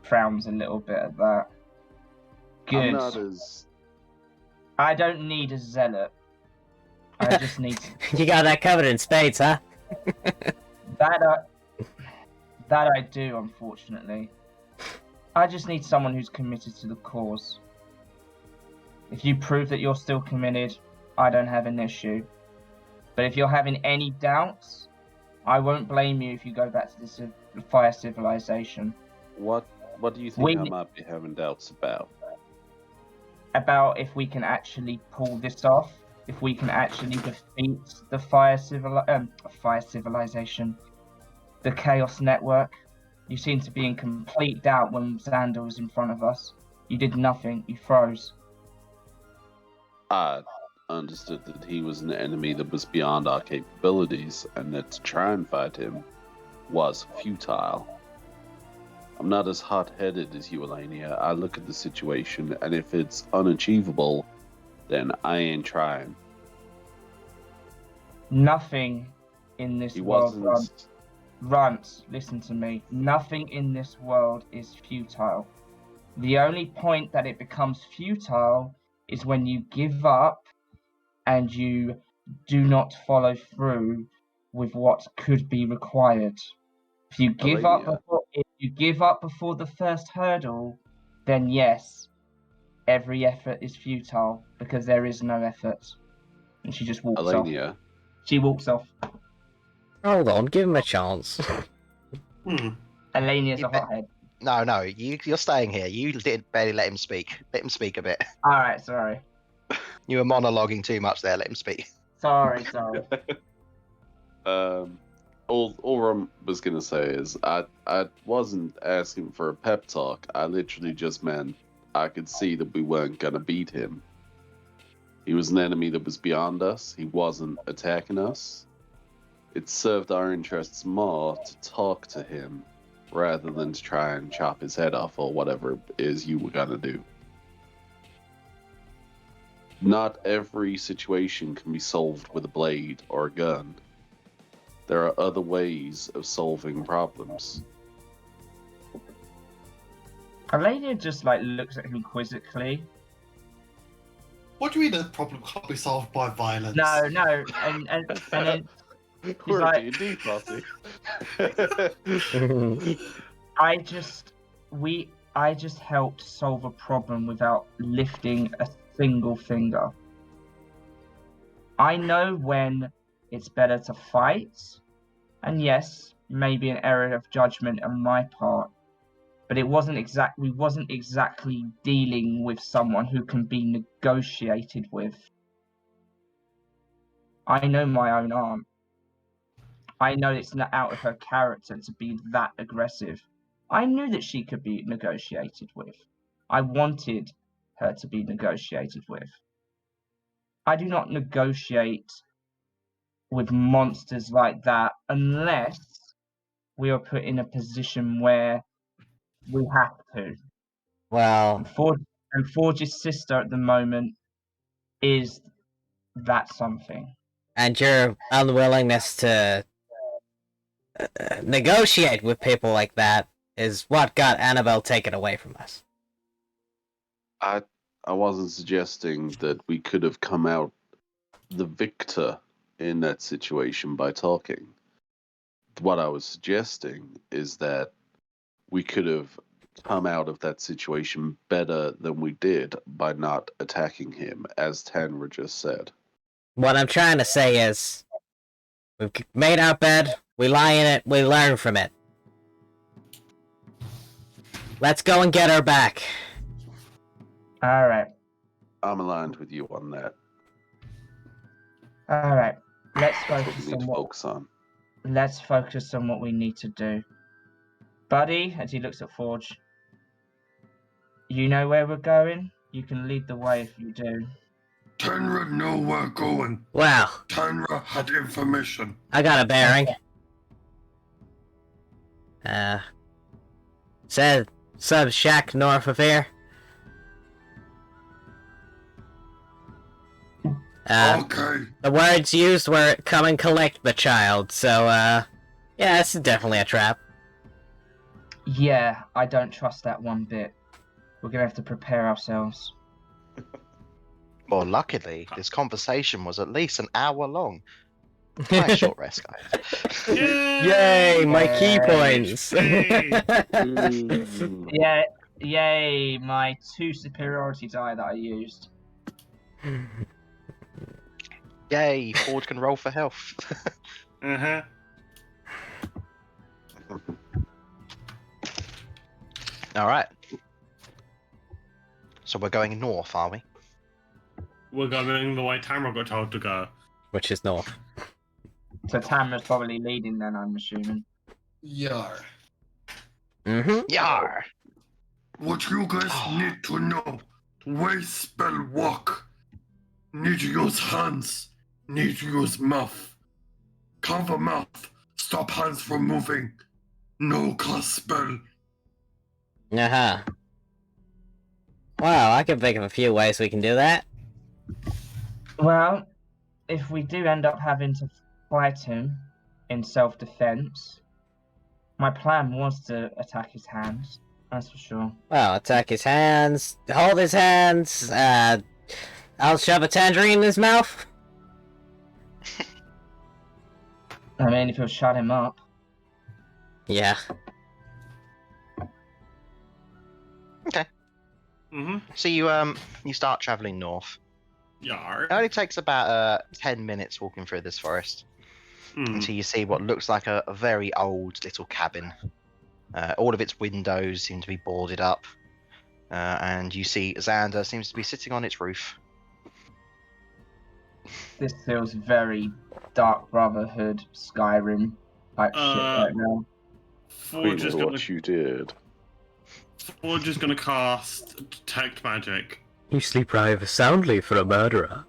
S5: frowns a little bit at that. Good.
S6: I'm not as.
S5: I don't need a zealot. I just need
S7: You got that covered in spades, huh?
S5: that. That I do, unfortunately. I just need someone who's committed to the cause. If you prove that you're still committed, I don't have an issue. But if you're having any doubts, I won't blame you if you go back to the Fire Civilization.
S6: What do you think I might be having doubts about?
S5: About if we can actually pull this off, if we can actually defeat the Fire Civilization, the Chaos Network. You seem to be in complete doubt when Xander was in front of us. You did nothing. You froze.
S6: I understood that he was an enemy that was beyond our capabilities, and that to try and fight him was futile. I'm not as hot-headed as you, Elenia. I look at the situation, and if it's unachievable, then I ain't trying.
S5: Nothing in this world
S6: wasn't.
S5: Runt, listen to me. Nothing in this world is futile. The only point that it becomes futile is when you give up and you do not follow through with what could be required. If you give up before the first hurdle, then yes, every effort is futile because there is no effort. And she just walks off. She walks off.
S3: Hold on, give him a chance.
S5: Alenia's a hothead.
S2: No, you're staying here. You did barely let him speak. Let him speak a bit.
S5: Alright, sorry.
S2: You were monologuing too much there. Let him speak.
S5: Sorry.
S6: All I was gonna say is I wasn't asking for a pep talk. I literally just meant I could see that we weren't gonna beat him. He was an enemy that was beyond us. He wasn't attacking us. It served our interests more to talk to him rather than to try and chop his head off or whatever it is you were gonna do. Not every situation can be solved with a blade or a gun. There are other ways of solving problems.
S5: Alenia just looks at him quizzically.
S8: What do you mean the problem can't be solved by violence?
S5: No, and then
S6: We're
S5: like,
S6: D&D party.
S5: I just helped solve a problem without lifting a single finger. I know when it's better to fight, and yes, maybe an error of judgment on my part, but we wasn't exactly dealing with someone who can be negotiated with. I know my own aunt. I know it's not out of her character to be that aggressive. I knew that she could be negotiated with. I wanted her to be negotiated with. I do not negotiate with monsters like that unless we are put in a position where we have to.
S7: Well,
S5: And Forge's sister at the moment is that something.
S7: and your unwillingness to negotiate with people like that is what got Annabelle taken away from us.
S6: I wasn't suggesting that we could have come out the victor in that situation by talking. What I was suggesting is that we could have come out of that situation better than we did by not attacking him, as Tanra just said.
S7: What I'm trying to say is, we've made our bed, we lie in it, we learn from it. Let's go and get her back.
S5: Alright.
S6: I'm aligned with you on that.
S5: Alright. Let's
S6: That's what we need to focus on.
S5: Let's focus on what we need to do. Buddy, as he looks at Forge, you know where we're going? You can lead the way if you do.
S1: Tenra know we're going.
S3: Wow.
S1: Tenra had information.
S3: I got a bearing. Said sub shack north of here.
S1: Okay.
S7: The words used were "come and collect the child," so, yeah, this is definitely a trap.
S5: Yeah, I don't trust that one bit. We're gonna have to prepare ourselves.
S2: Well, luckily, this conversation was at least an hour long. Nice short rest, guys.
S3: Yay, my key points!
S6: Ooh.
S5: Yeah, yay, my 2 superiority die that I used.
S2: Yay, Ford can roll for health.
S4: Uh-huh.
S2: All right. So we're going north, are we?
S4: We're going the way Tamara got told to go.
S3: Which is north.
S5: So Tamra's probably leading then, I'm assuming.
S1: Yar.
S3: Mm-hmm.
S2: Yar!
S1: What you guys need to know. Way spell walk. Need to use hands. Need to use mouth. Cover mouth. Stop hands from moving. No cast spell.
S7: Uh-huh. Well, I can think of a few ways we can do that.
S5: Well, if we do end up having to fight him in self-defense, my plan was to attack his hands. That's for sure.
S7: Well, attack his hands, hold his hands, I'll shove a tangerine in his mouth.
S5: I mean, if he'll shut him up.
S7: Yeah.
S4: Mm-hmm.
S2: So you start traveling north.
S4: Yar.
S2: It only takes about 10 minutes walking through this forest until you see what looks like a very old little cabin. All of its windows seem to be boarded up, and you see Xander seems to be sitting on its roof.
S5: This feels very Dark Brotherhood, Skyrim type shit right now.
S6: We
S4: Forge is
S6: know
S4: gonna
S6: what you did.
S4: Forge is gonna cast detect magic.
S3: You sleep rather soundly for a murderer.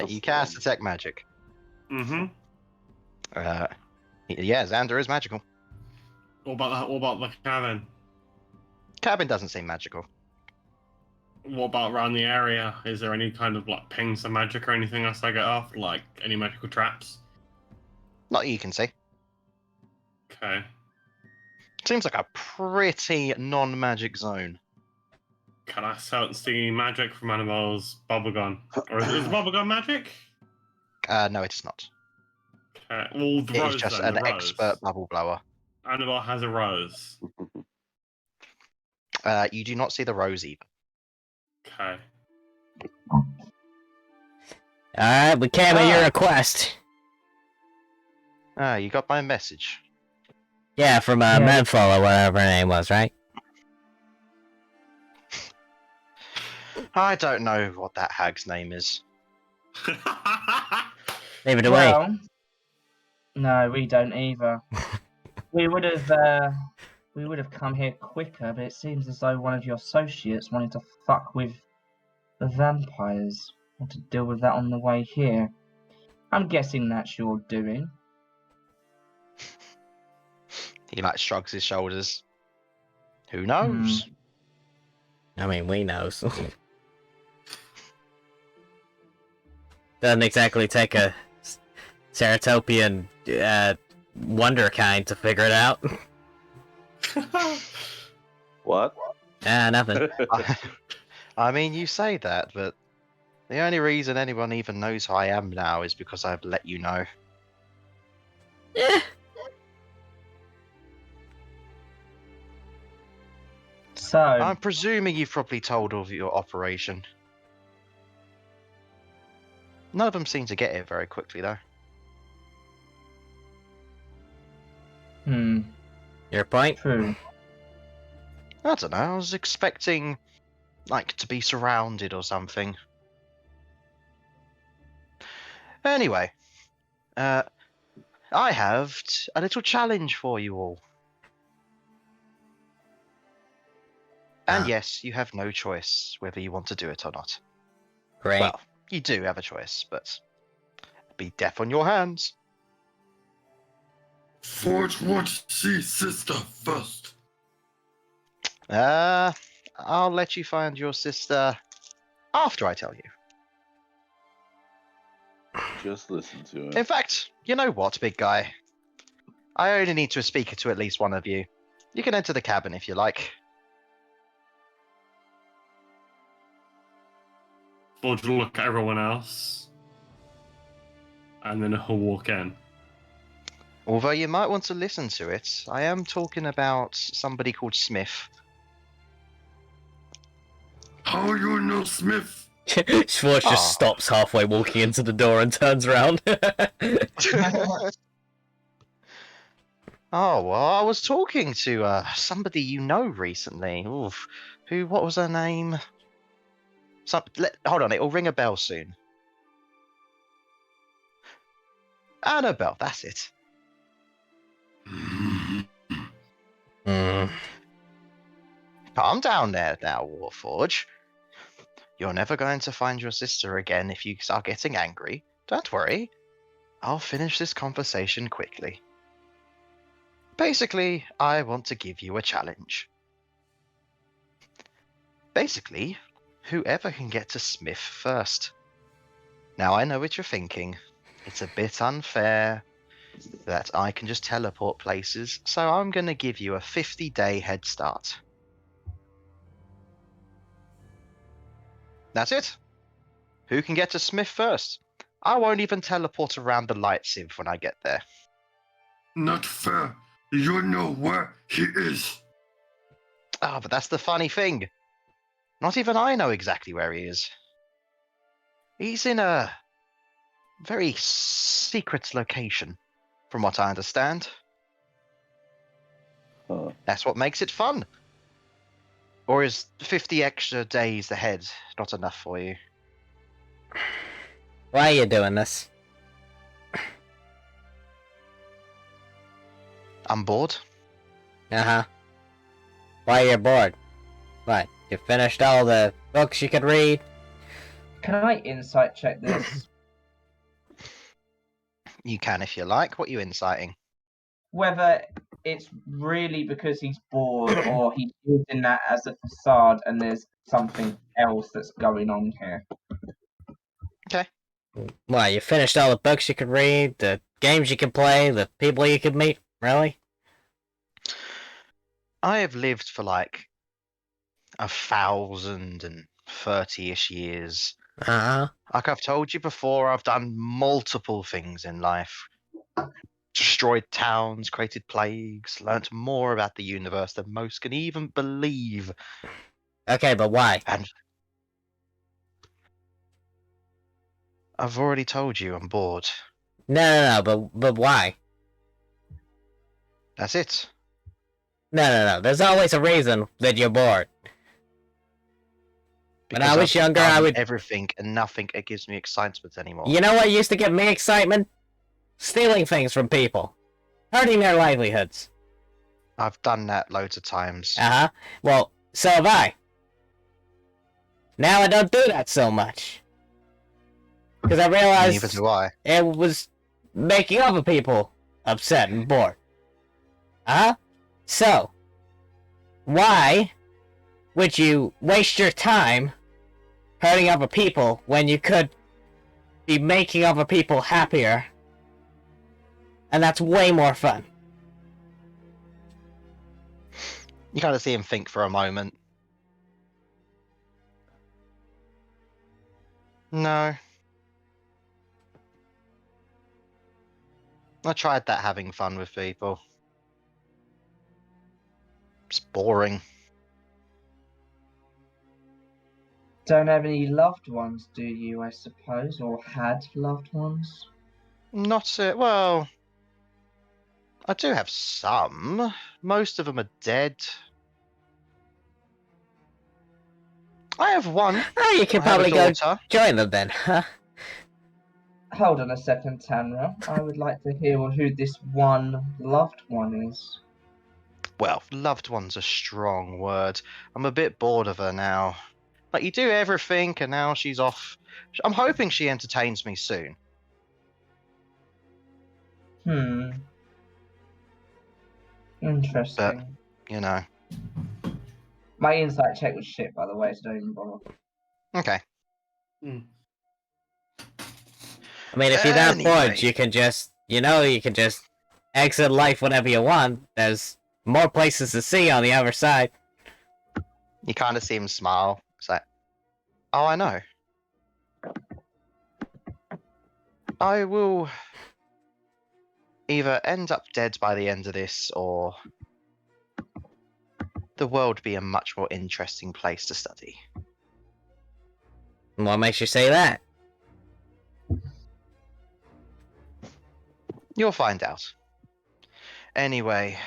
S2: You cast detect magic.
S4: Mm-hmm.
S2: Yeah, Xander is magical.
S4: What about the cabin?
S2: Cabin doesn't seem magical.
S4: What about around the area? Is there any kind of like pings of magic or anything else I get off? Like any magical traps?
S2: Not that you can see.
S4: Okay.
S2: Seems like a pretty non-magic zone.
S4: Can I see magic from Annabelle's bubblegum? Or is bubblegum magic?
S2: No, it is not.
S4: Okay. Well, the
S2: It
S4: rose
S2: is just
S4: then,
S2: an
S4: the rose.
S2: expert bubble blower.
S4: Annabelle has a rose.
S2: You do not see the rose either.
S4: Okay.
S7: Alright, we came at your request.
S2: You got my message.
S7: Yeah, from Menful or whatever her name was, right?
S2: I don't know what that hag's name is.
S7: Leave it away.
S5: Well, no, we don't either. we would have come here quicker, but it seems as though one of your associates wanted to fuck with the vampires. Want to deal with that on the way here. I'm guessing that's your doing.
S2: He like shrugs his shoulders. Who knows?
S7: I mean, we knows. Doesn't exactly take a Ceratopian wonderkind to figure it out.
S6: What?
S7: Nothing.
S2: I mean, you say that, but the only reason anyone even knows who I am now is because I've let you know.
S7: Yeah.
S5: So,
S2: I'm presuming you've probably told of your operation. None of them seem to get it very quickly, though.
S7: Your point?
S5: True.
S2: I don't know, I was expecting, like, to be surrounded or something. Anyway, I have a little challenge for you all. And yes, you have no choice whether you want to do it or not.
S7: Great.
S2: Well, you do have a choice, but be death on your hands.
S1: Forge wants to see sister first.
S2: I'll let you find your sister after I tell you.
S6: Just listen to
S2: In
S6: it.
S2: fact, you know what, big guy? I only need to speak to at least one of you. You can enter the cabin if you like.
S4: Forge will look at everyone else, and then he'll walk in.
S2: Although you might want to listen to it, I am talking about somebody called Smith.
S1: How you know Smith?
S3: Schwartz just stops halfway walking into the door and turns around.
S2: Oh, well, I was talking to somebody you know recently. Oof. What was her name? Hold on, it'll ring a bell soon. Annabelle, that's it. Calm down there now, Warforge. You're never going to find your sister again if you start getting angry. Don't worry. I'll finish this conversation quickly. Basically, I want to give you a challenge. Basically, whoever can get to Smith first. Now, I know what you're thinking. It's a bit unfair that I can just teleport places, so I'm going to give you a 50-day head start. That's it. Who can get to Smith first? I won't even teleport around the light sieve when I get there.
S1: Not fair. You know where he is.
S2: Ah, but that's the funny thing. Not even I know exactly where he is. He's in a very secret location, from what I understand.
S6: Huh.
S2: That's what makes it fun. Or is 50 extra days ahead not enough for you?
S7: Why are you doing this?
S2: I'm bored.
S7: Uh-huh. Why are you bored? What, you finished all the books you could read?
S5: Can I insight check this?
S2: You can if you like. What are you inciting?
S5: Whether it's really because he's bored or he's using that as a facade and there's something else that's going on here.
S7: Why, you finished all the books you could read, the games you could play, the people you could meet? Really?
S2: I have lived for like 1,030-ish years.
S7: Uh-huh.
S2: Like I've told you before, I've done multiple things in life. Destroyed towns, created plagues, learnt more about the universe than most can even believe.
S7: Okay, but why?
S2: And I've already told you I'm bored.
S7: No, but why?
S2: That's it.
S7: No. There's always a reason that you're bored. When I
S2: Because
S7: was
S2: I've
S7: younger, I
S2: done
S7: would...
S2: everything and nothing that gives me excitement anymore.
S7: You know what used to give me excitement? Stealing things from people. Hurting their livelihoods.
S2: I've done that loads of times.
S7: Uh-huh. Well, so have I. Now I don't do that so much. Because I realized
S2: Neither do I.
S7: it was making other people upset and bored. Uh-huh. So, why would you waste your time hurting other people when you could be making other people happier? And that's way more fun.
S2: You gotta see him think for a moment. No. I tried that having fun with people. It's boring.
S5: Don't have any loved ones, do you, I suppose? Or had loved ones?
S2: Not well. I do have some. Most of them are dead. I have one.
S7: Oh, you could
S2: I have a
S7: probably go
S2: daughter.
S7: join them then, huh?
S5: Hold on a second, Tanra. I would like to hear who this one loved one is.
S2: Well, loved one's a strong word. I'm a bit bored of her now. Like, you do everything, and now she's off. I'm hoping she entertains me soon.
S5: Interesting.
S2: You know.
S5: My insight check was shit, by the way, so don't even bother.
S2: Okay.
S3: I mean, if you're that
S2: Anyway.
S3: bored, you can just, you can just exit life whenever you want. There's more places to see on the other side.
S2: You kind of see him smile. It's like, oh, I know. I will either end up dead by the end of this, or the world be a much more interesting place to study.
S3: What makes you say that?
S2: You'll find out. Anyway,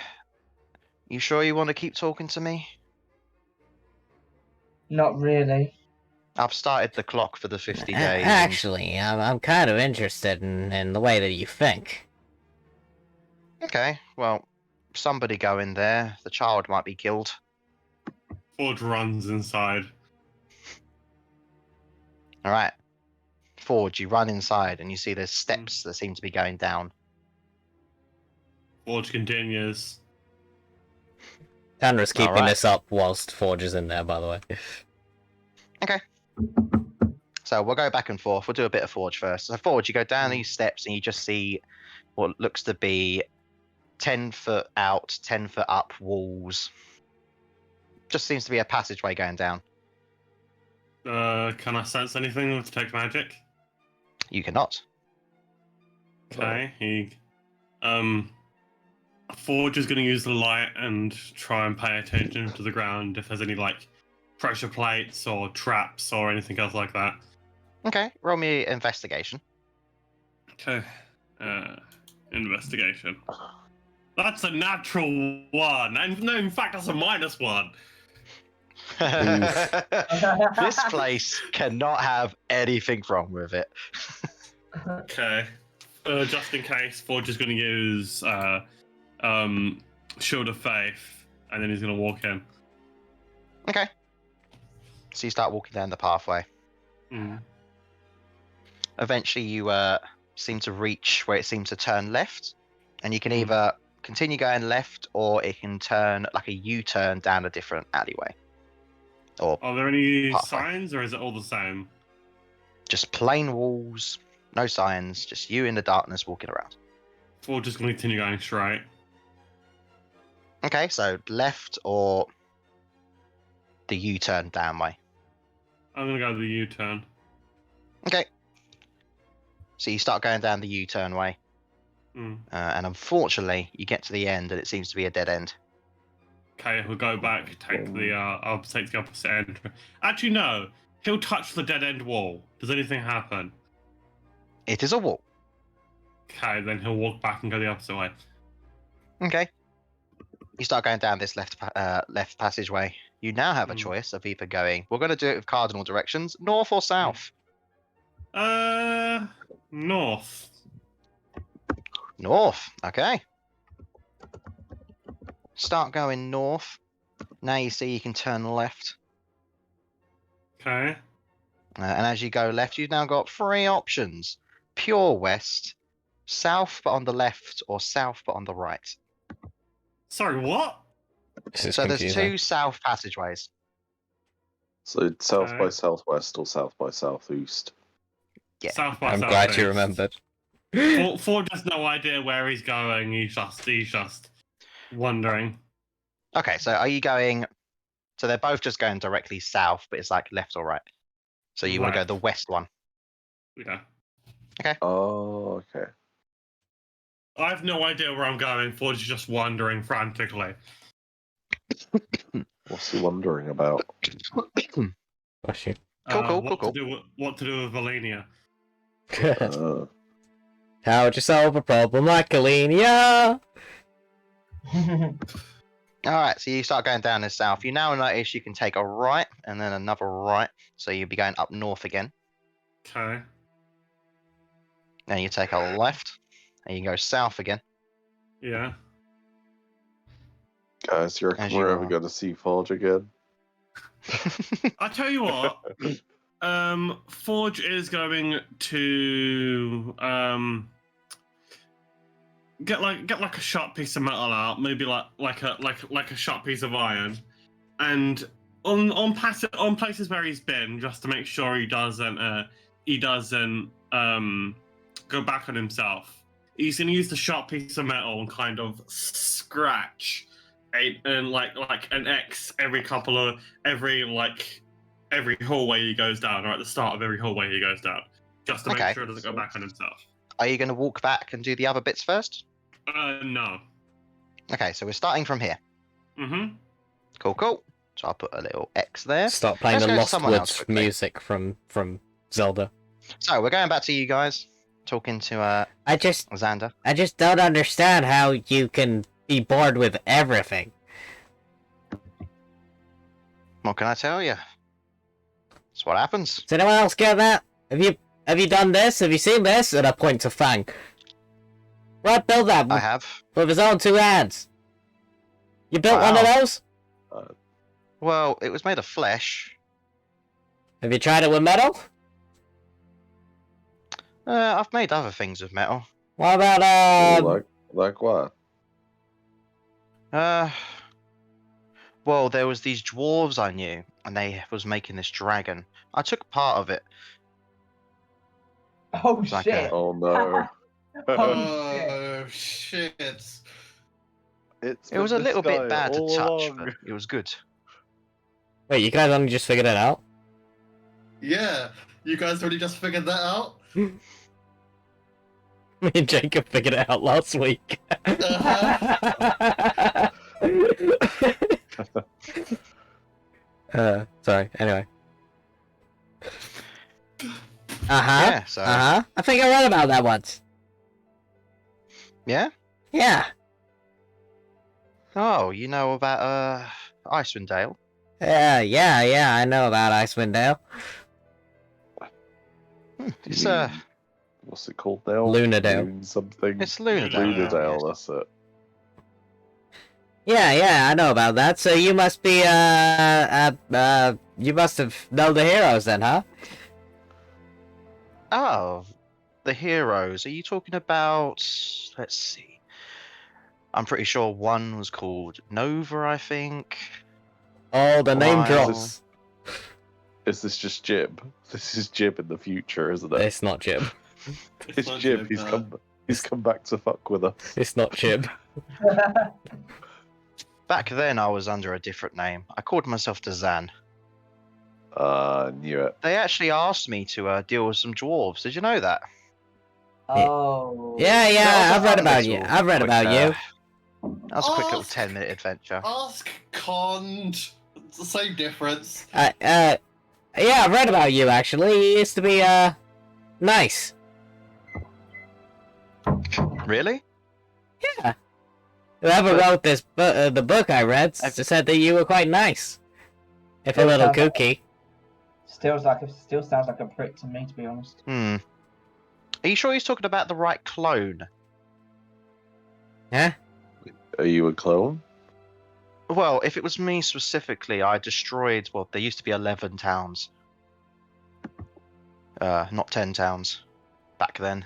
S2: you sure you want to keep talking to me?
S5: Not really.
S2: I've started the clock for the 50 days. and-
S3: Actually, I'm kind of interested in the way that you think.
S2: Okay, well, somebody go in there. The child might be killed.
S4: Forge runs inside.
S2: All right. Forge, you run inside and you see there's steps that seem to be going down.
S4: Forge continues.
S3: Tandra's keeping
S2: Alright.
S3: this up whilst Forge is in there, by the way.
S2: So we'll go back and forth. We'll do a bit of Forge first. So Forge, you go down these steps and you just see what looks to be 10 foot out, 10 foot up walls. Just seems to be a passageway going down.
S4: Can I sense anything with detect magic?
S2: You cannot.
S4: Okay, Forge is going to use the light and try and pay attention to the ground if there's any, like, pressure plates or traps or anything else like that.
S2: Okay, roll me investigation.
S4: Okay, investigation. That's a natural one, and no, in fact, that's a -1.
S2: This place cannot have anything wrong with it.
S4: Okay, just in case, Forge is going to use Shield of Faith, and then he's going to walk in.
S2: Okay. So you start walking down the pathway.
S4: Mm.
S2: Eventually you seem to reach where it seems to turn left, and you can either continue going left or it can turn like a U-turn down a different alleyway. Or
S4: Are there any
S2: Pathway.
S4: signs, or is it all the same?
S2: just plain walls, no signs, just you in the darkness walking around.
S4: Forge is going to continue going straight.
S2: Okay, so left or the U-turn down way.
S4: I'm going to go the U-turn.
S2: Okay. So you start going down the U-turn way,
S4: Mm.
S2: and unfortunately you get to the end and it seems to be a dead end.
S4: Okay, he'll go back, take the, I'll take the opposite end. Actually, no. He'll touch the dead end wall. Does anything happen?
S2: It is a wall.
S4: Okay, then he'll walk back and go the opposite way.
S2: Okay. You start going down this left passageway. You now have a
S4: Hmm.
S2: choice of either going. We're going to do it with cardinal directions, north or south.
S4: North.
S2: North. Okay. Start going north. Now you see you can turn left,
S4: Okay.
S2: and as you go left, you've now got 3 options: pure west, south but on the left, or south but on the right.
S4: Sorry, what?
S3: This is
S2: So there's
S3: confusing.
S2: 2 south passageways.
S6: So south by
S4: Okay.
S6: southwest or south by southeast.
S2: Yeah.
S4: South by
S3: I'm glad you
S4: southeast.
S3: remembered.
S4: Ford has no idea where he's going. He's just wondering.
S2: Okay, so are you going? So they're both just going directly south, but it's like left or right. So you want to go
S4: Left.
S2: the west one.
S4: Yeah.
S6: Oh, okay.
S4: I have no idea where I'm going. Ford is just wondering frantically.
S6: What's he wondering about?
S3: Bless you.
S2: Cool.
S4: What to do with Valenia?
S3: How would you solve a problem like Alenia?
S2: All right, so you start going down the south. You now notice you can take a right and then another right. So you'll be going up north again.
S4: Okay.
S2: Then you take a left and you can go south again.
S4: Yeah.
S6: Guys, you reckon
S2: As
S6: we're
S2: you
S6: ever
S2: are.
S6: going to see Forge again?
S4: I tell you what. Forge is going to get like a sharp piece of metal out, maybe like a sharp piece of iron, and on places where he's been, just to make sure he doesn't go back on himself. He's gonna use the sharp piece of metal and kind of scratch like an X every hallway he goes down, or at the start of every hallway he goes down, just to make
S2: Okay.
S4: sure it doesn't go back on himself.
S2: Are you going to walk back and do the other bits first?
S4: No.
S2: Okay, so we're starting from here.
S4: Mm-hmm.
S2: Cool. So I'll put a little X there.
S3: Start playing
S2: Let's
S3: the
S2: go to
S3: Lost
S2: someone else
S3: Woods
S2: quickly.
S3: music from Zelda.
S2: So we're going back to you guys, talking to
S7: I just
S2: Xander.
S7: don't understand how you can be bored with everything.
S2: What can I tell you? That's what happens.
S7: Does anyone else get that? Have you done this? Have you seen this? And I point to Fang. Rod built that
S2: I have.
S7: with his own 2 hands. You built one of
S2: Wow.
S7: those?
S2: Well, it was made of flesh.
S7: Have you tried it with metal?
S2: I've made other things of metal.
S7: What about
S6: Like what?
S2: Well, there was these dwarves I knew, and they was making this dragon. I took part of it.
S5: Oh
S2: Like
S5: shit!
S6: Oh no.
S5: Oh shit!
S8: Oh shit!
S6: It's
S2: It was a
S6: been
S2: little
S6: this
S2: bit
S6: guy
S2: bad to
S6: all
S2: touch,
S6: along.
S2: but it was good.
S3: Wait, you guys only just figured it out?
S8: Yeah, you guys already just figured that out.
S3: Me and Jacob figured it out last week. Sorry, anyway.
S2: Yeah, so
S7: I think I read about that once.
S2: yeah.
S7: Yeah.
S2: Oh, you know about Icewind Dale?
S7: Yeah, I know about Icewind Dale.
S2: It's
S6: What's it called now?
S3: Lunadale.
S6: Loon something.
S2: it's Lunadale.
S6: Lunadale, that's it.
S7: Yeah, I know about that. So you must be, you must have known the heroes then, huh?
S2: Oh, the heroes. Are you talking about? Let's see. I'm pretty sure one was called Nova, I think.
S3: Oh, the name
S2: Wow.
S3: drops.
S6: Is this just Jib? This is Jib in the future, isn't it?
S3: It's not Jib.
S6: It's
S8: not
S6: Jib.
S8: Jib,
S6: He's come back to fuck with us.
S3: It's not Jib.
S2: Back then, I was under a different name. I called myself Zan.
S6: Knew it.
S2: They actually asked me to deal with some dwarves. Did you know that?
S5: Oh.
S7: Yeah,
S2: That was a
S7: I've read
S2: fun
S7: about you.
S2: little
S7: I've read
S2: quick,
S7: about you.
S2: That was a quick little
S8: Ask-
S2: 10-minute adventure.
S8: Ask Cond. It's the same difference.
S7: Yeah, I've read about you actually. You used to be nice.
S2: Really?
S7: Whoever
S2: But-
S7: wrote this the book I read said that you were quite nice, if a little kooky.
S5: Still sounds like a prick to me, to be honest.
S2: Hmm. Are you sure he's talking about the right clone?
S7: Huh?
S6: Are you a clone?
S2: Well, if it was me specifically, I destroyed. Well, there used to be 11 towns. Not 10 towns. Back then.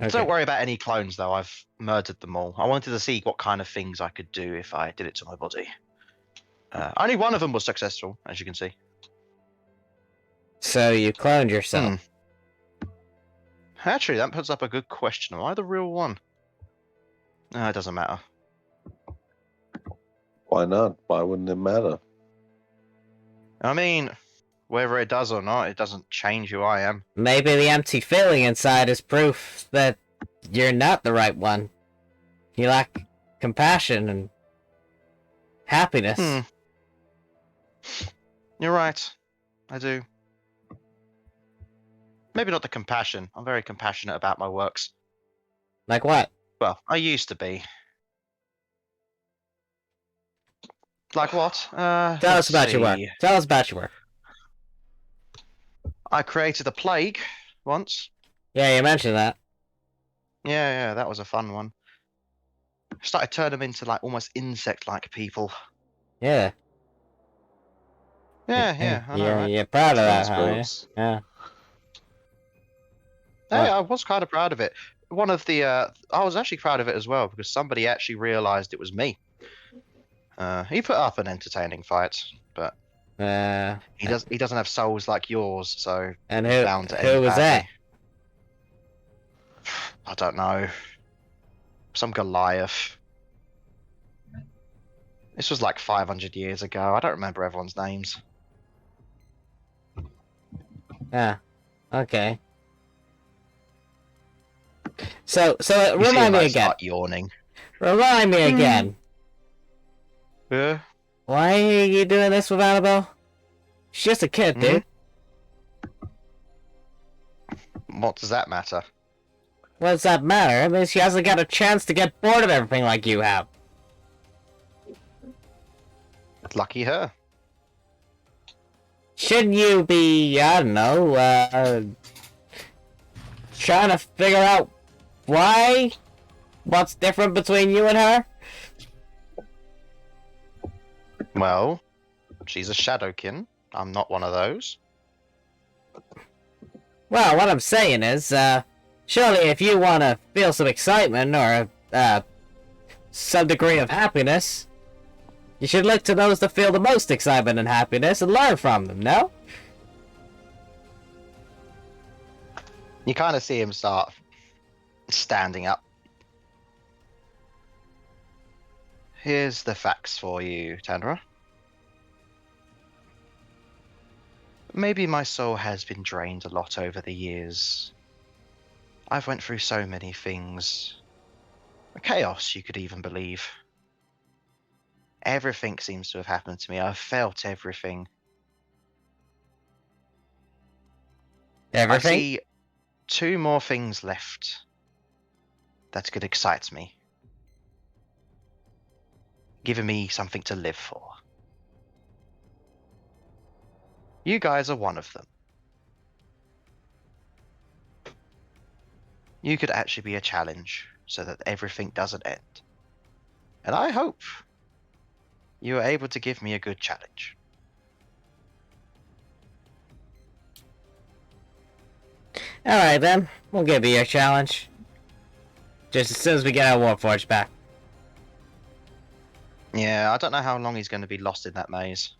S3: Okay.
S2: Don't worry about any clones, though. I've murdered them all. I wanted to see what kind of things I could do if I did it to my body. Only one of them was successful, as you can see.
S7: So you cloned yourself.
S2: Actually, that puts up a good question. Am I the real one? No, it doesn't matter.
S6: Why not? Why wouldn't it matter?
S2: I mean, whether it does or not, it doesn't change who I am.
S7: Maybe the empty feeling inside is proof that you're not the right one. You lack compassion and happiness.
S2: Hmm. You're right. I do. Maybe not the compassion. I'm very compassionate about my works.
S7: Like what?
S2: Well, I used to be. Like what?
S7: Tell us about your work. Tell us about your work.
S2: I created a plague once.
S7: Yeah, you mentioned that.
S2: Yeah, that was a fun one. Started turning them into like almost insect-like people.
S7: Yeah.
S2: Yeah, I know, right?
S7: You're proud of that,
S6: Sounds
S7: huh? Yeah.
S6: gross.
S7: Yeah.
S2: Hey, I was kind of proud of it. One of the, I was actually proud of it as well because somebody actually realised it was me. He put up an entertaining fight, but
S3: Uh,
S2: he doesn't have souls like yours, so
S3: and
S2: he's bound to end
S3: who was that?
S2: badly. I don't know. Some Goliath. This was like 500 years ago. I don't remember everyone's names.
S3: Ah, okay. So
S2: You see
S3: remind
S2: him,
S3: me
S2: like,
S3: again.
S2: start yawning.
S3: Remind me again.
S2: Yeah.
S3: Why are you doing this with Annabelle? She's just a kid, dude.
S2: What does that matter?
S3: What does that matter? I mean, she hasn't got a chance to get bored of everything like you have.
S2: Lucky her.
S3: Shouldn't you be, I don't know, trying to figure out why? What's different between you and her?
S2: Well, she's a Shadowkin. I'm not one of those.
S3: Well, what I'm saying is, surely if you want to feel some excitement or, some degree of happiness, you should look to those that feel the most excitement and happiness and learn from them, no?
S2: You kind of see him start standing up. Here's the facts for you, Tanra. Maybe my soul has been drained a lot over the years. I've went through so many things. Chaos, you could even believe. Everything seems to have happened to me. I've felt everything.
S3: Everything?
S2: I see 2 more things left that could excite me. Giving me something to live for. You guys are one of them. You could actually be a challenge so that everything doesn't end. And I hope you are able to give me a good challenge.
S3: Alright then, we'll give you a challenge. Just as soon as we get our Warforged back.
S2: Yeah, I don't know how long he's going to be lost in that maze.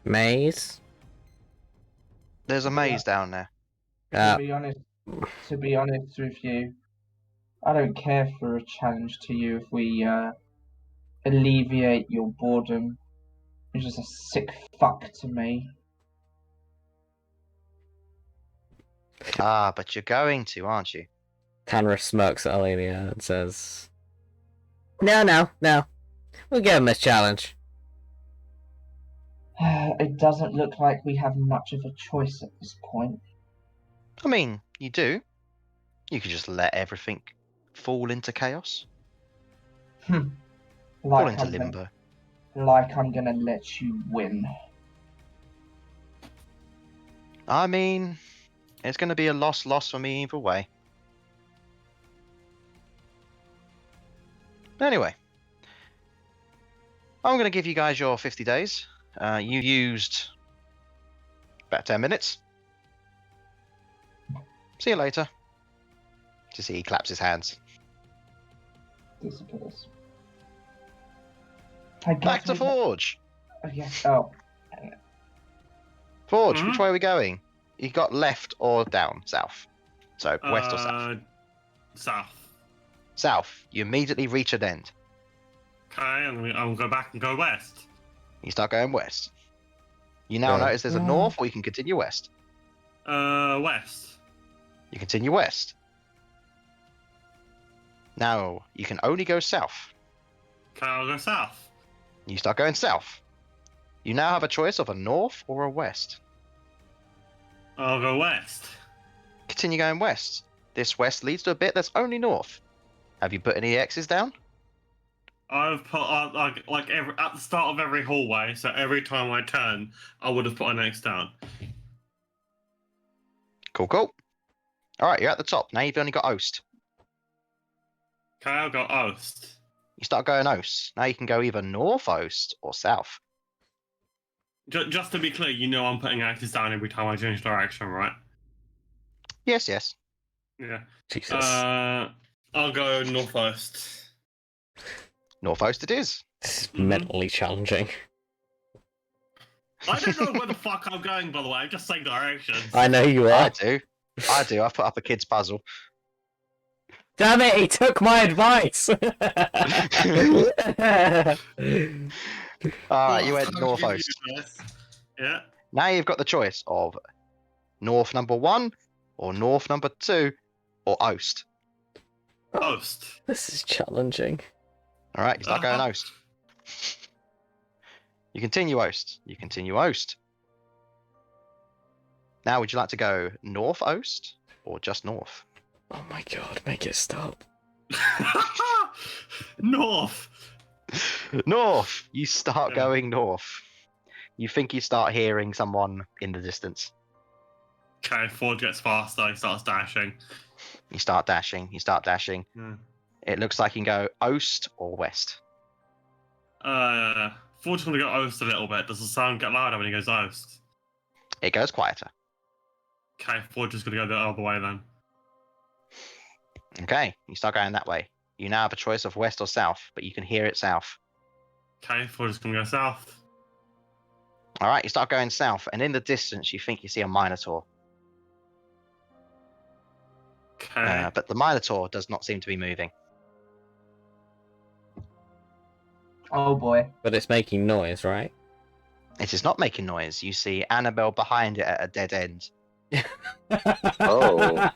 S3: Maze?
S2: There's a maze down there.
S5: To be honest with you, I don't care for a challenge to you if we alleviate your boredom. You're just a sick fuck to me.
S2: Ah, but you're going to, aren't you?
S3: Tanra smirks at Alenia and says, No. We'll give him this challenge.
S5: It doesn't look like we have much of a choice at this point.
S2: I mean, you do. You could just let everything fall into chaos. Fall into limbo.
S5: Like I'm gonna let you win.
S2: I mean, it's going to be a loss for me either way. Anyway, I'm going to give you guys your 50 days. You used about 10 minutes. See you later. To see he claps his hands.
S5: Disappears.
S2: Back to Forge.
S5: Yes. Oh.
S2: Forge, which way are we going? You got left or down? South. So, west or south?
S4: South.
S2: South. You immediately reach an end.
S4: Okay, I'm gonna go back and go west.
S2: You start going west. You now notice there's a north, or you can continue west.
S4: West.
S2: You continue west. Now, you can only go south.
S4: Okay, I'll go south.
S2: You start going south. You now have a choice of a north or a west.
S4: I'll go west.
S2: Continue going west. This west leads to a bit that's only north. Have you put any X's down?
S4: I've put like every at the start of every hallway, so every time I turn, I would have put an X down.
S2: Cool. Alright, you're at the top. Now you've only got Oast.
S4: Okay, I'll go Oast.
S2: You start going Oast. Now you can go either north Oast or south.
S4: Just to be clear, you know I'm putting X's down every time I change direction, right?
S2: Yes.
S4: Yeah.
S3: Jesus.
S4: I'll go northwest.
S2: North Oast it is.
S3: This is mentally challenging.
S4: I don't know where the fuck I'm going, by the way. I'm just saying directions.
S3: I know you
S2: I
S3: are.
S2: do. I do. I put up a kid's puzzle.
S3: Damn it, he took my advice!
S2: Alright, you
S8: Well,
S2: went
S8: I'll
S2: north
S8: give you
S2: oast.
S8: this.
S4: Yeah.
S2: Now you've got the choice of north number 1, or north number 2, or oast.
S4: Post.
S3: This is challenging.
S2: Alright, you start going
S4: Uh-huh.
S2: oast. You continue oast. You continue oast. Now, would you like to go north oast, or just north?
S3: Oh my god, make it stop.
S4: North.
S2: North! You start
S4: Yeah.
S2: going north. You think you start hearing someone in the distance.
S4: Okay, Ford gets faster. He starts dashing.
S2: You start dashing. You start dashing.
S4: Yeah.
S2: It looks like you can go oast or west.
S4: Ford's gonna go oast a little bit. Does the sound get louder when he goes oast?
S2: It goes quieter.
S4: Okay, Ford's just gonna go the other way then.
S2: Okay, you start going that way. You now have a choice of west or south, but you can hear it south.
S4: Okay, Ford's just gonna go south.
S2: All right, you start going south, and in the distance, you think you see a minotaur.
S4: Okay.
S2: But the minotaur does not seem to be moving.
S5: Oh boy.
S3: But it's making noise, right?
S2: It is not making noise. You see Annabelle behind it at a dead end.
S6: Oh.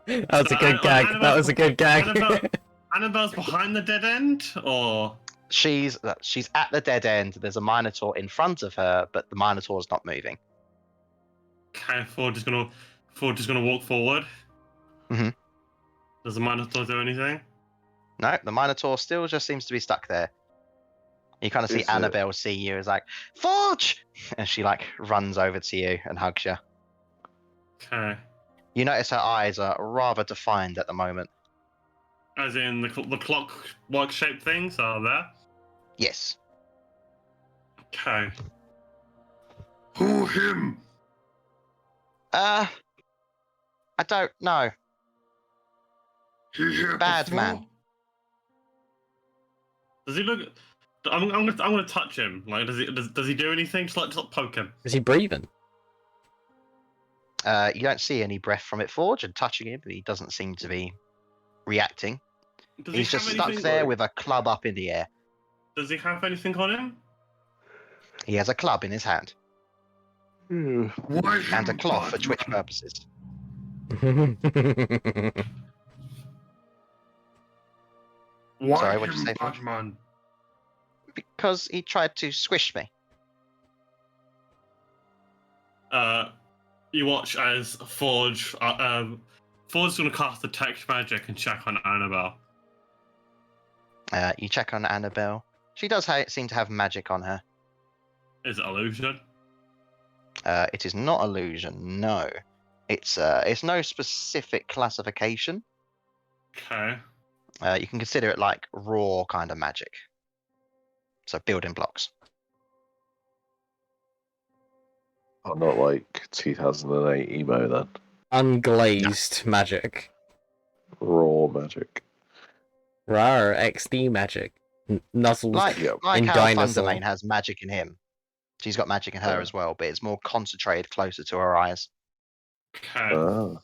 S3: That was a good gag. That was a good gag.
S4: Annabelle's behind the dead end, or
S2: She's at the dead end. There's a minotaur in front of her, but the minotaur is not moving.
S4: okay, Ford just gonna walk forward.
S2: Mhm.
S4: Does the Minotaur do anything?
S2: No, the minotaur still just seems to be stuck there. You kind of see
S6: Is it-
S2: Annabelle see you as like, Forge! And she like runs over to you and hugs you.
S4: Okay.
S2: You notice her eyes are rather defined at the moment.
S4: As in the clockwork shaped things are there.
S2: Yes.
S4: Okay.
S1: Who him?
S2: I don't know.
S1: He here
S2: Bad
S1: before?
S2: man.
S4: Does he look? I'm gonna touch him. Like, does he do anything? Just like poke him.
S3: Is he breathing?
S2: You don't see any breath from it, Forge, and touching him, he doesn't seem to be reacting.
S4: Does
S2: He's
S4: he
S2: just
S4: have
S2: stuck
S4: anything?
S2: there with a club up in the air.
S4: Does he have anything on him?
S2: He has a club in his hand
S1: Why him,
S2: and a cloth for Twitch
S1: Batman?
S2: purposes.
S1: Why
S2: Sorry, what'd you
S1: him,
S2: say, Forge?
S1: Batman?
S2: Because he tried to squish me.
S4: You watch as Forge's gonna cast detect magic and check on Annabelle.
S2: You check on Annabelle. She does seem to have magic on her.
S4: Is it illusion?
S2: It is not illusion, no. It's no specific classification.
S4: Okay.
S2: You can consider it like raw kind of magic. So building blocks.
S6: Oh, not like 2008 emo then.
S3: Unglazed magic.
S6: Raw magic.
S3: Rar XD magic. Nuzzles
S2: Like
S6: Yeah.
S2: like
S3: in
S2: how
S3: dinosaur.
S2: Thundermane has magic in him. She's got magic in her
S6: Oh.
S2: as well, but it's more concentrated closer to her eyes.
S4: Okay.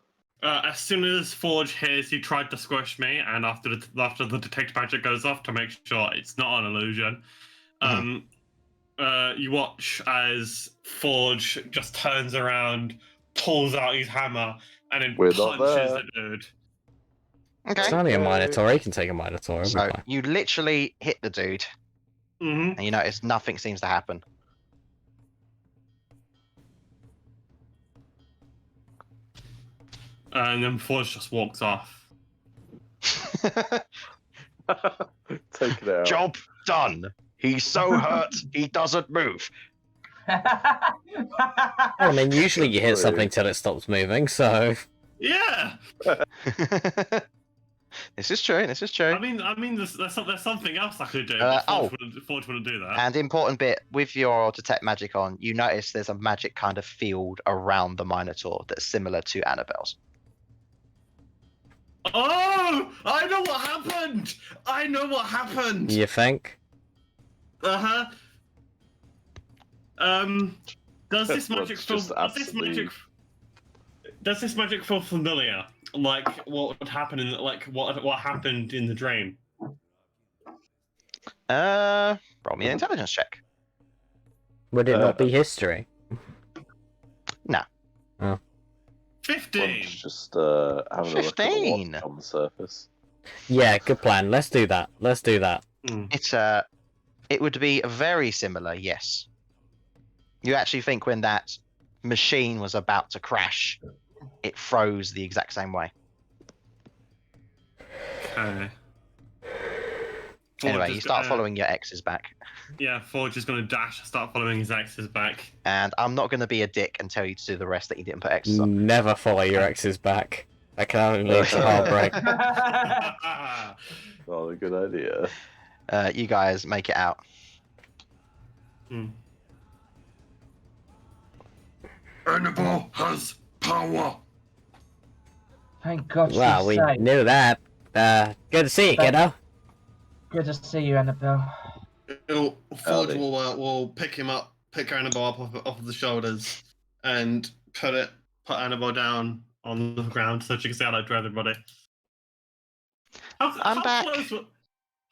S4: As soon as Forge hears he tried to squish me, and after the detect magic goes off to make sure it's not an illusion, you watch as Forge just turns around, pulls out his hammer, and then
S6: We're not
S4: punches
S6: there.
S4: the dude.
S2: Okay.
S3: It's only a
S6: Okay.
S3: Minotaur. He can take a Minotaur. It'll be
S2: So
S3: fine.
S2: you literally hit the dude,
S4: Mm-hmm.
S2: and you notice nothing seems to happen.
S4: And then Forge just walks off.
S6: Take it out.
S2: Job done. He's so hurt, he doesn't move.
S3: Well, I mean, usually you hit something till it stops moving, so...
S4: Yeah.
S2: This is true. This is true.
S4: I mean, there's something else I could do.
S2: Uh,
S4: but Forge wouldn't do that.
S2: And important bit, with your detect magic on, you notice there's a magic kind of field around the Minotaur that's similar to Annabelle's.
S4: Oh, I know what happened. I know what happened.
S3: You think?
S4: Uh huh. Does this
S6: Well,
S4: magic
S6: it's
S4: feel?
S6: just
S4: Does this magic feel familiar? Like what would happen in what happened in the dream?
S2: Roll me an intelligence check.
S3: Would it not be history?
S2: No.
S3: Oh.
S4: 15.
S6: Just having a look at
S2: 15.
S6: what's on the surface.
S3: Yeah, good plan. Let's do that. Let's do that.
S2: It's it would be very similar, yes. You actually think when that machine was about to crash, it froze the exact same way.
S4: Okay.
S2: Anyway, you start following your exes back.
S4: Yeah, Forge is going to start following his exes back.
S2: And I'm not going to be a dick and tell you to do the rest that you didn't put exes on.
S3: Never follow your exes back. That can only lead to heartbreak.
S6: Not a good idea.
S2: You guys make it out.
S1: Annabelle has power.
S5: Thank God she's
S3: Well, we
S5: safe.
S3: knew that. Good to see you, kiddo.
S5: Good to see you, Annabelle.
S8: Forge
S6: Howdy.
S8: will pick Annabelle up off of the shoulders, and put Annabelle down on the ground so she can say hello to everybody.
S2: I'm back.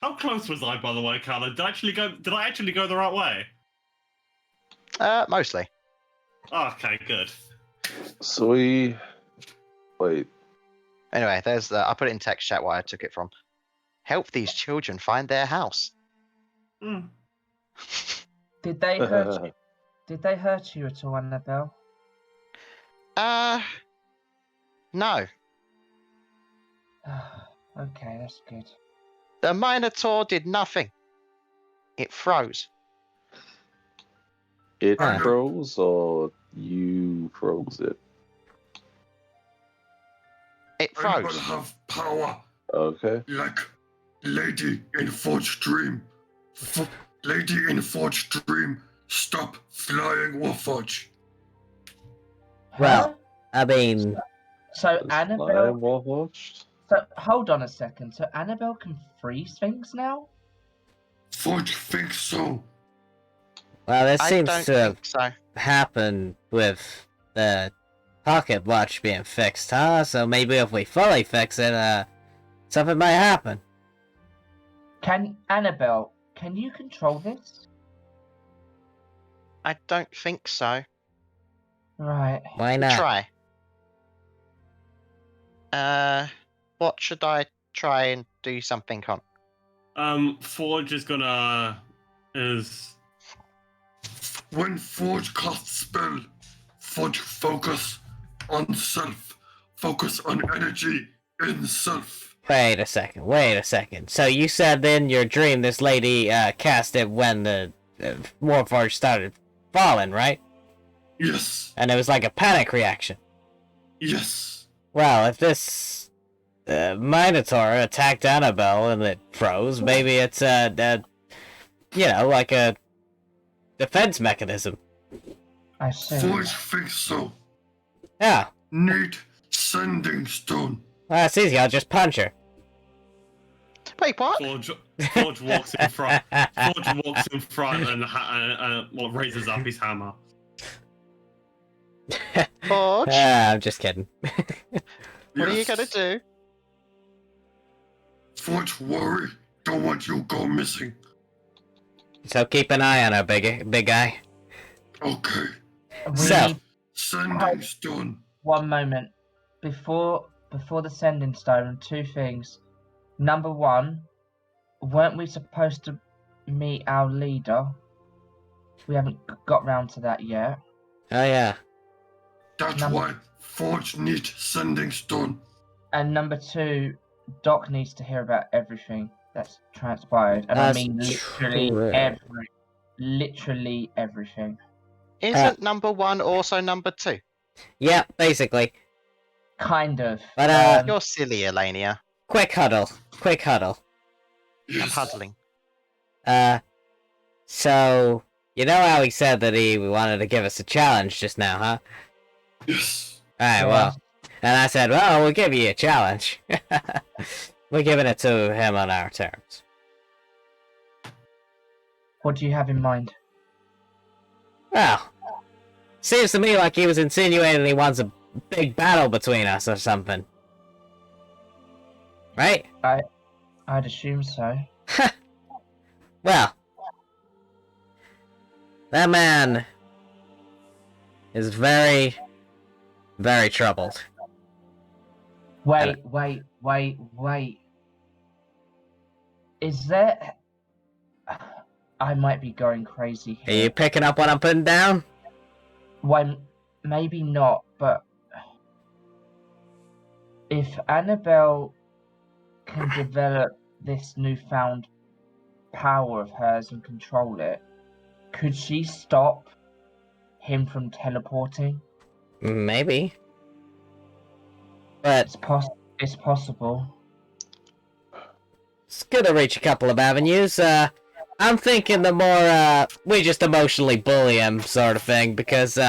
S4: How close was I, by the way, Carla? Did I actually go the right way?
S2: Mostly.
S4: Oh, okay, good.
S6: So we... Wait.
S2: Anyway, there's I put it in text chat where I took it from. Help these children find their house.
S4: Mm.
S5: Did they hurt you? Did they hurt you at all, Annabelle?
S2: No.
S5: Okay, that's good.
S2: The Minotaur did nothing. It froze.
S6: It
S3: Huh.
S6: froze or you froze it?
S2: It
S1: Annabelle
S2: froze.
S1: have power
S6: Okay.
S1: like Lady in Forge Dream. Lady in Forge Dream, stop flying Warforge.
S3: Well, I mean,
S5: So
S6: Does
S5: Annabelle.
S6: Lion Warhorse?
S5: So hold on a second. So Annabelle can freeze things now?
S1: Forge thinks so.
S3: well, it
S2: I
S3: seems
S2: don't
S3: to
S2: think so.
S3: happen with the pocket watch being fixed, huh? So maybe if we fully fix it, something might happen.
S5: Annabelle, can you control this?
S2: I don't think so.
S5: Right.
S3: Why not?
S2: Try. What should I try and do something on?
S4: Forge is
S1: When Forge casts spell, Forge focus on self. Focus on energy in self.
S3: Wait a second. So you said in your dream this lady cast it when the Warforged started falling, right?
S1: Yes.
S3: And it was like a panic reaction.
S1: Yes.
S3: Well, if this Minotaur attacked Annabelle and it froze, maybe it's like a defense mechanism.
S5: I see.
S1: Forge thinks so.
S3: Yeah,
S1: Need sending stone.
S3: well, that's easy. I'll just punch her.
S2: Wait, what?
S4: Forge walks in front. Forge walks in front and raises up his hammer.
S2: Forge?
S3: I'm just kidding.
S2: What are you gonna do?
S1: Forge worry. Don't want you go missing.
S3: So keep an eye on her, big guy.
S1: Okay.
S5: We
S3: So-
S5: need
S1: Sending stone.
S5: one moment. Before the sending stone, two things. Number one, weren't we supposed to meet our leader? We haven't got round to that yet.
S3: Oh yeah.
S1: That's
S5: Number-
S1: why Forge need sending stone.
S5: And number two, Doc needs to hear about everything that's transpired. And
S3: That's
S5: I mean literally
S3: true.
S5: literally everything.
S2: Isn't number one also number two?
S3: Yeah, basically.
S5: Kind of.
S3: But,
S2: You're silly, Elenia.
S3: Quick huddle.
S2: I'm
S1: Yes.
S2: huddling.
S3: So you know how he said that he wanted to give us a challenge just now, huh?
S1: Yes.
S3: Alright,
S5: Yeah.
S3: well,
S7: And I said, well, we'll give you a challenge. We're giving it to him on our terms.
S5: What do you have in mind?
S7: Well, seems to me like he was insinuating he wants a big battle between us or something. Right?
S5: I'd assume so.
S7: Well, that man is very, very troubled.
S5: Wait. Is there... I might be going crazy
S7: Are
S5: here.
S7: you picking up what I'm putting down?
S5: Well, maybe not, but... If Annabelle can develop this newfound power of hers and control it, could she stop him from teleporting?
S7: Maybe. But
S5: It's possible.
S7: it's gonna reach a couple of avenues. I'm thinking the more, we just emotionally bully him sort of thing, because,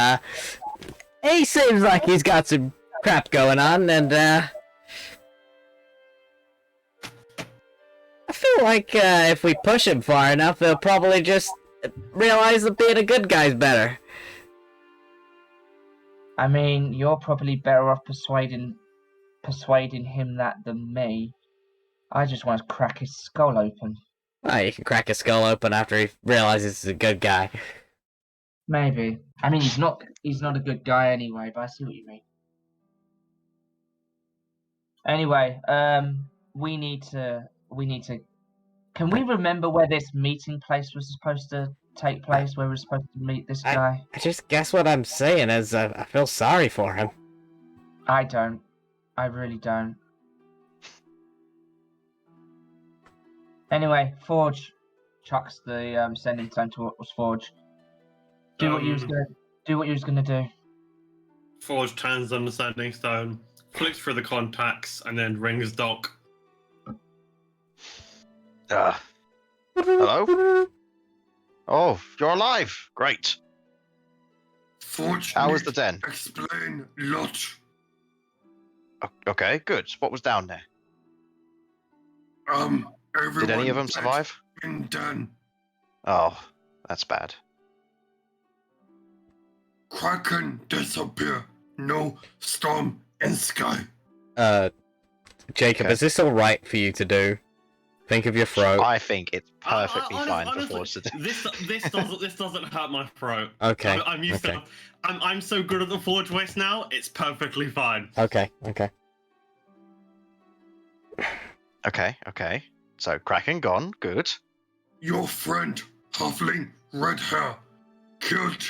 S7: he seems like he's got some crap going on, and, I feel like, if we push him far enough, he'll probably just realize that being a good guy's better.
S5: I mean, you're probably better off persuading him that than me. I just want to crack his skull open.
S7: Well, you can crack his skull open after he realizes he's a good guy.
S5: Maybe. I mean, he's not a good guy anyway, but I see what you mean. Anyway, we need to. Can we remember where this meeting place was supposed to take place? Where we're supposed to meet this guy?
S7: I just guess what I'm saying is I feel sorry for him.
S5: I don't. I really don't. Anyway, Forge chucks the sending stone towards Forge. Do what you was gonna do.
S4: Forge turns on the sending stone, flicks through the contacts, and then rings Doc.
S2: Hello? Oh, you're alive. Great.
S1: Forge
S2: How was
S1: need
S2: the den?
S1: explain lot.
S2: Okay, good. What was down there?
S1: Everyone
S2: Did any of them
S1: dead
S2: survive?
S1: in den.
S2: Oh, that's bad.
S1: Kraken disappear. No storm in sky.
S3: Jacob,
S2: Okay.
S3: is this alright for you to do? Think of your throat.
S2: I think it's perfectly fine for
S4: honestly,
S2: Forge to do.
S4: this doesn't hurt my throat.
S3: Okay.
S4: I'm used
S3: okay.
S4: to. I'm so good at the Forge voice now. It's perfectly fine.
S3: Okay.
S2: Okay. So Kraken gone. Good.
S1: Your friend, Halfling, red hair, killed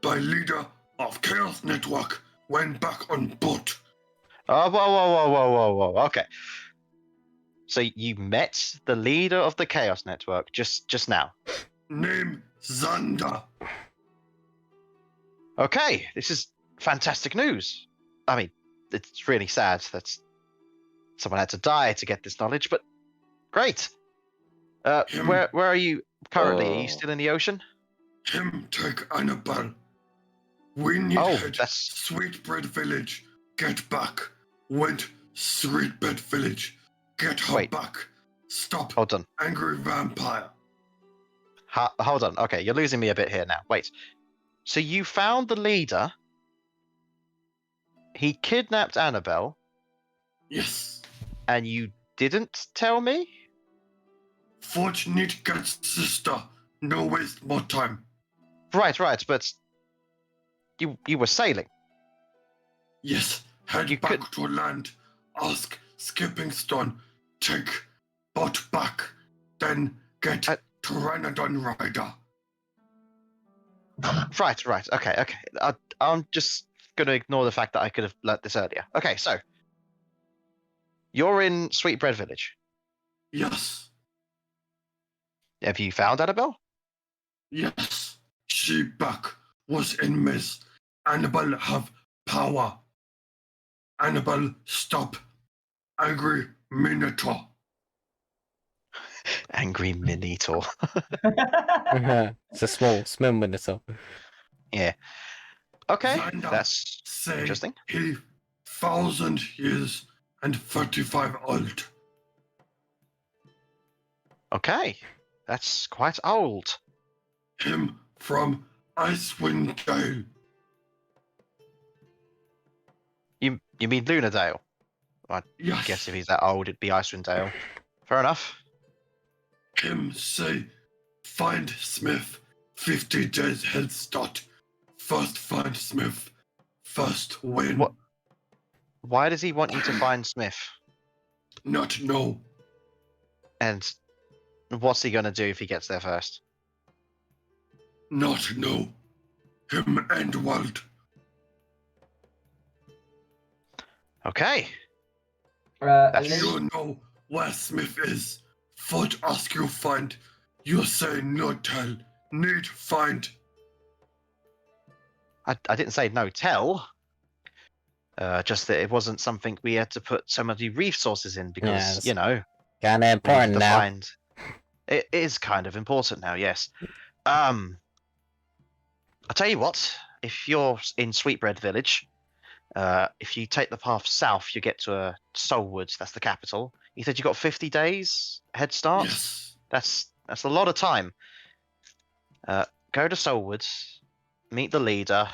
S1: by leader of Chaos Network, went back on boat.
S2: Oh, whoa. Okay. So you met the leader of the Chaos Network just now.
S1: Name Xander.
S2: Okay, this is fantastic news. I mean, it's really sad that someone had to die to get this knowledge, but great. Where are you currently? Are you still in the ocean?
S1: Him take Annabelle. We need head Sweetbread Village. Get back. Went Sweetbread Village. Get her back. Stop.
S2: Hold on.
S1: Angry vampire.
S2: Hold on. Okay, you're losing me a bit here now. Wait. So you found the leader. He kidnapped Annabelle.
S1: Yes.
S2: And you didn't tell me?
S1: Forge need get sister. No waste more time.
S2: Right, but you were sailing.
S1: Yes. Head back to land. Ask Skipping Stone. Take boat back. Then get Pteranodon Rider.
S2: Right. Okay. I'm just gonna ignore the fact that I could have learnt this earlier. Okay, so you're in Sweetbread Village.
S1: Yes.
S2: Have you found Annabelle?
S1: Yes. She back was in mess. Annabelle have power. Annabelle stop. Angry Minotaur.
S2: Angry Minotaur.
S3: It's a small minotaur.
S2: Yeah. Okay,
S1: Xander
S2: that's
S1: say
S2: interesting.
S1: He 1,000 years and 35 old.
S2: Okay, that's quite old.
S1: Him from Icewind Dale.
S2: You mean Lunardale? I
S1: Yes.
S2: guess if he's that old, it'd be Icewind Dale. Fair enough.
S1: Him say, find Smith, 50 days head start. First find Smith, first win.
S2: What? Why does he want you to find Smith?
S1: Not know.
S2: And what's he gonna do if he gets there first?
S1: Not know. Him and world.
S2: Okay.
S1: You know where Smith is. Fudge ask you find. You say no tell. Need find.
S2: I didn't say no tell. Just that it wasn't something we had to put so many resources in because,
S7: Yes.
S2: you know,
S7: Kinda
S2: we need
S7: important
S2: to
S7: now.
S2: find. It is kind of important now, yes. I'll tell you what. If you're in Sweetbread Village, if you take the path south, you get to Soulwoods. That's the capital. You said you got 50 days head start.
S1: Yes.
S2: That's a lot of time. Go to Soulwoods, meet the leader.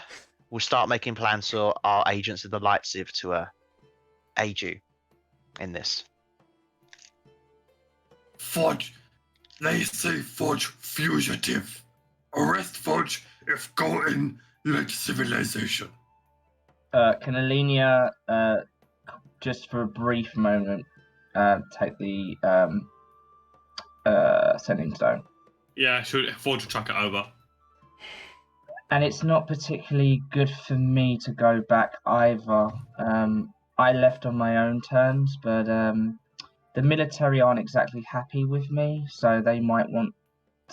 S2: We'll start making plans for our agents in the Light Civ to aid you in this.
S1: Fudge. They say Fudge fugitive. Arrest Fudge if go in like civilization.
S5: Can Alenia, just for a brief moment, take the sending stone?
S4: Yeah, should Forge will chuck it over.
S5: And it's not particularly good for me to go back either. I left on my own terms, but the military aren't exactly happy with me, so they might want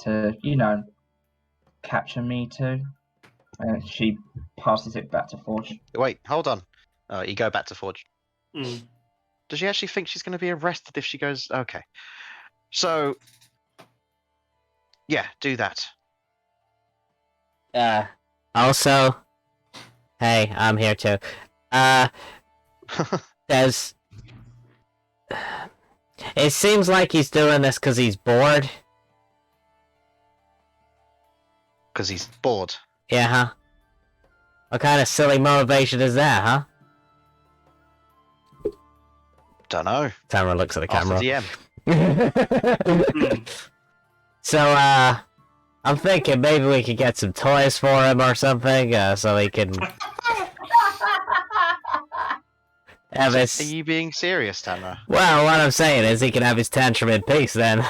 S5: to, capture me too. And she passes it back to Forge.
S2: Wait, hold on. You go back to Forge.
S4: Mm.
S2: Does she actually think she's going to be arrested if she goes? Okay. So, yeah, do that.
S7: Also, hey, I'm here too. There's. It seems like he's doing this because he's bored.
S2: Because he's bored.
S7: Yeah, huh? What kind of silly motivation is that, huh?
S2: Don't know.
S7: Tamara looks at the
S2: Ask the
S7: camera.
S2: DM.
S7: So, I'm thinking maybe we could get some toys for him or something, so he can have his...
S2: Are you being serious, Tamara?
S7: Well, what I'm saying is he can have his tantrum in peace then.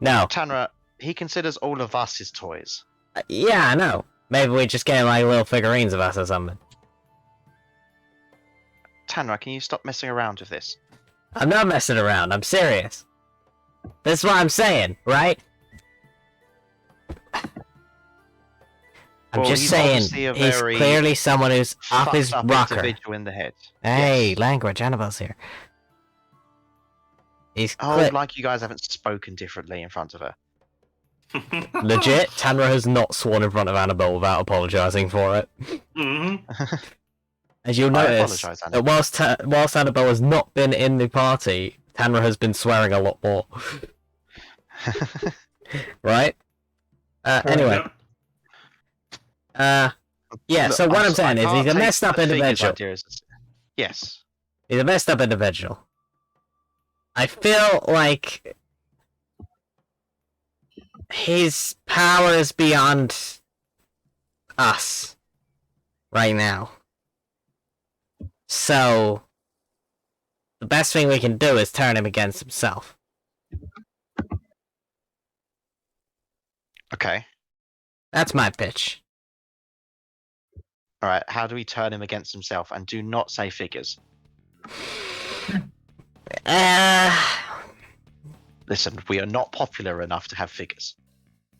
S7: No.
S2: Tamara, he considers all of us his toys.
S7: Yeah, I know. Maybe we just get like little figurines of us or something.
S2: Tamara, can you stop messing around with this?
S7: I'm not messing around, I'm serious. That's what I'm saying, right? I'm
S2: Well,
S7: just
S2: he's
S7: saying,
S2: obviously a
S7: he's
S2: very
S7: clearly someone who's off his
S2: fucked up
S7: rocker.
S2: individual in the head.
S7: Hey,
S2: Yes.
S7: language, Annabelle's here. He's
S2: Oh, like you guys haven't spoken differently in front of her.
S7: legit. Tanra has not sworn in front of Annabelle without apologising for it.
S4: Mm-hmm.
S7: As you'll
S2: I
S7: notice,
S2: apologise,
S7: that whilst Annabelle has not been in the party, Tanra has been swearing a lot more. Right? Anyway. Yeah,
S2: Look,
S7: so what I'm
S2: I
S7: saying is
S2: can't
S7: he's a
S2: take
S7: messed up
S2: the figures
S7: individual.
S2: idea as- Yes.
S7: He's a messed up individual. I feel like his power is beyond us right now. So the best thing we can do is turn him against himself.
S2: Okay.
S7: That's my pitch.
S2: All right. How do we turn him against himself? And do not say figures. Listen, we are not popular enough to have figures.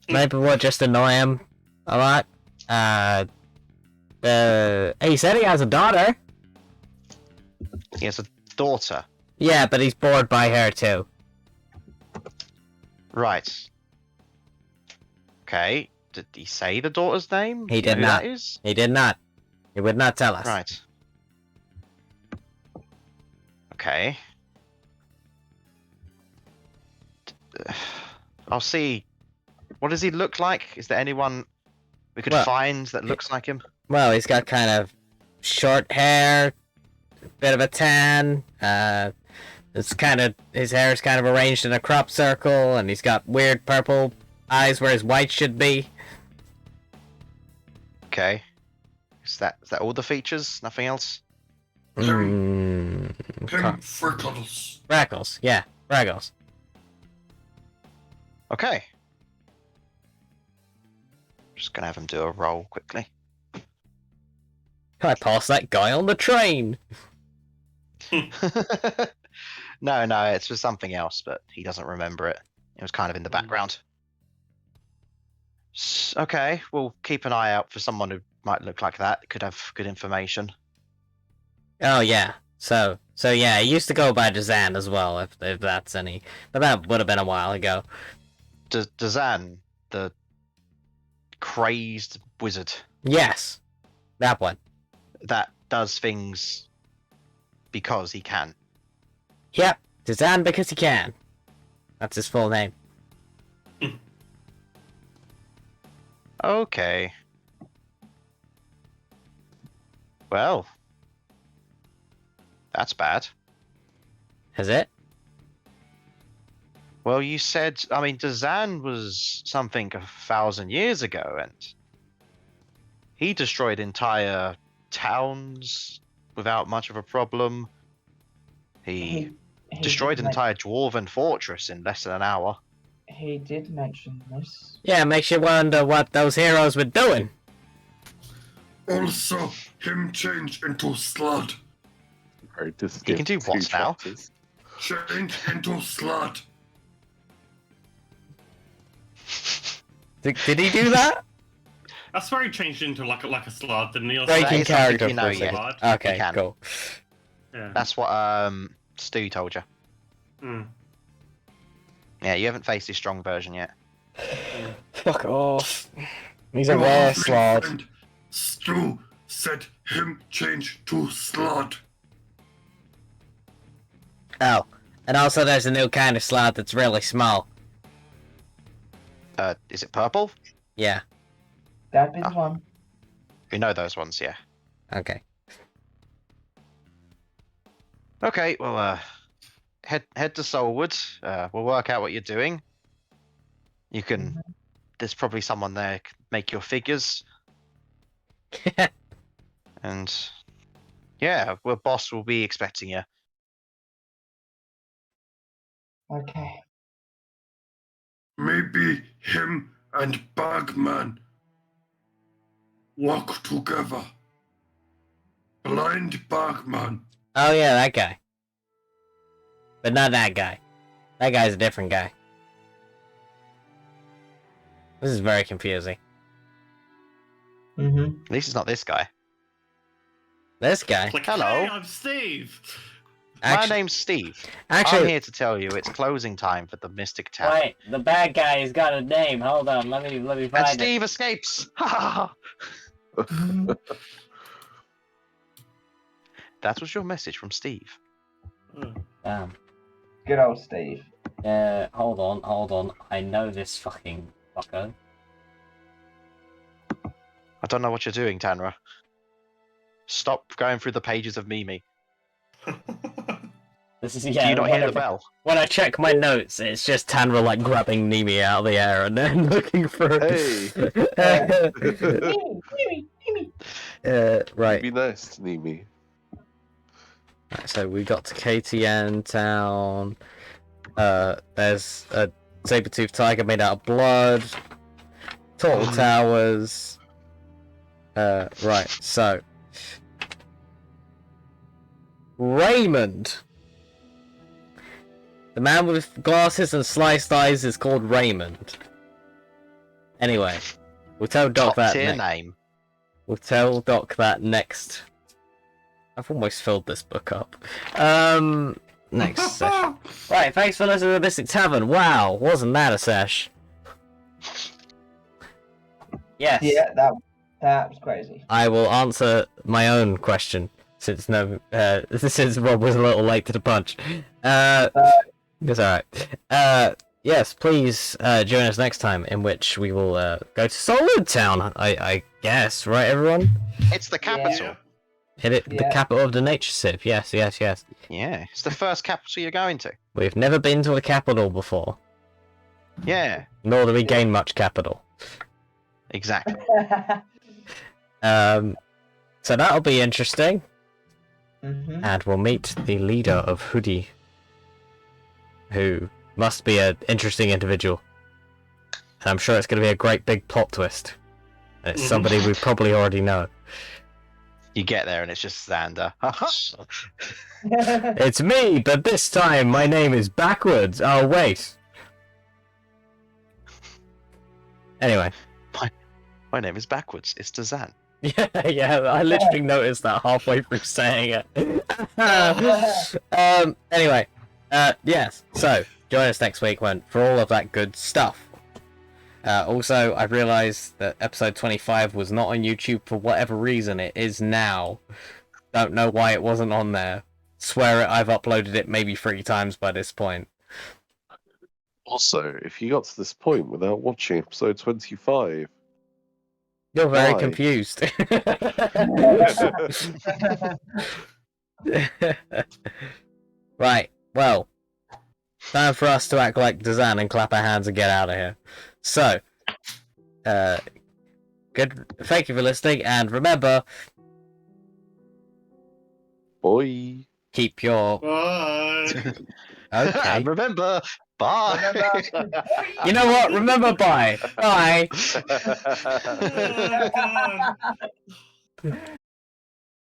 S7: Maybe we'll just annoy him a lot. He said he has a daughter.
S2: He has a daughter.
S7: Yeah, but he's bored by her too.
S2: Right. Okay. Did he say the daughter's name?
S7: He
S2: Do you
S7: did
S2: know who
S7: not.
S2: That is?
S7: He did not.
S3: He would not tell us.
S2: Right. Okay. I'll see. What does he look like? Is there anyone we could
S3: Well,
S2: find that looks like him?
S3: Well, he's got kind of short hair, bit of a tan. His hair is kind of arranged in a crop circle, and he's got weird purple eyes where his white should be.
S2: Okay. Is that all the features? Nothing else?
S1: Pim Freckles.
S3: Freckles, yeah, Freckles.
S2: Okay. Just gonna have him do a roll quickly.
S3: I passed that guy on the train.
S2: No, it's for something else, but he doesn't remember it. It was kind of in the background. Okay, we'll keep an eye out for someone who might look like that. Could have good information.
S3: Oh yeah. So yeah, he used to go by Dazan as well, if that's any. But that would have been a while ago.
S2: Dazan, the crazed wizard
S3: Yes, that one.
S2: that does things because he can.
S3: Yep, Dazan because he can. That's his full name.
S2: Okay. Well, that's bad.
S3: Is it?
S2: Well, you said, I mean, Dazan was something 1,000 years ago, and he destroyed entire towns without much of a problem. He destroyed an entire dwarven fortress in less than an hour.
S5: He did mention this.
S3: Yeah, it makes you wonder what those heroes were doing.
S1: Also, him change into Slud.
S6: Very to
S2: He can do
S6: skip
S2: what
S6: two
S2: now?
S6: chapters.
S1: Change into Slud.
S3: Did he do that?
S4: That's where he changed into like a slot, didn't he? Or
S3: Breaking
S2: is something
S3: character
S2: you know
S3: for a
S2: yet.
S3: second. Okay,
S2: You can.
S3: cool.
S4: Yeah.
S2: That's what Stu told you.
S4: Mm.
S2: Yeah, you haven't faced his strong version yet.
S3: Fuck off. He's a
S1: Your
S3: rare
S1: halfling
S3: slod.
S1: friend Stu said him change to Slud.
S3: Oh, and also there's a new kind of slot that's really small.
S2: Is it purple?
S3: Yeah,
S5: That'd be the
S2: Ah.
S5: one.
S2: We know those ones, yeah.
S3: okay.
S2: Okay, well, head to Soulwood. We'll work out what you're doing. You can. There's probably someone there can make your figures, and yeah, well, boss will be expecting you.
S5: Okay.
S1: Maybe him and Bagman walk together. Blind Bagman.
S3: Oh yeah, that guy. But not that guy. That guy's a different guy. This is very confusing.
S5: Mm-hmm.
S2: At least it's not this guy.
S3: This guy.
S4: Like,
S2: Hello.
S4: hey, I'm Steve.
S2: My name's Steve. I'm
S3: Actually,
S2: here to tell you it's closing time for the Mystic Tower.
S3: wait, the bad guy has got a name. Hold on, let me
S2: And
S3: find
S2: Steve escapes. Ha ha ha. That was your message from Steve.
S3: it.
S5: Good old Steve.
S3: Hold on. I know this fucking fucker.
S2: I don't know what you're doing, Tanra. Stop going through the pages of Mimi.
S3: This is
S2: Do you not hear the bell?
S3: When I check my notes, it's just Tanra like grabbing Nimi out of the air and then looking for
S6: Hey,
S3: right.
S6: be nice to Nimi.
S3: So we got to KTN town. There's a saber-toothed tiger made out of blood. Tall towers. Right, so Raymond. The man with glasses and sliced eyes is called Raymond. Anyway, we'll tell Doc
S2: Top
S3: that
S2: tier
S3: next.
S2: name.
S3: We'll tell Doc that next. I've almost filled this book up. Next session. Right, thanks for listening to the Mystic Tavern. Wow, wasn't that a sesh? Yes.
S5: Yeah, That was crazy.
S3: I will answer my own question since since Rob was a little late to the punch. It's alright. Yes, please join us next time, in which we will go to Soulture Town. I guess, right, everyone?
S2: It's the capital.
S3: Hit it, the
S5: Yeah.
S3: capital of the Nature Civ. Yes.
S2: Yeah, it's the first capital you're going to.
S3: We've never been to a capital before,
S2: Yeah,
S3: nor do we gain much capital.
S2: exactly.
S3: So that'll be interesting,
S5: Mhm.
S3: and we'll meet the leader of Hoodie, who must be an interesting individual. And I'm sure it's going to be a great big plot twist. And it's somebody we probably already know.
S2: You get there and it's just Xander.
S3: It's me, but this time my name is backwards. Oh, wait. Anyway.
S2: My name is backwards. It's Dazan.
S3: Yeah, I literally noticed that halfway through saying it. Anyway. Yes, so, join us next week for all of that good stuff. Also, I realised that episode 25 was not on YouTube for whatever reason. It is now. Don't know why it wasn't on there. Swear it, I've uploaded it maybe 3 times by this point.
S6: Also, if you got to this point without watching episode 25,
S3: You're very
S6: why?
S3: confused. Right, well, time for us to act like Dazan and clap our hands and get out of here. So, good. Thank you for listening, and remember,
S6: boy.
S3: keep your.
S4: Bye.
S3: Okay.
S2: And remember, bye.
S3: You know what? Remember, bye. Bye.
S4: Oh, God.